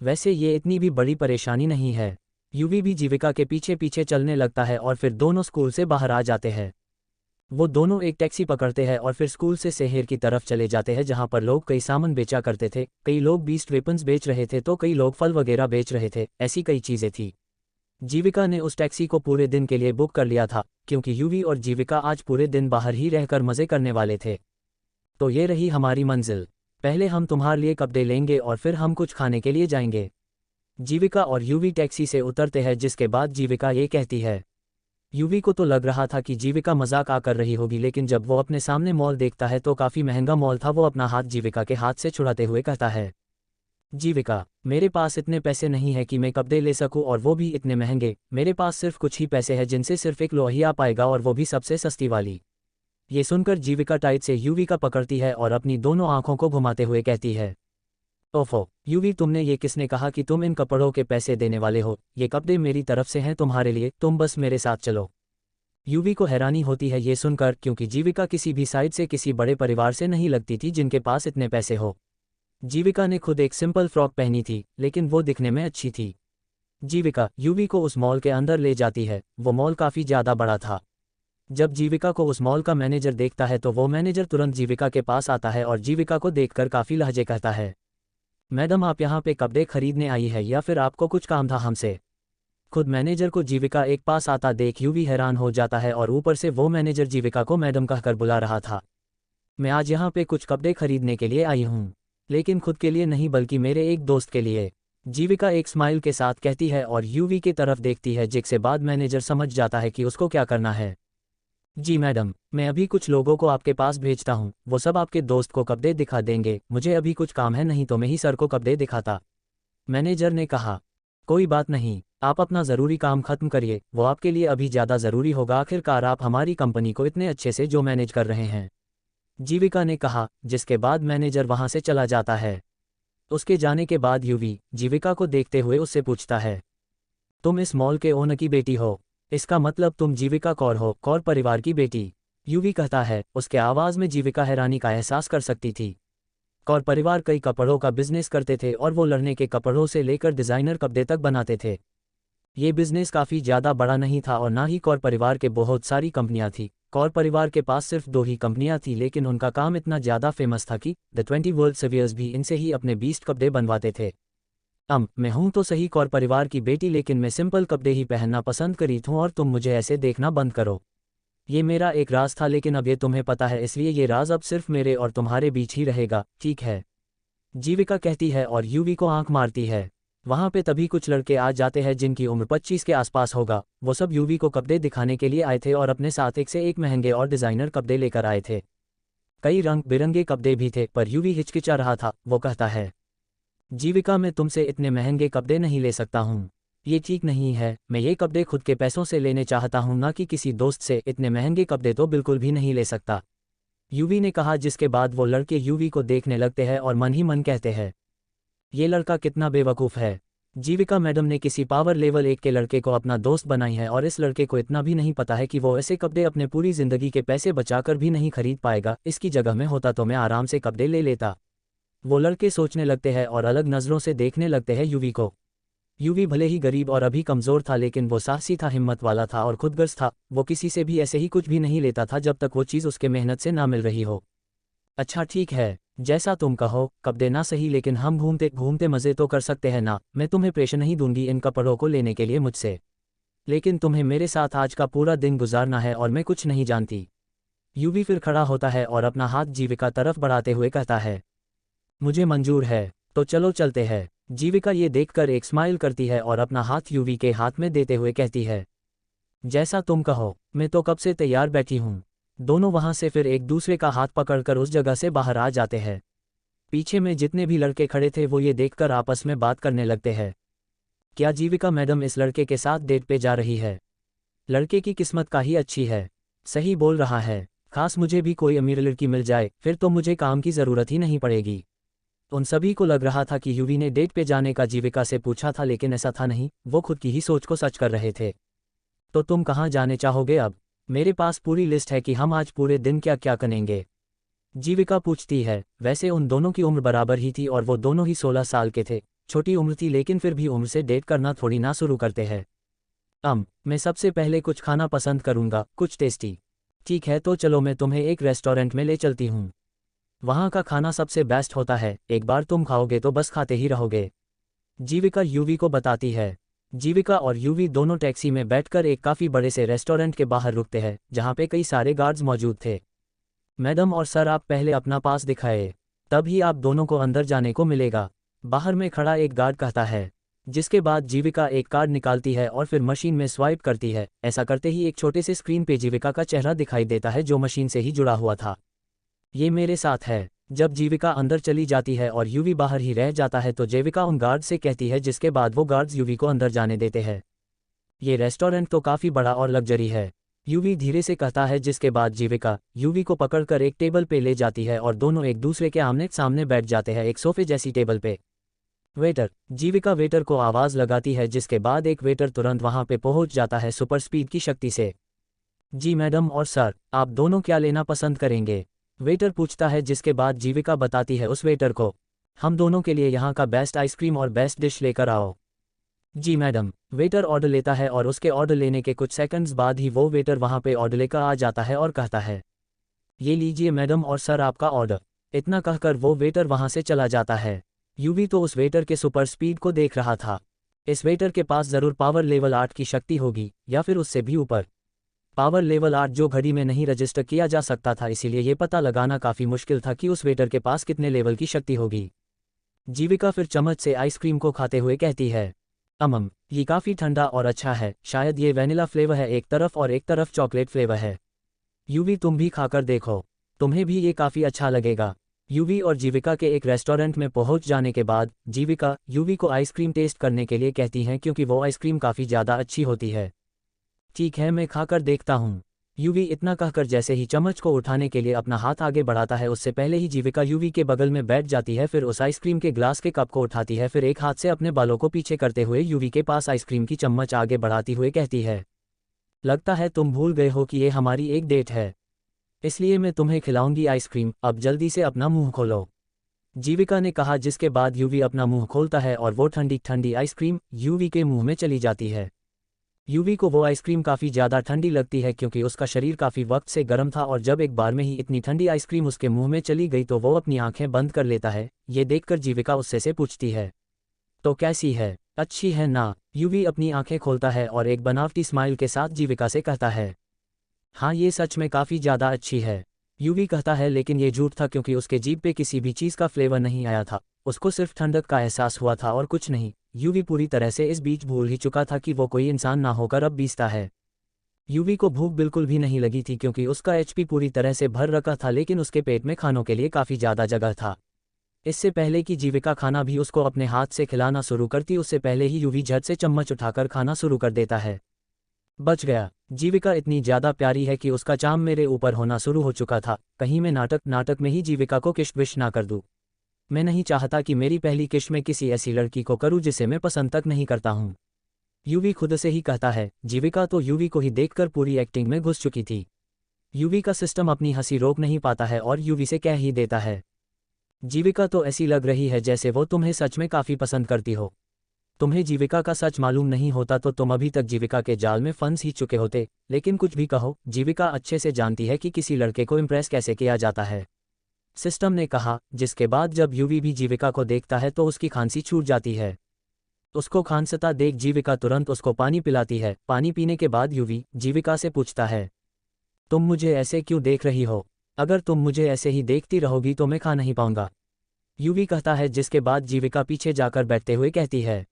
वैसे ये इतनी भी बड़ी परेशानी नहीं है। यूवी भी जीविका के पीछे पीछे चलने लगता है और फिर दोनों स्कूल से बाहर आ जाते हैं। वो दोनों एक टैक्सी पकड़ते हैं और फिर स्कूल से शहर की तरफ चले जाते हैं जहां पर लोग कई सामान बेचा करते थे। कई लोग बीस्ट वेपन्स बेच रहे थे तो कई लोग फल वगैरह बेच रहे थे, ऐसी कई चीज़ें थी। जीविका ने उस टैक्सी को पूरे दिन के लिए बुक कर लिया था क्योंकि यूवी और जीविका आज पूरे दिन बाहर ही रहकर मज़े करने वाले थे। तो ये रही हमारी मंजिल। पहले हम तुम्हारे लिए कपड़े लेंगे और फिर हम कुछ खाने के लिए जाएंगे। जीविका और यूवी टैक्सी से उतरते हैं जिसके बाद जीविका ये कहती है। यूवी को तो लग रहा था कि जीविका मजाक कर रही होगी, लेकिन जब वो अपने सामने मॉल देखता है तो काफ़ी महंगा मॉल था। वो अपना हाथ जीविका के हाथ से छुड़ाते हुए कहता है, जीविका मेरे पास इतने पैसे नहीं है कि मैं कपड़े ले सकूं, और वो भी इतने महंगे। मेरे पास सिर्फ कुछ ही पैसे हैं जिनसे सिर्फ एक लोही आ पाएगा, और वो भी सबसे सस्ती वाली। ये सुनकर जीविका टाइट से यूवी का पकड़ती है और अपनी दोनों आंखों को घुमाते हुए कहती है, ओफो यूवी, तुमने ये किसने कहा कि तुम इन कपड़ों के पैसे देने वाले हो? ये कपड़े मेरी तरफ से हैं तुम्हारे लिए, तुम बस मेरे साथ चलो। यूवी को हैरानी होती है ये सुनकर, क्योंकि जीविका किसी भी साइड से किसी बड़े परिवार से नहीं लगती थी जिनके पास इतने पैसे हो। जीविका ने खुद एक सिंपल फ्रॉक पहनी थी लेकिन वो दिखने में अच्छी थी। जीविका यूवी को उस मॉल के अंदर ले जाती है। वो मॉल काफ़ी ज़्यादा बड़ा था। जब जीविका को उस मॉल का मैनेजर देखता है तो वो मैनेजर तुरंत जीविका के पास आता है और जीविका को देखकर काफ़ी लहजे कहता है, मैडम आप यहाँ पे कपड़े खरीदने आई है या फिर आपको कुछ काम था हमसे? खुद मैनेजर को जीविका एक पास आता देख यूवी हैरान हो जाता है, और ऊपर से वो मैनेजर जीविका को मैडम कहकर बुला रहा था। मैं आज यहाँ पे कुछ कपड़े खरीदने के लिए आई हूँ, लेकिन खुद के लिए नहीं बल्कि मेरे एक दोस्त के लिए। जीविका एक स्माइल के साथ कहती है और यूवी की तरफ देखती है, जिसके बाद मैनेजर समझ जाता है कि उसको क्या करना है। जी मैडम, मैं अभी कुछ लोगों को आपके पास भेजता हूँ, वो सब आपके दोस्त को कपड़े दिखा देंगे। मुझे अभी कुछ काम है, नहीं तो मैं ही सर को कपड़े दिखाता। मैनेजर ने कहा, कोई बात नहीं, आप अपना ज़रूरी काम खत्म करिए, वो आपके लिए अभी ज़्यादा ज़रूरी होगा। आखिरकार आप हमारी कंपनी को इतने अच्छे से जो मैनेज कर रहे हैं, जीविका ने कहा, जिसके बाद मैनेजर वहाँ से चला जाता है। उसके जाने के बाद यूवी जीविका को देखते हुए उससे पूछता है, तुम इस मॉल के ओनर की बेटी हो? इसका मतलब तुम जीविका कौर हो, कौर परिवार की बेटी? यूवी कहता है। उसके आवाज़ में जीविका हैरानी का एहसास कर सकती थी। कौर परिवार कई कपड़ों का बिजनेस करते थे और वो लड़ने के कपड़ों से लेकर डिज़ाइनर कपड़े तक बनाते थे। ये बिजनेस काफ़ी ज़्यादा बड़ा नहीं था और ना ही कौर परिवार के बहुत सारी कंपनियां थी। कौर परिवार के पास सिर्फ 2 ही कंपनियां थी, लेकिन उनका काम इतना ज़्यादा फेमस था कि द 20 वर्ल्ड सेवियर्स भी इनसे ही अपने 20 कपड़े बनवाते थे। मैं हूं तो सही कौर परिवार की बेटी, लेकिन मैं सिंपल कपड़े ही पहनना पसंद करी हूं और तुम मुझे ऐसे देखना बंद करो। ये मेरा एक राज था, लेकिन अब ये तुम्हें पता है, इसलिए ये राज अब सिर्फ मेरे और तुम्हारे बीच ही रहेगा, ठीक है? जीविका कहती है और यूवी को आंख मारती है। वहां पे तभी कुछ लड़के आ जाते हैं जिनकी उम्र 25 के आसपास होगा। वो सब यूवी को कपड़े दिखाने के लिए आए थे और अपने साथ एक से एक महंगे और डिज़ाइनर कपड़े लेकर आए थे। कई रंग बिरंगे कपड़े भी थे, पर यूवी हिचकिचा रहा था। वो कहता है, जीविका मैं तुमसे इतने महंगे कपड़े नहीं ले सकता हूँ, ये ठीक नहीं है। मैं ये कपड़े खुद के पैसों से लेने चाहता हूँ, ना कि किसी दोस्त से। इतने महंगे कपड़े तो बिल्कुल भी नहीं ले सकता, यूवी ने कहा। जिसके बाद वो लड़के यूवी को देखने लगते हैं और मन ही मन कहते हैं, ये लड़का कितना बेवकूफ़ है। जीविका मैडम ने किसी पावर लेवल 1 के लड़के को अपना दोस्त बनाई है और इस लड़के को इतना भी नहीं पता है कि वो ऐसे कपड़े अपने पूरी ज़िंदगी के पैसे बचाकर भी नहीं खरीद पाएगा। इसकी जगह में होता तो मैं आराम से कपड़े ले लेता। वो लड़के सोचने लगते हैं और अलग नज़रों से देखने लगते हैं यूवी को। यूवी भले ही गरीब और अभी कमज़ोर था, लेकिन वो साहसी था, हिम्मत वाला था और खुदगर्ज था। वो किसी से भी ऐसे ही कुछ भी नहीं लेता था जब तक वो चीज़ उसके मेहनत से ना मिल रही हो। अच्छा ठीक है, जैसा तुम कहो, कपड़े ना सही, लेकिन हम घूमते घूमते मज़े तो कर सकते हैं ना। मैं तुम्हें प्रेशर नहीं दूंगी इन कपड़ों को लेने के लिए मुझसे, लेकिन तुम्हें मेरे साथ आज का पूरा दिन गुजारना है और मैं कुछ नहीं जानती। यूवी फिर खड़ा होता है और अपना हाथ जीविका तरफ बढ़ाते हुए कहता है, मुझे मंजूर है, तो चलो चलते हैं। जीविका ये देखकर एक स्माइल करती है और अपना हाथ यूवी के हाथ में देते हुए कहती है, जैसा तुम कहो, मैं तो कब से तैयार बैठी हूँ। दोनों वहाँ से फिर एक दूसरे का हाथ पकड़कर उस जगह से बाहर आ जाते हैं। पीछे में जितने भी लड़के खड़े थे वो ये देखकर आपस में बात करने लगते हैं, क्या जीविका मैडम इस लड़के के साथ डेट पे जा रही है? लड़के की किस्मत का ही अच्छी है। सही बोल रहा है, खास मुझे भी कोई अमीर लड़की मिल जाए फिर तो मुझे काम की ज़रूरत ही नहीं पड़ेगी। उन सभी को लग रहा था कि यूवी ने डेट पे जाने का जीविका से पूछा था, लेकिन ऐसा था नहीं, वो खुद की ही सोच को सच कर रहे थे। तो तुम कहाँ जाने चाहोगे अब? मेरे पास पूरी लिस्ट है कि हम आज पूरे दिन क्या क्या करेंगे। जीविका पूछती है। वैसे उन दोनों की उम्र बराबर ही थी और वो दोनों ही 16 साल के थे। छोटी उम्र थी लेकिन फिर भी उम्र से डेट करना थोड़ी ना शुरू करते हैं। मैं सबसे पहले कुछ खाना पसंद करूंगा, कुछ टेस्टी। ठीक है तो चलो मैं तुम्हें एक रेस्टोरेंट में ले चलती हूँ। वहाँ का खाना सबसे बेस्ट होता है, एक बार तुम खाओगे तो बस खाते ही रहोगे। जीविका यूवी को बताती है। जीविका और यूवी दोनों टैक्सी में बैठकर एक काफ़ी बड़े से रेस्टोरेंट के बाहर रुकते हैं, जहाँ पे कई सारे गार्ड्स मौजूद थे। मैडम और सर आप पहले अपना पास दिखाए, तभी आप दोनों को अंदर जाने को मिलेगा। बाहर में खड़ा एक गार्ड कहता है। जिसके बाद जीविका एक कार्ड निकालती है और फिर मशीन में स्वाइप करती है। ऐसा करते ही एक छोटे से स्क्रीन पे जीविका का चेहरा दिखाई देता है जो मशीन से ही जुड़ा हुआ था। ये मेरे साथ है। जब जीविका अंदर चली जाती है और यूवी बाहर ही रह जाता है तो जीविका उन गार्ड से कहती है, जिसके बाद वो गार्ड्स यूवी को अंदर जाने देते हैं। ये रेस्टोरेंट तो काफ़ी बड़ा और लग्जरी है, यूवी धीरे से कहता है। जिसके बाद जीविका यूवी को पकड़कर एक टेबल पे ले जाती है और दोनों एक दूसरे के आमने सामने बैठ जाते हैं, एक सोफे जैसी टेबल पे। वेटर। जीविका वेटर को आवाज़ लगाती है, जिसके बाद एक वेटर तुरंत वहां पे पहुंच जाता है सुपर स्पीड की शक्ति से। जी मैडम और सर, आप दोनों क्या लेना पसंद करेंगे? वेटर पूछता है। जिसके बाद जीविका बताती है उस वेटर को, हम दोनों के लिए यहाँ का बेस्ट आइसक्रीम और बेस्ट डिश लेकर आओ। जी मैडम। वेटर ऑर्डर लेता है और उसके ऑर्डर लेने के कुछ सेकंड्स बाद ही वो वेटर वहाँ पे ऑर्डर लेकर आ जाता है और कहता है, ये लीजिए मैडम और सर आपका ऑर्डर। इतना कहकर वो वेटर वहाँ से चला जाता है। यूवी तो उस वेटर के सुपर स्पीड को देख रहा था। इस वेटर के पास ज़रूर पावर लेवल 8 की शक्ति होगी या फिर उससे भी ऊपर। पावर लेवल 8 जो घड़ी में नहीं रजिस्टर किया जा सकता था, इसीलिए ये पता लगाना काफ़ी मुश्किल था कि उस वेटर के पास कितने लेवल की शक्ति होगी। जीविका फिर चम्मच से आइसक्रीम को खाते हुए कहती है, ये काफ़ी ठंडा और अच्छा है, शायद ये वैनिला फ्लेवर है एक तरफ और एक तरफ चॉकलेट फ्लेवर है। यूवी तुम भी खाकर देखो, तुम्हें भी ये काफ़ी अच्छा लगेगा। यूवी और जीविका के एक रेस्टोरेंट में पहुंच जाने के बाद जीविका यूवी को आइसक्रीम टेस्ट करने के लिए कहती हैं, क्योंकि वो आइसक्रीम काफ़ी ज़्यादा अच्छी होती है। ठीक है मैं खाकर देखता हूँ। यूवी इतना कहकर जैसे ही चम्मच को उठाने के लिए अपना हाथ आगे बढ़ाता है, उससे पहले ही जीविका यूवी के बगल में बैठ जाती है। फिर उस आइसक्रीम के ग्लास के कप को उठाती है, फिर एक हाथ से अपने बालों को पीछे करते हुए यूवी के पास आइसक्रीम की चम्मच आगे बढ़ाती हुए कहती है, लगता है तुम भूल गए हो कि ये हमारी एक डेट है, इसलिए मैं तुम्हें खिलाऊंगी आइसक्रीम, अब जल्दी से अपना मुंह खोलो। जीविका ने कहा। जिसके बाद यूवी अपना मुंह खोलता है और वो ठंडी ठंडी आइसक्रीम यूवी के मुंह में चली जाती है। यूवी को वो आइसक्रीम काफ़ी ज़्यादा ठंडी लगती है, क्योंकि उसका शरीर काफ़ी वक्त से गर्म था और जब एक बार में ही इतनी ठंडी आइसक्रीम उसके मुंह में चली गई तो वो अपनी आंखें बंद कर लेता है। ये देखकर जीविका उससे से पूछती है, तो कैसी है, अच्छी है ना? यूवी अपनी आंखें खोलता है और एक बनावटी स्माइल के साथ जीविका से कहता है, हाँ ये सच में काफ़ी ज़्यादा अच्छी है। यूवी कहता है लेकिन ये झूठ था, क्योंकि उसके जीभ पे किसी भी चीज़ का फ्लेवर नहीं आया था, उसको सिर्फ ठंडक का एहसास हुआ था और कुछ नहीं। यूवी पूरी तरह से इस बीच भूल ही चुका था कि वो कोई इंसान ना होकर अब बीसता है। यूवी को भूख बिल्कुल भी नहीं लगी थी, क्योंकि उसका एचपी पूरी तरह से भर रखा था, लेकिन उसके पेट में खानों के लिए काफ़ी ज़्यादा जगह था। इससे पहले कि जीविका खाना भी उसको अपने हाथ से खिलाना शुरू करती, उससे पहले ही यूवी झट से चम्मच उठाकर खाना शुरू कर देता है। बच गया। जीविका इतनी ज़्यादा प्यारी है कि उसका चाम मेरे ऊपर होना शुरू हो चुका था, कहीं मैं नाटक में ही जीविका को किश विश ना कर दूँ। मैं नहीं चाहता कि मेरी पहली किश में किसी ऐसी लड़की को करूँ जिसे मैं पसंद तक नहीं करता हूँ। यूवी खुद से ही कहता है। जीविका तो यूवी को ही देखकर पूरी एक्टिंग में घुस चुकी थी। यूवी का सिस्टम अपनी हंसी रोक नहीं पाता है और यूवी से कह ही देता है, जीविका तो ऐसी लग रही है जैसे वो तुम्हें सच में काफ़ी पसंद करती हो। तुम्हें जीविका का सच मालूम नहीं होता तो तुम अभी तक जीविका के जाल में फंस ही चुके होते। लेकिन कुछ भी कहो, जीविका अच्छे से जानती है कि किसी लड़के को इम्प्रेस कैसे किया जाता है, सिस्टम ने कहा। जिसके बाद जब यूवी भी जीविका को देखता है तो उसकी खांसी छूट जाती है। उसको खांसता देख जीविका तुरंत उसको पानी पिलाती है। पानी पीने के बाद यूवी जीविका से पूछता है, तुम मुझे ऐसे क्यों देख रही हो? अगर तुम मुझे ऐसे ही देखती रहोगी तो मैं खा नहीं पाऊंगा। यूवी कहता है। जिसके बाद जीविका पीछे जाकर बैठते हुए कहती है,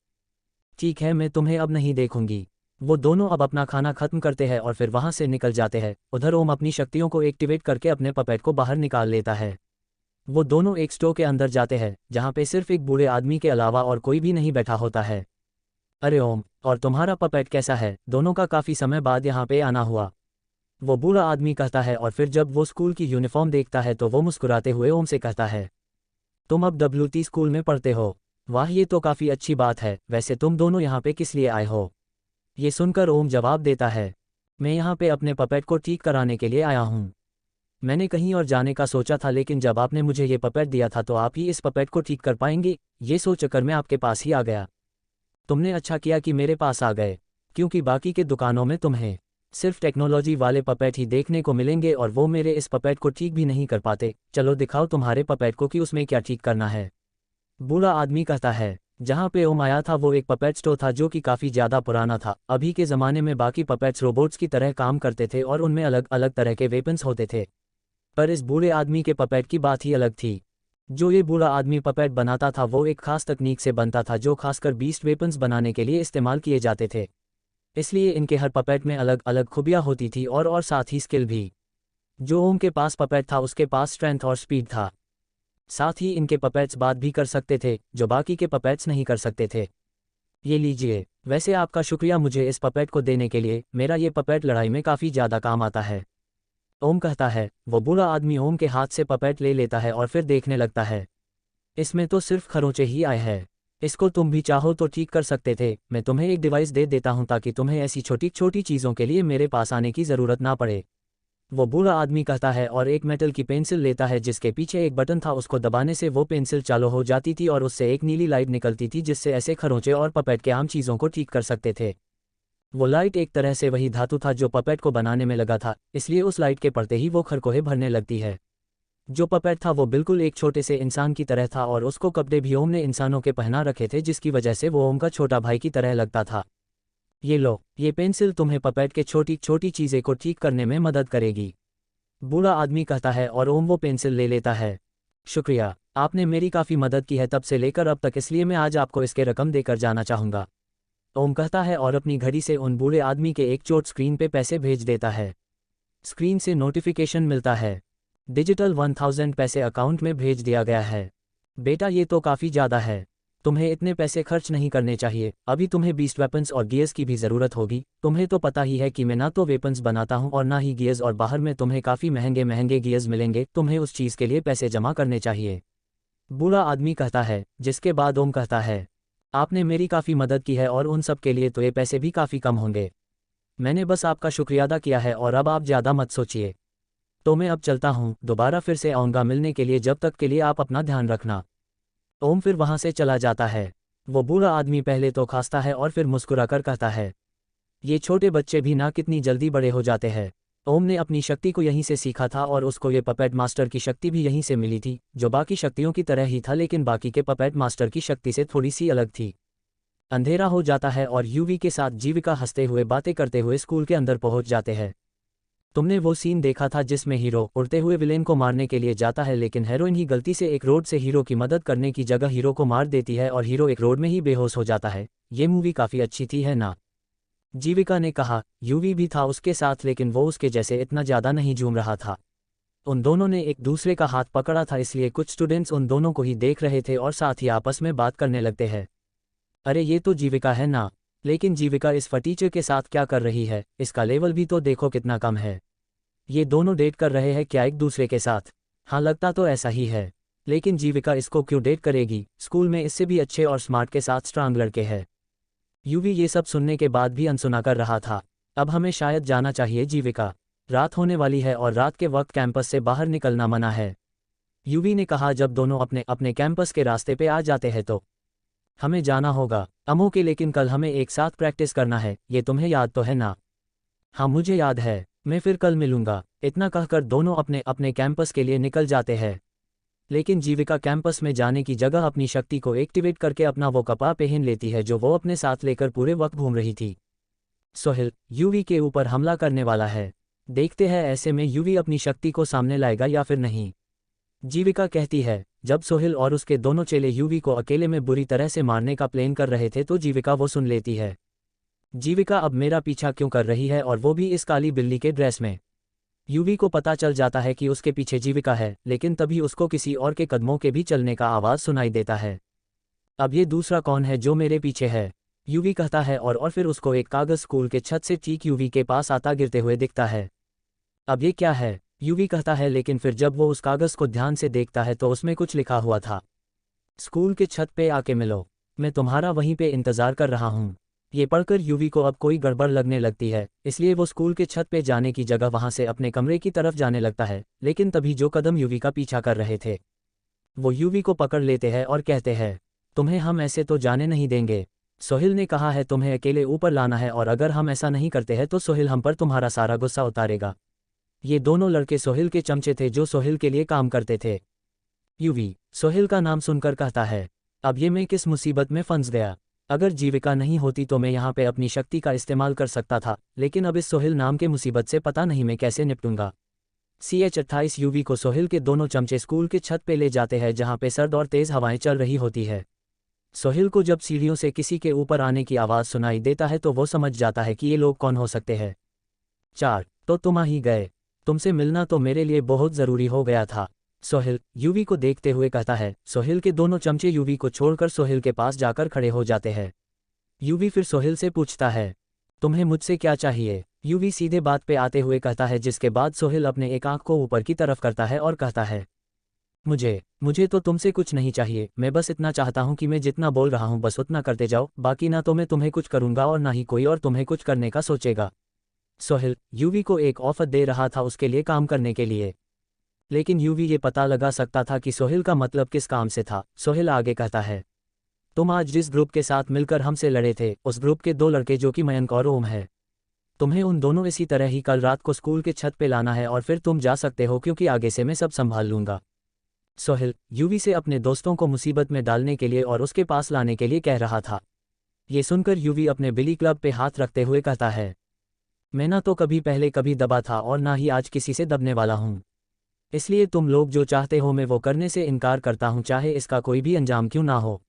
ठीक है मैं तुम्हें अब नहीं देखूंगी। वो दोनों अब अपना खाना खत्म करते हैं और फिर वहां से निकल जाते हैं। उधर ओम अपनी शक्तियों को एक्टिवेट करके अपने पपेट को बाहर निकाल लेता है। वो दोनों एक स्टोर के अंदर जाते हैं, जहाँ पे सिर्फ एक बूढ़े आदमी के अलावा और कोई भी नहीं बैठा होता है। अरे ओम, और तुम्हारा पपेट कैसा है? दोनों का काफ़ी समय बाद यहाँ पे आना हुआ। वो बूढ़ा आदमी कहता है और फिर जब वो स्कूल की यूनिफॉर्म देखता है तो वो मुस्कुराते हुए ओम से कहता है, तुम अब WT स्कूल में पढ़ते हो। वाह, ये तो काफ़ी अच्छी बात है। वैसे तुम दोनों यहाँ पे किस लिए आए हो? ये सुनकर ओम जवाब देता है, मैं यहाँ पे अपने पपेट को ठीक कराने के लिए आया हूँ। मैंने कहीं और जाने का सोचा था, लेकिन जब आपने मुझे ये पपेट दिया था तो आप ही इस पपेट को ठीक कर पाएंगे, ये सोचकर मैं आपके पास ही आ गया। तुमने अच्छा किया कि मेरे पास आ गए, क्योंकि बाकी के दुकानों में तुम्हें सिर्फ टेक्नोलॉजी वाले पपेट ही देखने को मिलेंगे और वो मेरे इस पपेट को ठीक भी नहीं कर पाते। चलो दिखाओ तुम्हारे पपेट को कि उसमें क्या ठीक करना है। बूढ़ा आदमी कहता है, जहाँ पे ओम आया था वो एक पपेट स्टोर था जो कि काफ़ी ज़्यादा पुराना था। अभी के ज़माने में बाकी पपेट्स रोबोट्स की तरह काम करते थे और उनमें अलग अलग तरह के वेपन्स होते थे, पर इस बूढ़े आदमी के पपेट की बात ही अलग थी। जो ये बूढ़ा आदमी पपेट बनाता था वो एक खास तकनीक से बनता था जो खासकर बीस्ट वेपन्स बनाने के लिए इस्तेमाल किए जाते थे। इसलिए इनके हर पपेट में अलग अलग खूबियाँ होती थी और साथ ही स्किल भी। जो ओम के पास पपेट था उसके पास स्ट्रेंथ और स्पीड था। साथ ही इनके पपेट्स बात भी कर सकते थे जो बाकी के पपेट्स नहीं कर सकते थे। ये लीजिए, वैसे आपका शुक्रिया मुझे इस पपेट को देने के लिए। मेरा ये पपेट लड़ाई में काफ़ी ज़्यादा काम आता है। ओम कहता है। वो बूढ़ा आदमी ओम के हाथ से पपेट ले लेता है और फिर देखने लगता है। इसमें तो सिर्फ खरोंचे ही आए हैं। इसको तुम भी चाहो तो ठीक कर सकते थे। मैं तुम्हें एक डिवाइस दे देता हूं ताकि तुम्हें ऐसी छोटी छोटी चीज़ों के लिए मेरे पास आने की ज़रूरत ना पड़े। वो बूढ़ा आदमी कहता है और एक मेटल की पेंसिल लेता है जिसके पीछे एक बटन था। उसको दबाने से वो पेंसिल चालू हो जाती थी और उससे एक नीली लाइट निकलती थी जिससे ऐसे खरोंचे और पपेट के आम चीज़ों को ठीक कर सकते थे। वो लाइट एक तरह से वही धातु था जो पपेट को बनाने में लगा था, इसलिए उस लाइट के पड़ते ही वो खरकोहे भरने लगती है। जो पपेट था वो बिल्कुल एक छोटे से इंसान की तरह था और उसको कपड़े भी ओम ने इंसानों के पहना रखे थे जिसकी वजह से वो ओम का छोटा भाई की तरह लगता था। ये लो, ये पेंसिल तुम्हें पपेट के छोटी छोटी चीज़ें को ठीक करने में मदद करेगी। बूढ़ा आदमी कहता है और ओम वो पेंसिल ले लेता है। शुक्रिया, आपने मेरी काफ़ी मदद की है तब से लेकर अब तक, इसलिए मैं आज आपको इसके रकम देकर जाना चाहूँगा। ओम कहता है और अपनी घड़ी से उन बूढ़े आदमी के एक चोट स्क्रीन पे पैसे भेज देता है। स्क्रीन से नोटिफिकेशन मिलता है, डिजिटल 1000 पैसे अकाउंट में भेज दिया गया है। बेटा ये तो काफ़ी ज़्यादा है, तुम्हें इतने पैसे खर्च नहीं करने चाहिए। अभी तुम्हें बीस्ट वेपन्स और गियर्स की भी ज़रूरत होगी। तुम्हें तो पता ही है कि मैं ना तो वेपन्स बनाता हूँ और ना ही गियर्स, और बाहर में तुम्हें काफ़ी महंगे महंगे गियर्स मिलेंगे। तुम्हें उस चीज़ के लिए पैसे जमा करने चाहिए। बूढ़ा आदमी कहता है, जिसके बाद ओम कहता है, आपने मेरी काफ़ी मदद की है और उन सब के लिए तो ये पैसे भी काफ़ी कम होंगे। मैंने बस आपका शुक्रिया अदा किया है और अब आप ज़्यादा मत सोचिए। तो मैं अब चलता हूँ, दोबारा फिर से आऊँगा मिलने के लिए। जब तक के लिए आप अपना ध्यान रखना। ओम फिर वहाँ से चला जाता है। वो बूढ़ा आदमी पहले तो खांसता है और फिर मुस्कुराकर कहता है, ये छोटे बच्चे भी ना कितनी जल्दी बड़े हो जाते हैं। ओम ने अपनी शक्ति को यहीं से सीखा था और उसको ये पपेट मास्टर की शक्ति भी यहीं से मिली थी, जो बाकी शक्तियों की तरह ही था लेकिन बाकी के पपेट मास्टर की शक्ति से थोड़ी सी अलग थी। अंधेरा हो जाता है और यूवी के साथ जीविका हंसते हुए बातें करते हुए स्कूल के अंदर पहुंच जाते हैं। तुमने वो सीन देखा था जिसमें हीरो उड़ते हुए विलेन को मारने के लिए जाता है, लेकिन हेरोइन ही गलती से एक रोड से हीरो की मदद करने की जगह हीरो को मार देती है और हीरो एक रोड में ही बेहोश हो जाता है। ये मूवी काफ़ी अच्छी थी, है ना? जीविका ने कहा। यूवी भी था उसके साथ, लेकिन वो उसके जैसे इतना ज़्यादा नहीं झूम रहा था। उन दोनों ने एक दूसरे का हाथ पकड़ा था, इसलिए कुछ स्टूडेंट्स उन दोनों को ही देख रहे थे और साथ ही आपस में बात करने लगते हैं। अरे ये तो जीविका है ना, लेकिन जीविका इस फटीचर के साथ क्या कर रही है? इसका लेवल भी तो देखो कितना कम है। ये दोनों डेट कर रहे हैं क्या एक दूसरे के साथ? हाँ, लगता तो ऐसा ही है, लेकिन जीविका इसको क्यों डेट करेगी? स्कूल में इससे भी अच्छे और स्मार्ट के साथ स्ट्रांग लड़के हैं। यूवी ये सब सुनने के बाद भी अनसुना कर रहा था। अब हमें शायद जाना चाहिए जीविका, रात होने वाली है और रात के वक्त कैंपस से बाहर निकलना मना है। यूवी ने कहा। जब दोनों अपने अपने कैंपस के रास्ते पे आ जाते हैं तो हमें जाना होगा अमो के, लेकिन कल हमें एक साथ प्रैक्टिस करना है, ये तुम्हें याद तो है ना? हाँ मुझे याद है, मैं फिर कल मिलूंगा। इतना कहकर दोनों अपने अपने कैंपस के लिए निकल जाते हैं। लेकिन जीविका कैंपस में जाने की जगह अपनी शक्ति को एक्टिवेट करके अपना वो कपड़ा पहन लेती है जो वो अपने साथ लेकर पूरे वक्त घूम रही थी। सोहेल यूवी के ऊपर हमला करने वाला है। देखते हैं ऐसे में यूवी अपनी शक्ति को सामने लाएगा या फिर नहीं। जीविका कहती है। जब सोहेल और उसके दोनों चेले यूवी को अकेले में बुरी तरह से मारने का प्लान कर रहे थे तो जीविका वो सुन लेती है। जीविका अब मेरा पीछा क्यों कर रही है, और वो भी इस काली बिल्ली के ड्रेस में? यूवी को पता चल जाता है कि उसके पीछे जीविका है, लेकिन तभी उसको किसी और के कदमों के भी चलने का आवाज़ सुनाई देता है। अब ये दूसरा कौन है जो मेरे पीछे है? यूवी कहता है और फिर उसको एक कागज़ स्कूल के छत से ठीक यूवी के पास आता गिरते हुए दिखता है। अब ये क्या है? यूवी कहता है, लेकिन फिर जब वो उस कागज़ को ध्यान से देखता है तो उसमें कुछ लिखा हुआ था। स्कूल के छत पे आके मिलो, मैं तुम्हारा वहीं पे इंतज़ार कर रहा हूँ। ये पढ़कर यूवी को अब कोई गड़बड़ लगने लगती है, इसलिए वो स्कूल के छत पे जाने की जगह वहाँ से अपने कमरे की तरफ जाने लगता है, लेकिन तभी जो कदम यूवी का पीछा कर रहे थे वो यूवी को पकड़ लेते हैं और कहते हैं, तुम्हें हम ऐसे तो जाने नहीं देंगे। सोहिल ने कहा है तुम्हें अकेले ऊपर लाना है, और अगर हम ऐसा नहीं करते हैं तो सोहिल हम पर तुम्हारा सारा गुस्सा उतारेगा। ये दोनों लड़के सोहिल के चमचे थे जो सोहिल के लिए काम करते थे। यूवी सोहिल का नाम सुनकर कहता है, अब ये मैं किस मुसीबत में फंस गया। अगर जीविका नहीं होती तो मैं यहाँ पे अपनी शक्ति का इस्तेमाल कर सकता था, लेकिन अब इस सोहिल नाम के मुसीबत से पता नहीं मैं कैसे निपटूंगा। CH-28 यूवी को सोहिल के दोनों चमचे स्कूल के छत पे ले जाते हैं जहाँ पे सर्द और तेज़ हवाएं चल रही होती है। सोहिल को जब सीढ़ियों से किसी के ऊपर आने की आवाज़ सुनाई देता है तो वो समझ जाता है कि ये लोग कौन हो सकते हैं। 4 तो तुम आ ही गए, तुमसे मिलना तो मेरे लिए बहुत ज़रूरी हो गया था। सोहिल यूवी को देखते हुए कहता है। सोहिल के दोनों चमचे यूवी को छोड़कर सोहिल के पास जाकर खड़े हो जाते हैं। यूवी फिर सोहिल से पूछता है, तुम्हें मुझसे क्या चाहिए? यूवी सीधे बात पे आते हुए कहता है, जिसके बाद सोहिल अपने एक आंख को ऊपर की तरफ करता है और कहता है, मुझे तो तुमसे कुछ नहीं चाहिए, मैं बस इतना चाहता हूँ कि मैं जितना बोल रहा हूँ बस उतना करते जाओ, बाकी ना तो मैं तुम्हें कुछ करूँगा और ना ही कोई और तुम्हें कुछ करने का सोचेगा। सोहिल यूवी को एक ऑफर दे रहा था उसके लिए काम करने के लिए, लेकिन यूवी ये पता लगा सकता था कि सोहिल का मतलब किस काम से था। सोहिल आगे कहता है, तुम आज जिस ग्रुप के साथ मिलकर हमसे लड़े थे उस ग्रुप के 2 लड़के जो कि मयंक और ओम है, तुम्हें उन दोनों इसी तरह ही कल रात को स्कूल के छत पे लाना है और फिर तुम जा सकते हो, क्योंकि आगे से मैं सब संभाल लूंगा। सोहिल यूवी से अपने दोस्तों को मुसीबत में डालने के लिए और उसके पास लाने के लिए कह रहा था। ये सुनकर यूवी अपने बिली क्लब पे हाथ रखते हुए कहता है, मैं ना तो कभी पहले कभी दबा था और ना ही आज किसी से दबने वाला हूँ, इसलिए तुम लोग जो चाहते हो मैं वो करने से इनकार करता हूँ, चाहे इसका कोई भी अंजाम क्यों ना हो।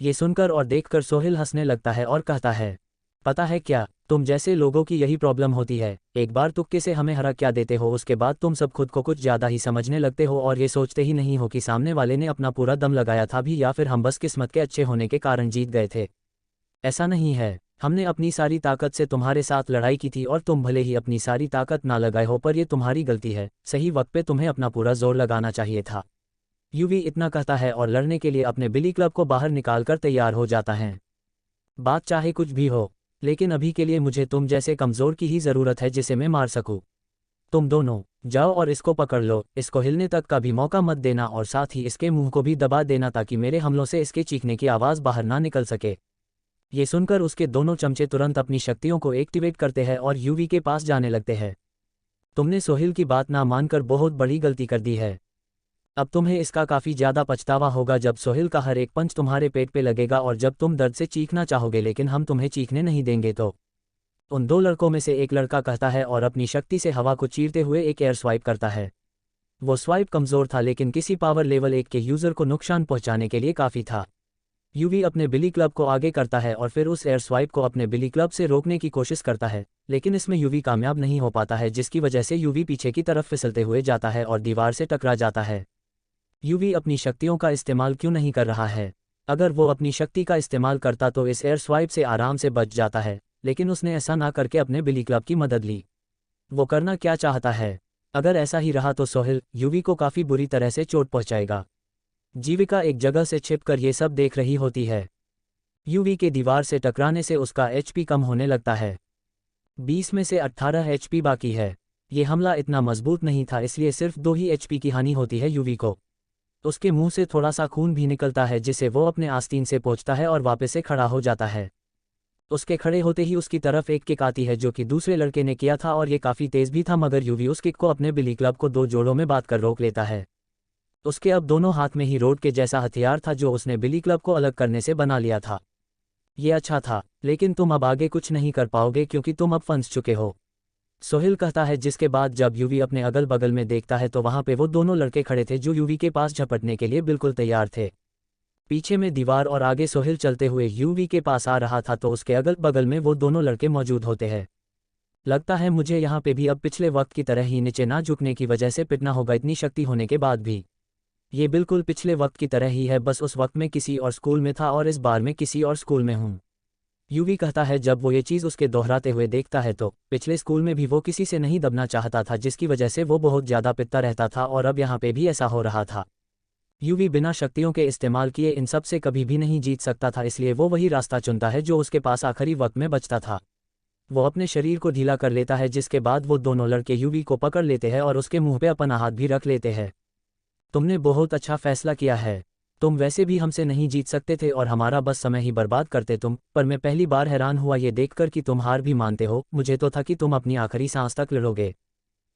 ये सुनकर और देखकर सोहिल हंसने लगता है और कहता है, पता है क्या, तुम जैसे लोगों की यही प्रॉब्लम होती है, एक बार तुक्के से हमें हरा क्या देते हो, उसके बाद तुम सब खुद को कुछ ज़्यादा ही समझने लगते हो और ये सोचते ही नहीं हो कि सामने वाले ने अपना पूरा दम लगाया था भी या फिर हम बस किस्मत के अच्छे होने के कारण जीत गए थे। ऐसा नहीं है, हमने अपनी सारी ताकत से तुम्हारे साथ लड़ाई की थी और तुम भले ही अपनी सारी ताकत ना लगाए हो पर ये तुम्हारी गलती है, सही वक्त पे तुम्हें अपना पूरा जोर लगाना चाहिए था। यूवी इतना कहता है और लड़ने के लिए अपने बिली क्लब को बाहर निकालकर तैयार हो जाता है। बात चाहे कुछ भी हो, लेकिन अभी के लिए मुझे तुम जैसे कमज़ोर की ही ज़रूरत है जिसे मैं मार सकूं। तुम दोनों जाओ और इसको पकड़ लो, इसको हिलने तक का भी मौका मत देना और साथ ही इसके मुंह को भी दबा देना ताकि मेरे हमलों से इसके चीखने की आवाज़ बाहर ना निकल सके। ये सुनकर उसके दोनों चमचे तुरंत अपनी शक्तियों को एक्टिवेट करते हैं और यूवी के पास जाने लगते हैं। तुमने सोहिल की बात ना मानकर बहुत बड़ी गलती कर दी है, अब तुम्हें इसका काफ़ी ज़्यादा पछतावा होगा जब सोहिल का हर एक पंच तुम्हारे पेट पे लगेगा और जब तुम दर्द से चीखना चाहोगे लेकिन हम तुम्हें चीखने नहीं देंगे। तो उन 2 लड़कों में से एक लड़का कहता है और अपनी शक्ति से हवा को चीरते हुए एक एयर स्वाइप करता है। वो स्वाइप कमज़ोर था लेकिन किसी पावर लेवल 1 के यूज़र को नुकसान पहुंचाने के लिए काफ़ी था। यूवी अपने बिली क्लब को आगे करता है और फिर उस एयर स्वाइप को अपने बिली क्लब से रोकने की कोशिश करता है, लेकिन इसमें यूवी कामयाब नहीं हो पाता है, जिसकी वजह से यूवी पीछे की तरफ फिसलते हुए जाता है और दीवार से टकरा जाता है। यूवी अपनी शक्तियों का इस्तेमाल क्यों नहीं कर रहा है? अगर वो अपनी शक्ति का इस्तेमाल करता तो इस एयर स्वाइप से आराम से बच जाता है, लेकिन उसने ऐसा ना करके अपने बिली क्लब की मदद ली। वो करना क्या चाहता है? अगर ऐसा ही रहा तो सोहिल यूवी को काफ़ी बुरी तरह से चोट पहुंचाएगा। जीविका एक जगह से छिपकर ये सब देख रही होती है। यूवी के दीवार से टकराने से उसका HP कम होने लगता है। 20 में से 18 HP बाकी है। ये हमला इतना मजबूत नहीं था, इसलिए सिर्फ 2 ही HP की हानि होती है यूवी को। उसके मुंह से थोड़ा सा खून भी निकलता है जिसे वो अपने आस्तीन से पोंछता है और वापस से खड़ा हो जाता है। उसके खड़े होते ही उसकी तरफ एक किक आती है जो कि दूसरे लड़के ने किया था और ये काफ़ी तेज़ भी था, मगर यूवी उस किक को अपने बिली क्लब को 2 जोड़ों में बांध कर रोक लेता है। उसके अब दोनों हाथ में ही रोड के जैसा हथियार था जो उसने बिली क्लब को अलग करने से बना लिया था। ये अच्छा था, लेकिन तुम अब आगे कुछ नहीं कर पाओगे क्योंकि तुम अब फंस चुके हो, सोहिल कहता है, जिसके बाद जब यूवी अपने अगल बगल में देखता है तो वहाँ पे वो दोनों लड़के खड़े थे जो यूवी के पास झपटने के लिए बिल्कुल तैयार थे। पीछे में दीवार और आगे सोहिल चलते हुए यूवी के पास आ रहा था तो उसके अगल बगल में वो दोनों लड़के मौजूद होते हैं। लगता है मुझे यहाँ पे भी अब पिछले वक्त की तरह ही नीचे ना झुकने की वजह से पिटना होगा, इतनी शक्ति होने के बाद भी। ये बिल्कुल पिछले वक्त की तरह ही है, बस उस वक्त में किसी और स्कूल में था और इस बार में किसी और स्कूल में हूँ। यूवी कहता है जब वो ये चीज़ उसके दोहराते हुए देखता है तो पिछले स्कूल में भी वो किसी से नहीं दबना चाहता था जिसकी वजह से वो बहुत ज़्यादा पिटता रहता था और अब यहाँ पे भी ऐसा हो रहा था। यूवी बिना शक्तियों के इस्तेमाल किए इन सब से कभी भी नहीं जीत सकता था, इसलिए वो वही रास्ता चुनता है जो उसके पास आखिरी वक्त में बचता था। वो अपने शरीर को ढीला कर लेता है जिसके बाद वो दोनों लड़के यूवी को पकड़ लेते हैं और उसके मुंह पे अपना हाथ भी रख लेते हैं। तुमने बहुत अच्छा फैसला किया है। तुम वैसे भी हमसे नहीं जीत सकते थे और हमारा बस समय ही बर्बाद करते तुम, पर मैं पहली बार हैरान हुआ ये देखकर कि तुम हार भी मानते हो। मुझे तो था कि तुम अपनी आखिरी सांस तक लड़ोगे,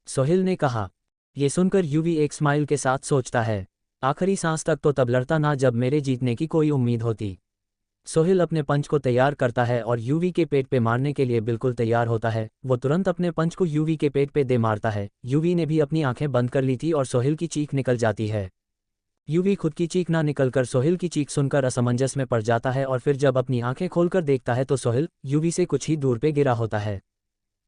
सोहेल ने कहा। ये सुनकर यूवी एक स्माइल के साथ सोचता है, आखिरी सांस तक तो तब लड़ता ना जब मेरे जीतने की कोई उम्मीद होती। सोहेल अपने पंच को तैयार करता है और यूवी के पेट पे मारने के लिए बिल्कुल तैयार होता है। वो तुरंत अपने पंच को यूवी के पेट पे दे मारता है। यूवी ने भी अपनी आंखें बंद कर ली थी और सोहेल की चीख निकल जाती है। यूवी खुद की चीख ना निकलकर सोहेल की चीख सुनकर असमंजस में पड़ जाता है और फिर जब अपनी आंखें खोलकर देखता है तो सोहेल यूवी से कुछ ही दूर पे गिरा होता है।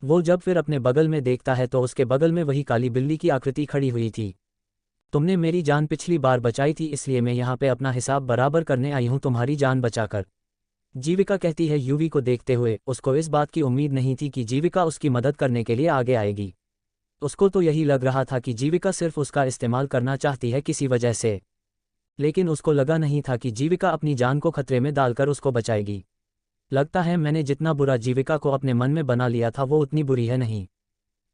वो जब फिर अपने बगल में देखता है तो उसके बगल में वही काली बिल्ली की आकृति खड़ी हुई थी। तुमने मेरी जान पिछली बार बचाई थी, इसलिए मैं यहाँ पे अपना हिसाब बराबर करने आई हूँ तुम्हारी जान बचाकर, जीविका कहती है यूवी को देखते हुए। उसको इस बात की उम्मीद नहीं थी कि जीविका उसकी मदद करने के लिए आगे आएगी। उसको तो यही लग रहा था कि जीविका सिर्फ उसका इस्तेमाल करना चाहती है किसी वजह से, लेकिन उसको लगा नहीं था कि जीविका अपनी जान को खतरे में डालकर उसको बचाएगी। लगता है मैंने जितना बुरा जीविका को अपने मन में बना लिया था वो उतनी बुरी है नहीं,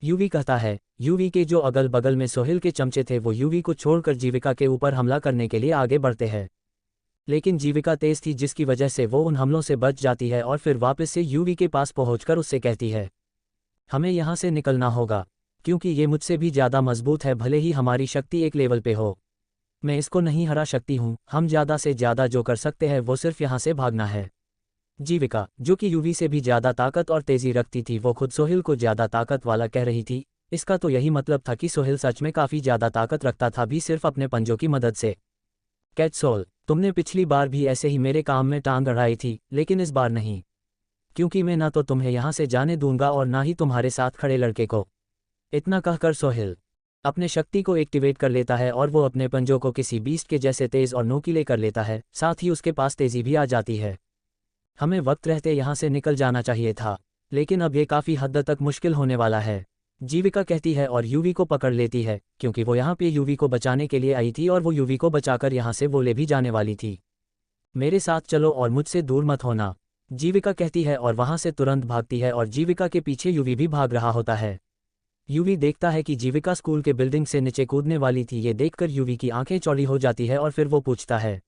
यूवी कहता है। यूवी के जो अगल बगल में सोहेल के चमचे थे वो यूवी को छोड़कर जीविका के ऊपर हमला करने के लिए आगे बढ़ते हैं, लेकिन जीविका तेज थी जिसकी वजह से वो उन हमलों से बच जाती है और फिर वापस से यूवी के पास पहुंचकर उससे कहती है, हमें यहाँ से निकलना होगा क्योंकि ये मुझसे भी ज़्यादा मजबूत है। भले ही हमारी शक्ति एक लेवल पे हो, मैं इसको नहीं हरा सकती हूँ। हम ज़्यादा से ज़्यादा जो कर सकते हैं वो सिर्फ यहाँ से भागना है। जीविका, जो कि यूवी से भी ज़्यादा ताकत और तेज़ी रखती थी, वो खुद सोहेल को ज़्यादा ताकत वाला कह रही थी। इसका तो यही मतलब था कि सोहेल सच में काफ़ी ज़्यादा ताकत रखता था, भी सिर्फ अपने पंजों की मदद से। कैटसोल, तुमने पिछली बार भी ऐसे ही मेरे काम में टांग अड़ाई थी, लेकिन इस बार नहीं, क्योंकि मैं ना तो तुम्हें यहाँ से जाने दूंगा और ना ही तुम्हारे साथ खड़े लड़के को। इतना कहकर सोहेल अपने शक्ति को एक्टिवेट कर लेता है और वो अपने पंजों को किसी बीस्ट के जैसे तेज और नोकीले कर लेता है, साथ ही उसके पास तेजी भी आ जाती है। हमें वक्त रहते यहाँ से निकल जाना चाहिए था, लेकिन अब ये काफ़ी हद तक मुश्किल होने वाला है, जीविका कहती है और यूवी को पकड़ लेती है, क्योंकि वो यहाँ पे यूवी को बचाने के लिए आई थी और वो यूवी को बचाकर यहाँ से वो ले भी जाने वाली थी। मेरे साथ चलो और मुझसे दूर मत होना, जीविका कहती है और वहाँ से तुरंत भागती है और जीविका के पीछे यूवी भी भाग रहा होता है। यूवी देखता है कि जीविका स्कूल के बिल्डिंग से नीचे कूदने वाली थी। ये देखकर यूवी की आंखें चौड़ी हो जाती है और फिर वो पूछता है,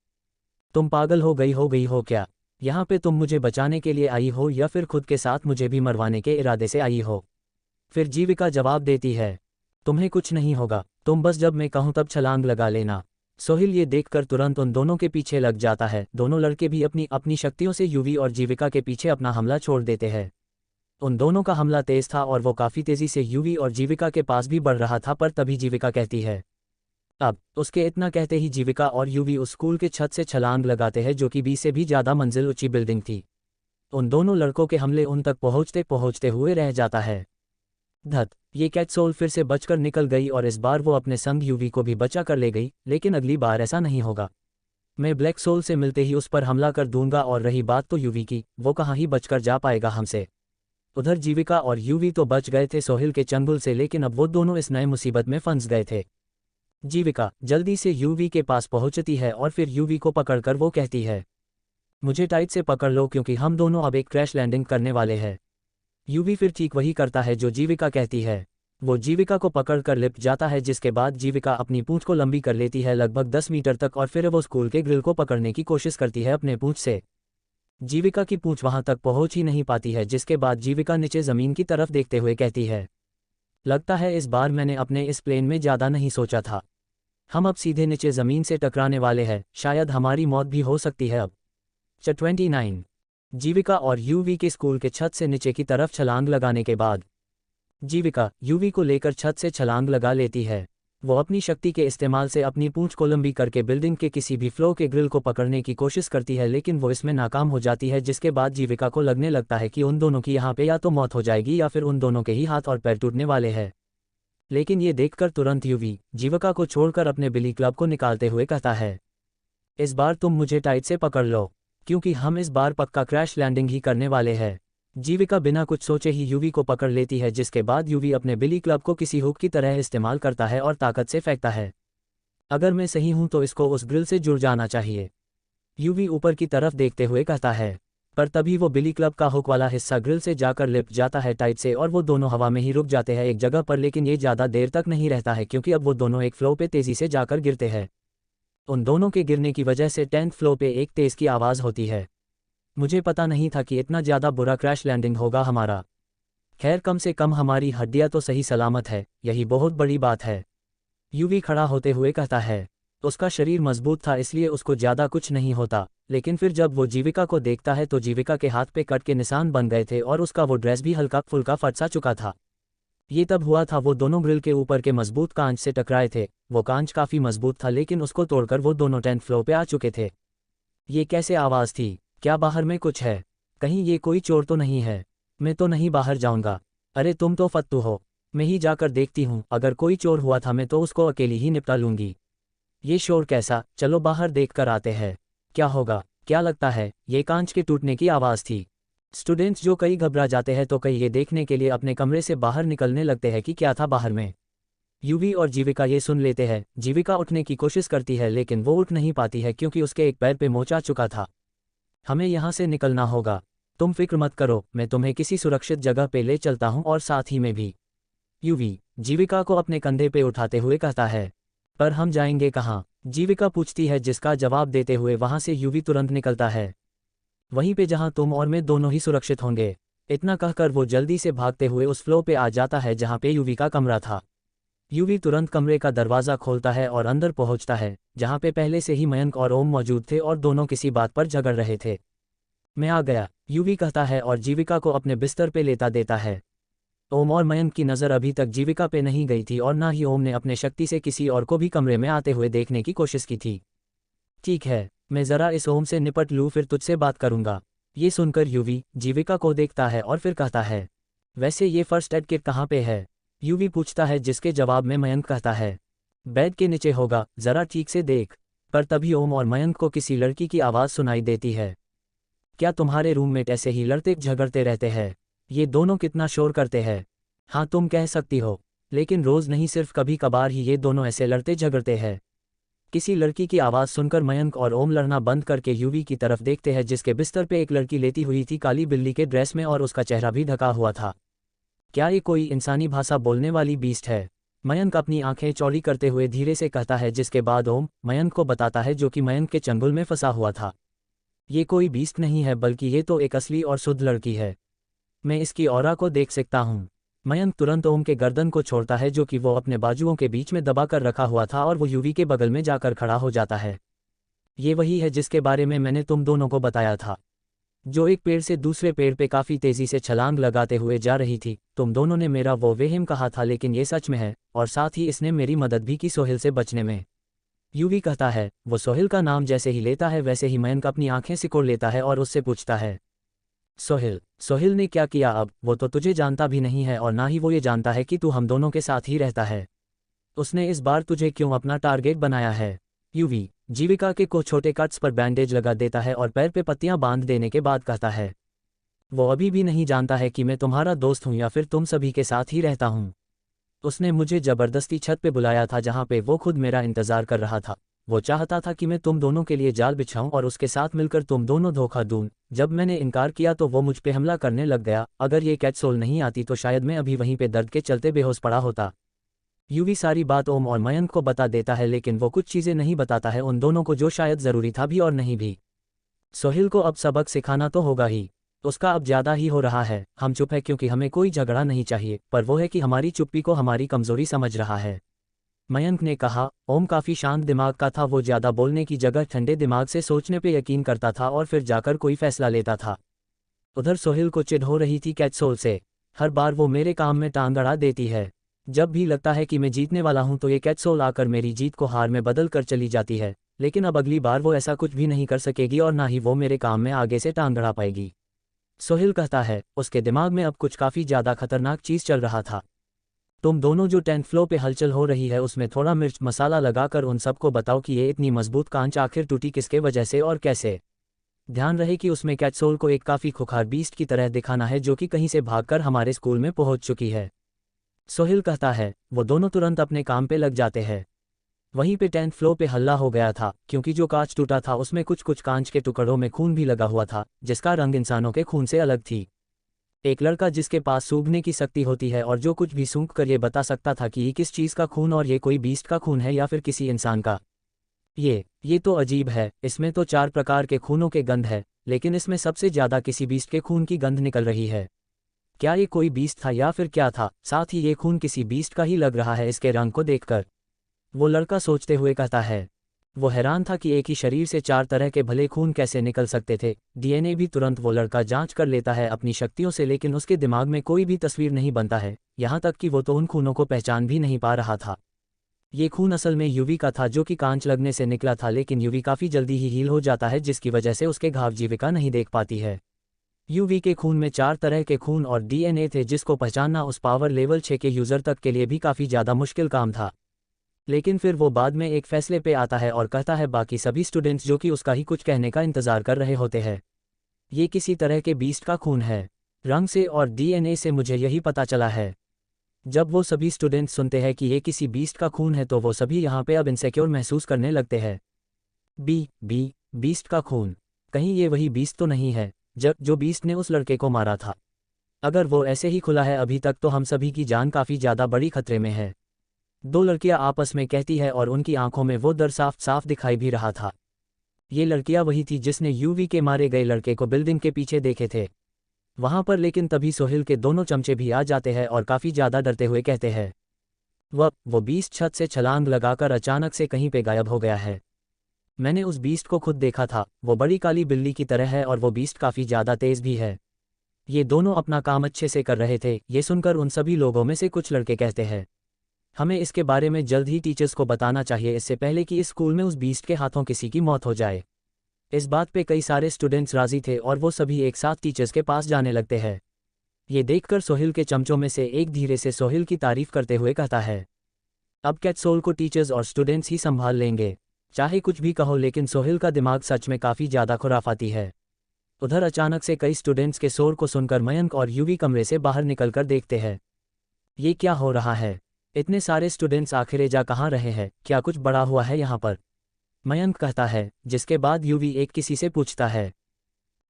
तुम पागल हो गई हो क्या? यहाँ पे तुम मुझे बचाने के लिए आई हो या फिर खुद के साथ मुझे भी मरवाने के इरादे से आई हो? फिर जीविका जवाब देती है, तुम्हें कुछ नहीं होगा, तुम बस जब मैं कहूँ तब छलांग लगा लेना। सोहेल ये देखकर तुरंत उन दोनों के पीछे लग जाता है। दोनों लड़के भी अपनी अपनी शक्तियों से यूवी और जीविका के पीछे अपना हमला छोड़ देते हैं। उन दोनों का हमला तेज था और वो काफ़ी तेज़ी से यूवी और जीविका के पास भी बढ़ रहा था, पर तभी जीविका कहती है, अब उसके इतना कहते ही जीविका और यूवी उस स्कूल के छत से छलांग लगाते हैं, जो कि 20 से भी ज़्यादा मंजिल ऊंची बिल्डिंग थी। उन दोनों लड़कों के हमले उन तक पहुँचते पहुँचते हुए रह जाता है। धत, ये कैटसोल फिर से बचकर निकल गई और इस बार वो अपने संग यूवी को भी बचा कर ले गई, लेकिन अगली बार ऐसा नहीं होगा। मैं ब्लैक सोल से मिलते ही उस पर हमला कर दूंगा, और रही बात तो यूवी की, वो कहाँ ही बचकर जा पाएगा हमसे। उधर जीविका और यूवी तो बच गए थे सोहेल के चंगुल से, लेकिन अब वो दोनों इस नए मुसीबत में फंस गए थे। जीविका जल्दी से यूवी के पास पहुंचती है और फिर यूवी को पकड़कर वो कहती है, मुझे टाइट से पकड़ लो क्योंकि हम दोनों अब एक क्रैश लैंडिंग करने वाले हैं। यूवी फिर ठीक वही करता है जो जीविका कहती है। वो जीविका को पकड़कर लिपट जाता है, जिसके बाद जीविका अपनी पूंछ को लंबी कर लेती है लगभग 10 मीटर तक, और फिर वो स्कूल के ग्रिल को पकड़ने की कोशिश करती है अपने पूंछ से। जीविका की पूंछ वहां तक पहुंच ही नहीं पाती है, जिसके बाद जीविका नीचे ज़मीन की तरफ देखते हुए कहती है, लगता है इस बार मैंने अपने इस प्लेन में ज़्यादा नहीं सोचा था। हम अब सीधे नीचे ज़मीन से टकराने वाले हैं, शायद हमारी मौत भी हो सकती है अब। 29 जीविका और यूवी के स्कूल के छत से नीचे की तरफ छलांग लगाने के बाद जीविका यूवी को लेकर छत से छलांग लगा लेती है। वो अपनी शक्ति के इस्तेमाल से अपनी पूंछ को लंबी करके बिल्डिंग के किसी भी फ्लोर के ग्रिल को पकड़ने की कोशिश करती है, लेकिन वो इसमें नाकाम हो जाती है, जिसके बाद जीविका को लगने लगता है कि उन दोनों की यहाँ पे या तो मौत हो जाएगी या फिर उन दोनों के ही हाथ और पैर टूटने वाले हैं। लेकिन ये देखकर तुरंत यूवी जीविका को छोड़कर अपने बिली क्लब को निकालते हुए कहता है, इस बार तुम मुझे टाइट से पकड़ लो। क्योंकि हम इस बार पक्का क्रैश लैंडिंग ही करने वाले हैं। जीविका बिना कुछ सोचे ही यूवी को पकड़ लेती है, जिसके बाद यूवी अपने बिली क्लब को किसी हुक की तरह इस्तेमाल करता है और ताकत से फेंकता है। अगर मैं सही हूं तो इसको उस ग्रिल से जुड़ जाना चाहिए, यूवी ऊपर की तरफ देखते हुए कहता है। पर तभी वो बिली क्लब का हुक वाला हिस्सा ग्रिल से जाकर लिपट जाता है टाइट से, और वो दोनों हवा में ही रुक जाते हैं एक जगह पर। लेकिन ये ज़्यादा देर तक नहीं रहता है, क्योंकि अब वो दोनों एक फ्लो पे तेज़ी से जाकर गिरते हैं। उन दोनों के गिरने की वजह से 10th फ्लो पे एक तेज़ की आवाज़ होती है। मुझे पता नहीं था कि इतना ज़्यादा बुरा क्रैश लैंडिंग होगा हमारा। खैर, कम से कम हमारी हड्डियाँ तो सही सलामत है, यही बहुत बड़ी बात है, यूवी खड़ा होते हुए कहता है। उसका शरीर मजबूत था, इसलिए उसको ज़्यादा कुछ नहीं होता। लेकिन फिर जब वो जीविका को देखता है तो जीविका के हाथ पे कट के निशान बन गए थे और उसका वो ड्रेस भी हल्का फुल्का फट सा चुका था। ये तब हुआ था वो दोनों ग्रिल के ऊपर के मजबूत कांच से टकराए थे। वो कांच काफ़ी मजबूत था, लेकिन उसको तोड़कर वो दोनों 10th फ्लोर पे आ चुके थे। ये कैसे आवाज़ थी? क्या बाहर में कुछ है? कहीं ये कोई चोर तो नहीं है? मैं तो नहीं बाहर जाऊंगा। अरे तुम तो फत्तू हो, मैं ही जाकर देखती हूँ। अगर कोई चोर हुआ था मैं तो उसको अकेली ही निपटा लूंगी। ये शोर कैसा? चलो बाहर देख कर आते हैं, क्या होगा। क्या लगता है? ये कांच के टूटने की आवाज़ थी। स्टूडेंट्स जो कई घबरा जाते हैं तो कई ये देखने के लिए अपने कमरे से बाहर निकलने लगते हैं कि क्या था बाहर में। यूवी और जीविका ये सुन लेते हैं। जीविका उठने की कोशिश करती है, लेकिन वो उठ नहीं पाती है क्योंकि उसके एक पैर पे मोच आ चुका था। हमें यहाँ से निकलना होगा, तुम फिक्र मत करो, मैं तुम्हें किसी सुरक्षित जगह पे ले चलता हूँ, और साथ ही में भी। यूवी जीविका को अपने कंधे पे उठाते हुए कहता है। पर हम जाएंगे कहाँ? जीविका पूछती है, जिसका जवाब देते हुए वहाँ से यूवी तुरंत निकलता है। वहीं पे जहाँ तुम और मैं दोनों ही सुरक्षित होंगे। इतना कहकर वो जल्दी से भागते हुए उस फ्लो पे आ जाता है जहाँ पे यूवी का कमरा था। यूवी तुरंत कमरे का दरवाज़ा खोलता है और अंदर पहुँचता है, जहाँ पे पहले से ही मयंक और ओम मौजूद थे और दोनों किसी बात पर झगड़ रहे थे। मैं आ गया, यूवी कहता है और जीविका को अपने बिस्तर पे लेटा देता है। ओम और मयंक की नज़र अभी तक जीविका पे नहीं गई थी, और ना ही ओम ने अपने शक्ति से किसी और को भी कमरे में आते हुए देखने की कोशिश की थी। ठीक है, मैं ज़रा इस ओम से निपट लूँ, फिर तुझसे बात करूँगा। ये सुनकर यूवी जीविका को देखता है और फिर कहता है, वैसे ये फर्स्ट एड किट कहाँ पे है? यूवी पूछता है, जिसके जवाब में मयंक कहता है, बेड के नीचे होगा, ज़रा ठीक से देख। पर तभी ओम और मयंक को किसी लड़की की आवाज़ सुनाई देती है। क्या तुम्हारे रूममेट ऐसे ही लड़ते झगड़ते रहते हैं? ये दोनों कितना शोर करते हैं। हाँ तुम कह सकती हो, लेकिन रोज़ नहीं, सिर्फ कभी कभार ही ये दोनों ऐसे लड़ते झगड़ते हैं। किसी लड़की की आवाज़ सुनकर मयंक और ओम लड़ना बंद करके यूवी की तरफ देखते हैं, जिसके बिस्तर पे एक लड़की लेटी हुई थी काली बिल्ली के ड्रेस में, और उसका चेहरा भी ढका हुआ था। क्या ये कोई इंसानी भाषा बोलने वाली बीस्ट है? मयंक अपनी आंखें चौड़ी करते हुए धीरे से कहता है, जिसके बाद ओम मयंक को बताता है, जो कि मयंक के चंगुल में फंसा हुआ था। ये कोई बीस्ट नहीं है, बल्कि ये तो एक असली और शुद्ध लड़की है। मैं इसकी ऑरा को देख सकता हूँ। मयंक तुरंत ओम के गर्दन को छोड़ता है, जो कि वो अपने बाजुओं के बीच में दबा कर रखा हुआ था, और वो यूवी के बगल में जाकर खड़ा हो जाता है। ये वही है जिसके बारे में मैंने तुम दोनों को बताया था, जो एक पेड़ से दूसरे पेड़ पे काफ़ी तेज़ी से छलांग लगाते हुए जा रही थी। तुम दोनों ने मेरा वो वहम कहा था, लेकिन ये सच में है, और साथ ही इसने मेरी मदद भी की सोहेल से बचने में। यूवी कहता है। वो सोहेल का नाम जैसे ही लेता है, वैसे ही मयंक अपनी आंखें सिकोड़ लेता है और उससे पूछता है, सोहेल, सोहेल ने क्या किया अब? वो तो तुझे जानता भी नहीं है, और ना ही वो ये जानता है कि तू हम दोनों के साथ ही रहता है। उसने इस बार तुझे क्यों अपना टारगेट बनाया है? यूवी जीविका के को छोटे कट्स पर बैंडेज लगा देता है और पैर पे पत्तियां बांध देने के बाद कहता है, वो अभी भी नहीं जानता है कि मैं तुम्हारा दोस्त हूं या फिर तुम सभी के साथ ही रहता हूं। उसने मुझे ज़बरदस्ती छत पे बुलाया था, जहां पे वो खुद मेरा इंतज़ार कर रहा था। वो चाहता था कि मैं तुम दोनों के लिए जाल बिछाऊं और उसके साथ मिलकर तुम दोनों धोखा दूं। जब मैंने इनकार किया तो वो मुझ पे हमला करने लग गया। अगर ये कैटसोल नहीं आती तो शायद मैं अभी वहीं पे दर्द के चलते बेहोश पड़ा होता। यूवी सारी बात ओम और मयंक को बता देता है, लेकिन वो कुछ चीज़ें नहीं बताता है उन दोनों को, जो शायद ज़रूरी था भी और नहीं भी। सोहेल को अब सबक सिखाना तो होगा ही, उसका अब ज़्यादा ही हो रहा है। हम चुप है क्योंकि हमें कोई झगड़ा नहीं चाहिए, पर वो है कि हमारी चुप्पी को हमारी कमज़ोरी समझ रहा है। मयंक ने कहा। ओम काफ़ी शांत दिमाग का था, वो ज़्यादा बोलने की जगह ठंडे दिमाग से सोचने पे यकीन करता था और फिर जाकर कोई फैसला लेता था। उधर सोहेल को चिढ़ हो रही थी कैटसोल से। हर बार वो मेरे काम में टांग अड़ा देती है। जब भी लगता है कि मैं जीतने वाला हूं तो ये कैटसोल आकर मेरी जीत को हार में बदल कर चली जाती है, लेकिन अब अगली बार वो ऐसा कुछ भी नहीं कर सकेगी और ना ही वो मेरे काम में आगे से टांग अड़ा पाएगी। सोहेल कहता है। उसके दिमाग में अब कुछ काफ़ी ज़्यादा खतरनाक चीज़ चल रहा था। तुम दोनों जो 10th फ्लोर पे हलचल हो रही है, उसमें थोड़ा मिर्च मसाला लगाकर उन सबको बताओ कि ये इतनी मजबूत कांच आखिर टूटी किसके वजह से और कैसे। ध्यान रहे कि उसमें कैटसोल को एक काफ़ी खुखार बीस्ट की तरह दिखाना है जो कि कहीं से भागकर हमारे स्कूल में पहुंच चुकी है। सोहिल कहता है। वो दोनों तुरंत अपने काम पे लग जाते हैं। वहीं पे 10th फ्लोर पे हल्ला हो गया था क्योंकि जो कांच टूटा था उसमें कुछ कुछ कांच के टुकड़ों में खून भी लगा हुआ था जिसका रंग इंसानों के खून से अलग थी। एक लड़का जिसके पास सूंघने की शक्ति होती है और जो कुछ भी सूंघ कर ये बता सकता था कि ये किस चीज़ का खून और ये कोई बीस्ट का खून है या फिर किसी इंसान का। ये तो अजीब है, इसमें तो 4 प्रकार के खूनों के गंध है, लेकिन इसमें सबसे ज़्यादा किसी बीस्ट के खून की गंध निकल रही है। क्या ये कोई बीस्ट था या फिर क्या था? साथ ही ये खून किसी बीस्ट का ही लग रहा है इसके रंग को देखकर, वो लड़का सोचते हुए कहता है। वो हैरान था कि एक ही शरीर से 4 तरह के भले खून कैसे निकल सकते थे। डीएनए भी तुरंत वो लड़का जांच कर लेता है अपनी शक्तियों से, लेकिन उसके दिमाग में कोई भी तस्वीर नहीं बनता है, यहाँ तक कि वो तो उन खूनों को पहचान भी नहीं पा रहा था। ये खून असल में यूवी का था जो कि कांच लगने से निकला था, लेकिन यूवी काफ़ी जल्दी ही हील हो जाता है जिसकी वजह से उसके घाव जीविका नहीं देख पाती है। यूवी के खून में 4 तरह के खून और डीएनए थे जिसको पहचानना उस पावर लेवल 6 के यूज़र तक के लिए भी काफ़ी ज़्यादा मुश्किल काम था। लेकिन फिर वो बाद में एक फैसले पे आता है और कहता है बाकी सभी स्टूडेंट्स जो कि उसका ही कुछ कहने का इंतज़ार कर रहे होते हैं, ये किसी तरह के बीस्ट का खून है। रंग से और डीएनए से मुझे यही पता चला है। जब वो सभी स्टूडेंट्स सुनते हैं कि ये किसी बीस्ट का खून है तो वो सभी यहाँ पे अब इनसिक्योर महसूस करने लगते हैं। बीस्ट का खून, कहीं ये वही बीस्ट तो नहीं है जो बीस्ट ने उस लड़के को मारा था? अगर वो ऐसे ही खुला है अभी तक तो हम सभी की जान काफ़ी ज़्यादा बड़ी खतरे में है। 2 लड़कियां आपस में कहती है और उनकी आंखों में वो डर साफ साफ दिखाई भी रहा था। ये लड़कियां वही थी जिसने यूवी के मारे गए लड़के को बिल्डिंग के पीछे देखे थे वहां पर, लेकिन तभी सोहिल के दोनों चमचे भी आ जाते हैं और काफ़ी ज़्यादा डरते हुए कहते हैं वो बीस्ट छत से छलांग लगाकर अचानक से कहीं पे गायब हो गया है। मैंने उस बीस्ट को खुद देखा था, वो बड़ी काली बिल्ली की तरह है और वो बीस्ट काफ़ी ज़्यादा तेज़ भी है। ये दोनों अपना काम अच्छे से कर रहे थे। ये सुनकर उन सभी लोगों में से कुछ लड़के कहते हैं हमें इसके बारे में जल्द ही टीचर्स को बताना चाहिए इससे पहले कि इस स्कूल में उस बीस्ट के हाथों किसी की मौत हो जाए। इस बात पे कई सारे स्टूडेंट्स राजी थे और वो सभी एक साथ टीचर्स के पास जाने लगते हैं। ये देखकर सोहिल के चमचों में से एक धीरे से सोहिल की तारीफ करते हुए कहता है अब कैटसोल को टीचर्स और स्टूडेंट्स ही संभाल लेंगे। चाहे कुछ भी कहो, लेकिन सोहिल का दिमाग सच में काफ़ी ज़्यादा खुराफाती है। उधर अचानक से कई स्टूडेंट्स के शोर को सुनकर मयंक और यूवी कमरे से बाहर निकलकर देखते हैं। ये क्या हो रहा है? इतने सारे स्टूडेंट्स आखिर जा कहाँ रहे हैं? क्या कुछ बड़ा हुआ है यहाँ पर? मयंक कहता है, जिसके बाद यूवी एक किसी से पूछता है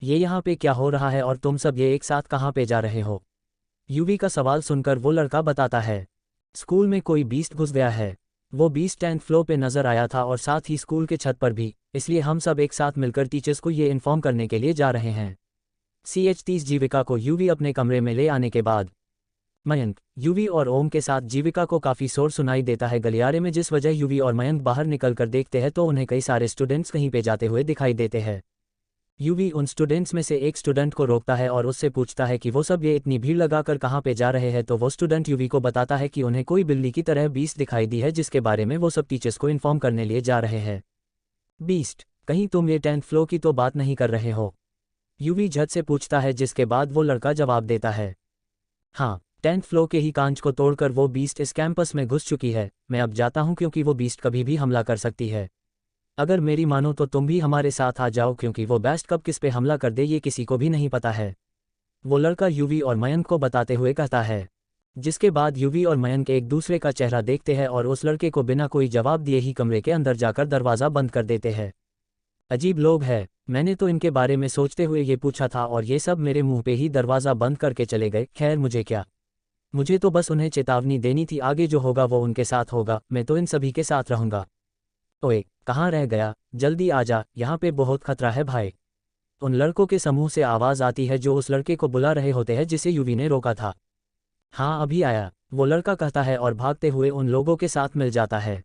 ये यहाँ पे क्या हो रहा है और तुम सब ये एक साथ कहाँ पे जा रहे हो? यूवी का सवाल सुनकर वो लड़का बताता है स्कूल में कोई बीस्ट घुस गया है। वो बीस्ट 10th फ्लोर पे नजर आया था और साथ ही स्कूल के छत पर भी, इसलिए हम सब एक साथ मिलकर टीचर्स को ये इन्फॉर्म करने के लिए जा रहे हैं। CH30 जीविका को यूवी अपने कमरे में ले आने के बाद मयंक, यूवी और ओम के साथ जीविका को काफ़ी शोर सुनाई देता है गलियारे में, जिस वजह यूवी और मयंक बाहर निकलकर देखते हैं तो उन्हें कई सारे स्टूडेंट्स कहीं पे जाते हुए दिखाई देते हैं। यूवी उन स्टूडेंट्स में से एक स्टूडेंट को रोकता है और उससे पूछता है कि वो सब ये इतनी भीड़ लगाकर कहाँ पे जा रहे हैं, तो वो स्टूडेंट यूवी को बताता है कि उन्हें कोई बिल्ली की तरह बीस्ट दिखाई दी है जिसके बारे में वो सब टीचर्स को इन्फॉर्म करने लिए जा रहे हैं। बीस्ट, कहीं तुम ये 10th फ्लोर की तो बात नहीं कर रहे हो? यूवी झट से पूछता है, जिसके बाद वो लड़का जवाब देता है हाँ, 10th फ्लोर के ही कांच को तोड़कर वो बीस्ट इस कैंपस में घुस चुकी है। मैं अब जाता हूँ क्योंकि वो बीस्ट कभी भी हमला कर सकती है। अगर मेरी मानो तो तुम भी हमारे साथ आ जाओ क्योंकि वो बेस्ट कब किस पे हमला कर दे ये किसी को भी नहीं पता है, वो लड़का यूवी और मयंक को बताते हुए कहता है। जिसके बाद यूवी और मयंक एक दूसरे का चेहरा देखते हैं और उस लड़के को बिना कोई जवाब दिए ही कमरे के अंदर जाकर दरवाज़ा बंद कर देते हैं। अजीब लोग हैं, मैंने तो इनके बारे में सोचते हुए ये पूछा था और ये सब मेरे मुंह पे ही दरवाज़ा बंद करके चले गए। खैर मुझे क्या, मुझे तो बस उन्हें चेतावनी देनी थी, आगे जो होगा वो उनके साथ होगा, मैं तो इन सभी के साथ रहूँगा। ओए, कहाँ रह गया? जल्दी आ जा, यहाँ पे बहुत खतरा है भाई। उन लड़कों के समूह से आवाज़ आती है जो उस लड़के को बुला रहे होते हैं जिसे यूवी ने रोका था। हाँ अभी आया, वो लड़का कहता है और भागते हुए उन लोगों के साथ मिल जाता है।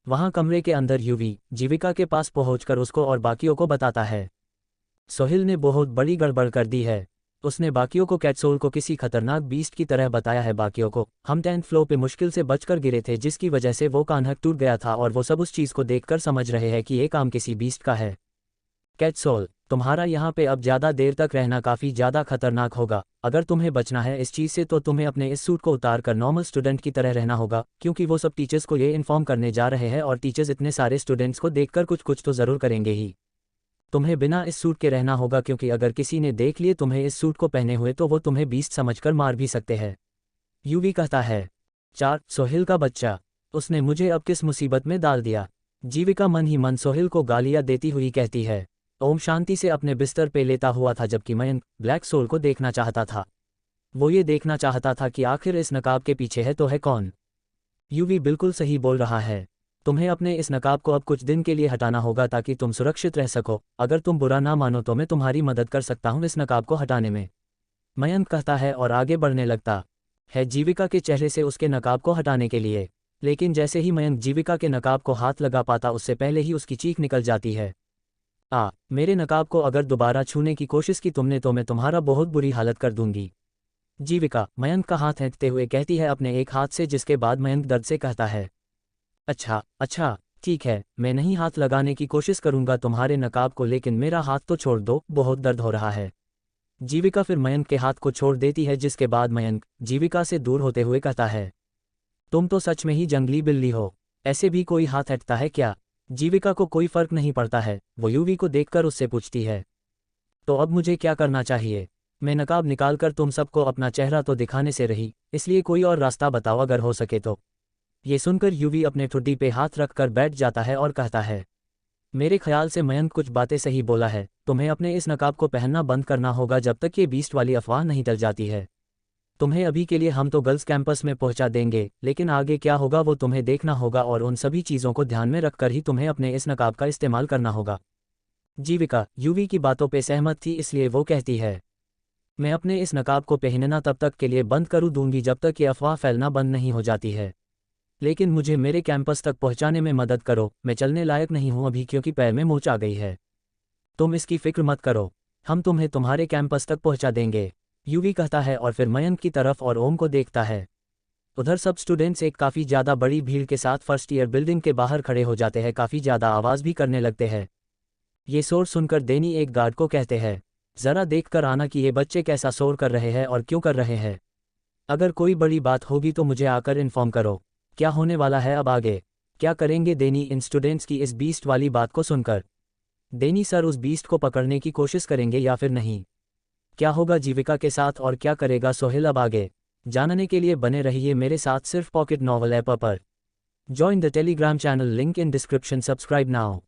वहाँ कमरे के अंदर यूवी जीविका के पास पहुंचकर उसको और बाकियों को बताता है सोहिल ने बहुत बड़ी गड़बड़ कर दी है। उसने बाकियों को कैटसोल को किसी खतरनाक बीस्ट की तरह बताया है। बाकियों को हम 10th फ्लोर पे मुश्किल से बचकर गिरे थे जिसकी वजह से वो कान्हक टूट गया था और वो सब उस चीज़ को देखकर समझ रहे हैं कि ये काम किसी बीस्ट का है। कैटसोल, तुम्हारा यहाँ पे अब ज़्यादा देर तक रहना काफ़ी ज़्यादा खतरनाक होगा। अगर तुम्हें बचना है इस चीज़ से तो तुम्हें अपने इस सूट को उतार कर नॉर्मल स्टूडेंट की तरह रहना होगा, क्योंकि वो सब टीचर्स को ये इन्फॉर्म करने जा रहे हैं और टीचर्स इतने सारे स्टूडेंट्स को देखकर कुछ कुछ तो ज़रूर करेंगे ही। तुम्हें बिना इस सूट के रहना होगा क्योंकि अगर किसी ने देख लिए तुम्हें इस सूट को पहने हुए तो वो तुम्हें बीस्ट समझकर मार भी सकते हैं। यूवी कहता है। 4 सोहेल का बच्चा, उसने मुझे अब किस मुसीबत में डाल दिया। जीविका मन ही मन सोहेल को गालियां देती हुई कहती है। ओम शांति से अपने बिस्तर पे लेटा हुआ था जबकि मयंक ब्लैक सोल को देखना चाहता था। वो ये देखना चाहता था कि आखिर इस नकाब के पीछे है तो है कौन। यूवी बिल्कुल सही बोल रहा है। तुम्हें अपने इस नकाब को अब कुछ दिन के लिए हटाना होगा ताकि तुम सुरक्षित रह सको। अगर तुम बुरा ना मानो तो मैं तुम्हारी मदद कर सकता हूँ इस नकाब को हटाने में, मयंक कहता है और आगे बढ़ने लगता है जीविका के चेहरे से उसके नकाब को हटाने के लिए। लेकिन जैसे ही मयंक जीविका के नकाब को हाथ लगा पाता उससे पहले ही उसकी चीख निकल जाती है। मेरे नकाब को अगर दोबारा छूने की कोशिश की तुमने तो मैं तुम्हारा बहुत बुरी हालत कर दूंगी। जीविका मयंक का हाथ फेंकते हुए कहती है अपने एक हाथ से, जिसके बाद मयंक दर्द से कहता है अच्छा ठीक है, मैं नहीं हाथ लगाने की कोशिश करूंगा तुम्हारे नकाब को, लेकिन मेरा हाथ तो छोड़ दो, बहुत दर्द हो रहा है। जीविका फिर मयंक के हाथ को छोड़ देती है जिसके बाद मयंक जीविका से दूर होते हुए कहता है तुम तो सच में ही जंगली बिल्ली हो, ऐसे भी कोई हाथ हटता है क्या। जीविका को कोई फर्क नहीं पड़ता है, वो यूवी को देखकर उससे पूछती है तो अब मुझे क्या करना चाहिए। मैं नकाब निकालकर तुम सबको अपना चेहरा तो दिखाने से रही, इसलिए कोई और रास्ता बताओ अगर हो सके तो। ये सुनकर यूवी अपने ठुड्डी पे हाथ रखकर बैठ जाता है और कहता है मेरे ख्याल से मयंक कुछ बातें सही बोला है, तुम्हें अपने इस नकाब को पहनना बंद करना होगा जब तक ये बीस्ट वाली अफवाह नहीं टल जाती है। तुम्हें अभी के लिए हम तो गर्ल्स कैंपस में पहुंचा देंगे, लेकिन आगे क्या होगा वो तुम्हें देखना होगा और उन सभी चीज़ों को ध्यान में रखकर ही तुम्हें अपने इस नकाब का इस्तेमाल करना होगा। जीविका यूवी की बातों पर सहमत थी, इसलिए वो कहती है मैं अपने इस नकाब को पहनना तब तक के लिए बंद करूँ दूंगी जब तक ये अफवाह फैलना बंद नहीं हो जाती है। लेकिन मुझे मेरे कैंपस तक पहुंचाने में मदद करो, मैं चलने लायक नहीं हूं अभी क्योंकि पैर में मोच आ गई है। तुम इसकी फिक्र मत करो, हम तुम्हें तुम्हारे कैंपस तक पहुंचा देंगे, यूवी कहता है और फिर मयंक की तरफ और ओम को देखता है। उधर सब स्टूडेंट्स एक काफ़ी ज़्यादा बड़ी भीड़ के साथ फर्स्ट ईयर बिल्डिंग के बाहर खड़े हो जाते हैं, काफ़ी ज़्यादा आवाज़ भी करने लगते हैं। ये शोर सुनकर डेनी एक गार्ड को कहते हैं ज़रा देख कर आना कि ये बच्चे कैसा शोर कर रहे हैं और क्यों कर रहे हैं। अगर कोई बड़ी बात होगी तो मुझे आकर इन्फॉर्म करो। क्या होने वाला है अब आगे, क्या करेंगे डेनी इन स्टूडेंट्स की इस बीस्ट वाली बात को सुनकर। डेनी सर उस बीस्ट को पकड़ने की कोशिश करेंगे या फिर नहीं, क्या होगा जीविका के साथ और क्या करेगा सोहेल अब आगे, जानने के लिए बने रहिए मेरे साथ सिर्फ पॉकेट नॉवल ऐप पर। Join the Telegram channel, link in description, subscribe now.